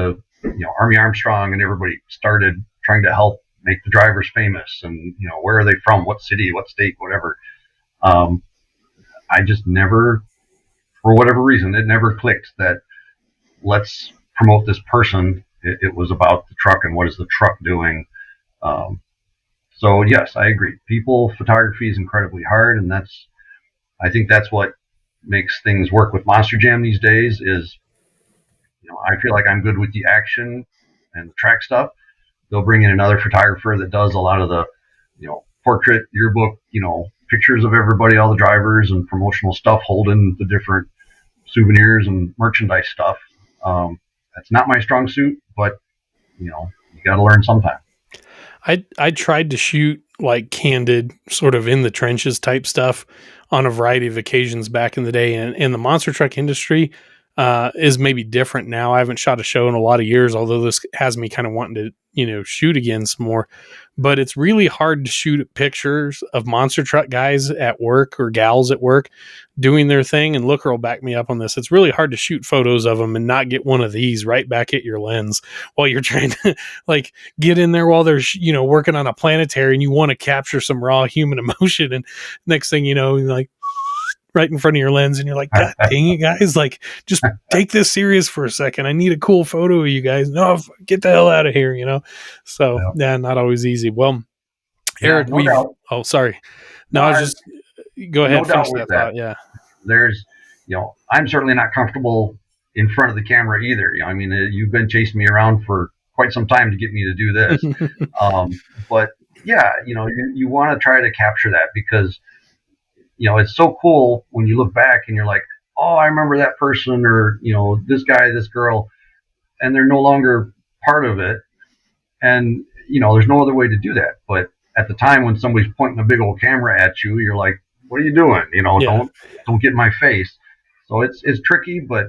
Army Armstrong and everybody started trying to help make the drivers famous, and, where are they from? What city, what state, whatever. I just never, for whatever reason, it never clicked that let's promote this person. It was about the truck and what is the truck doing. So yes, I agree. People photography is incredibly hard, and I think that's what makes things work with Monster Jam these days. Is I feel like I'm good with the action and the track stuff. They'll bring in another photographer that does a lot of the portrait yearbook, pictures of everybody, all the drivers, and promotional stuff, holding the different souvenirs and merchandise stuff. That's not my strong suit, but you got to learn sometime. I tried to shoot like candid, sort of in the trenches type stuff on a variety of occasions back in the day, and the monster truck industry is maybe different now. I haven't shot a show in a lot of years, although this has me kind of wanting to shoot again some more. But it's really hard to shoot pictures of monster truck guys at work or gals at work doing their thing. And Looker will back me up on this. It's really hard to shoot photos of them and not get one of these right back at your lens while you're trying to like get in there while they're working on a planetary, and you want to capture some raw human emotion. And next thing you know, like right in front of your lens, and you're like, God dang it, guys, like, just take this serious for a second. I need a cool photo of you guys. No, get the hell out of here, So yeah, not always easy. Well, Eric, oh, sorry. No, I was just, go ahead, finish that thought. Yeah. There's, I'm certainly not comfortable in front of the camera either. I mean, you've been chasing me around for quite some time to get me to do this. But yeah, you want to try to capture that, because it's so cool when you look back and you're like, oh, I remember that person, or, this guy, this girl, and they're no longer part of it. And, there's no other way to do that. But at the time when somebody's pointing a big old camera at you, you're like, what are you doing? Don't get in my face. So it's tricky, but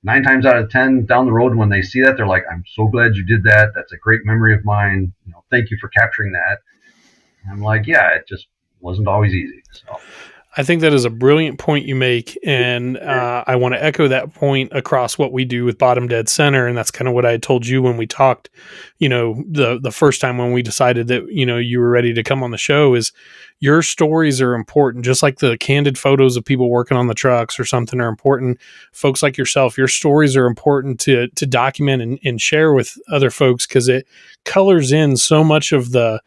9 times out of 10 down the road, when they see that, they're like, I'm so glad you did that. That's a great memory of mine. Thank you for capturing that. And I'm like, yeah, it just wasn't always easy. So I think that is a brilliant point you make, and I want to echo that point across what we do with Bottom Dead Center, and that's kind of what I had told you when we talked, the first time when we decided that, you were ready to come on the show, is your stories are important, just like the candid photos of people working on the trucks or something are important. Folks like yourself, your stories are important to document and share with other folks, because it colors in so much of the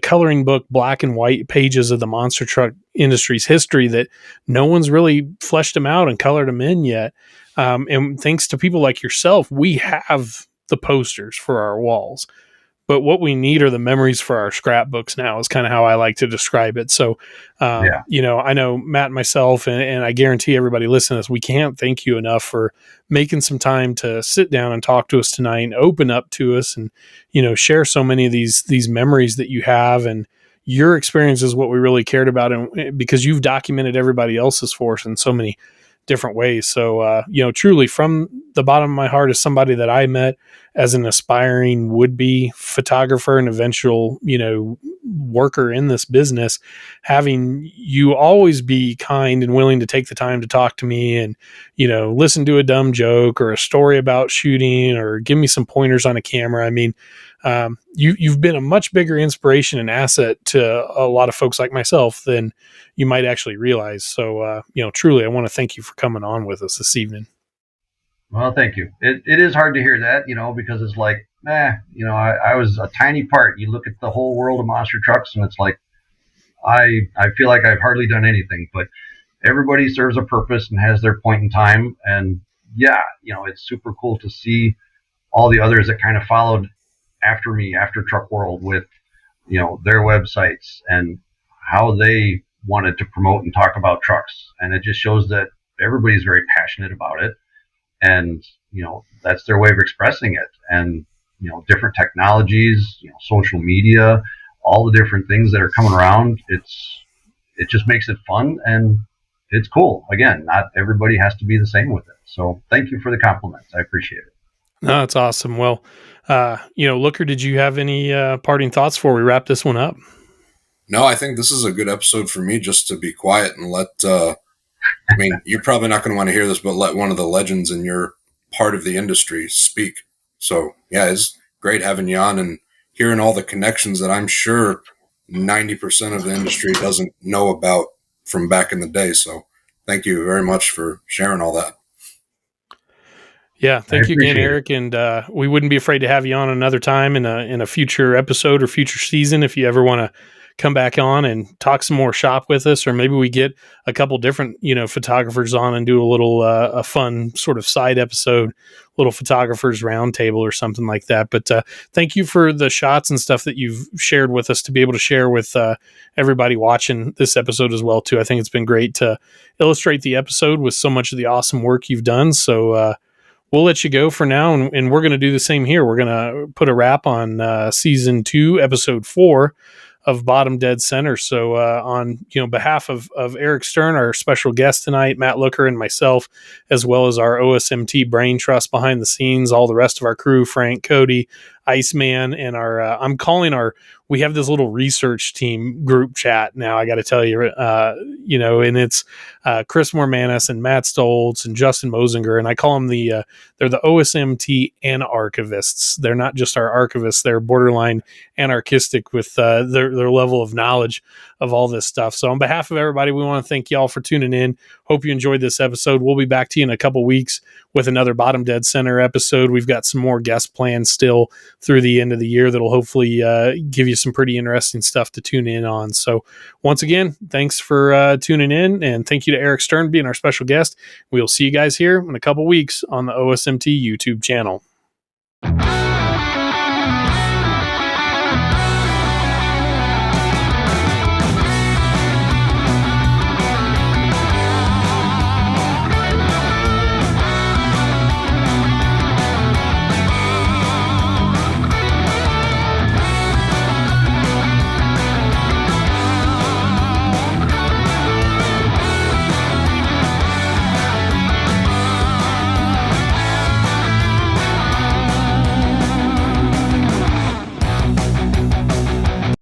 coloring book black and white pages of the monster truck industry's history that no one's really fleshed them out and colored them in yet. And thanks to people like yourself, we have the posters for our walls. But what we need are the memories for our scrapbooks now, is kind of how I like to describe it. So, I know Matt and myself, and I guarantee everybody listening to this, we can't thank you enough for making some time to sit down and talk to us tonight and open up to us and, share so many of these memories that you have. And your experience is what we really cared about. And because you've documented everybody else's for us in so many different ways. So, truly from the bottom of my heart, as somebody that I met as an aspiring would-be photographer and eventual, worker in this business, having you always be kind and willing to take the time to talk to me and, listen to a dumb joke or a story about shooting or give me some pointers on a camera. I mean, you've been a much bigger inspiration and asset to a lot of folks like myself than you might actually realize. So, truly, I want to thank you for coming on with us this evening. Well, thank you. It is hard to hear that, because it's like, I was a tiny part. You look at the whole world of monster trucks and it's like, I feel like I've hardly done anything, but everybody serves a purpose and has their point in time. And yeah, it's super cool to see all the others that kind of followed after me, after Truck World, with, their websites and how they wanted to promote and talk about trucks. And it just shows that everybody's very passionate about it. And, that's their way of expressing it. And, different technologies, social media, all the different things that are coming around. It just makes it fun and it's cool. Again, not everybody has to be the same with it. So thank you for the compliments. I appreciate it. No, that's awesome. Well, Looker, did you have any parting thoughts before we wrap this one up? No, I think this is a good episode for me just to be quiet and let, you're probably not going to want to hear this, but let one of the legends in your part of the industry speak. So yeah, it's great having you on and hearing all the connections that I'm sure 90% of the industry doesn't know about from back in the day. So thank you very much for sharing all that. Yeah, thank you again, Eric. And we wouldn't be afraid to have you on another time in a future episode or future season if you ever want to come back on and talk some more shop with us, or maybe we get a couple different, photographers on and do a little a fun sort of side episode, little photographers roundtable or something like that. But thank you for the shots and stuff that you've shared with us to be able to share with everybody watching this episode as well too. I think it's been great to illustrate the episode with so much of the awesome work you've done. So we'll let you go for now, and we're going to do the same here. We're going to put a wrap on season 2, episode 4 of Bottom Dead Center. So on behalf of Eric Stern, our special guest tonight, Matt Looker, and myself, as well as our OSMT brain trust behind the scenes, all the rest of our crew, Frank, Cody, Iceman, and we have this little research team group chat now, I got to tell you, and it's Chris Mormanis and Matt Stoltz and Justin Mosinger, and I call them they're the OSMT anarchivists. They're not just our archivists, they're borderline anarchistic with their level of knowledge of all this stuff. So on behalf of everybody, we want to thank y'all for tuning in. Hope you enjoyed this episode. We'll be back to you in a couple weeks with another Bottom Dead Center episode. We've got some more guest plans still through the end of the year that'll hopefully give you some pretty interesting stuff to tune in on. So once again, thanks for tuning in, and thank you to Eric Stern being our special guest. We'll see you guys here in a couple weeks on the OSMT YouTube channel.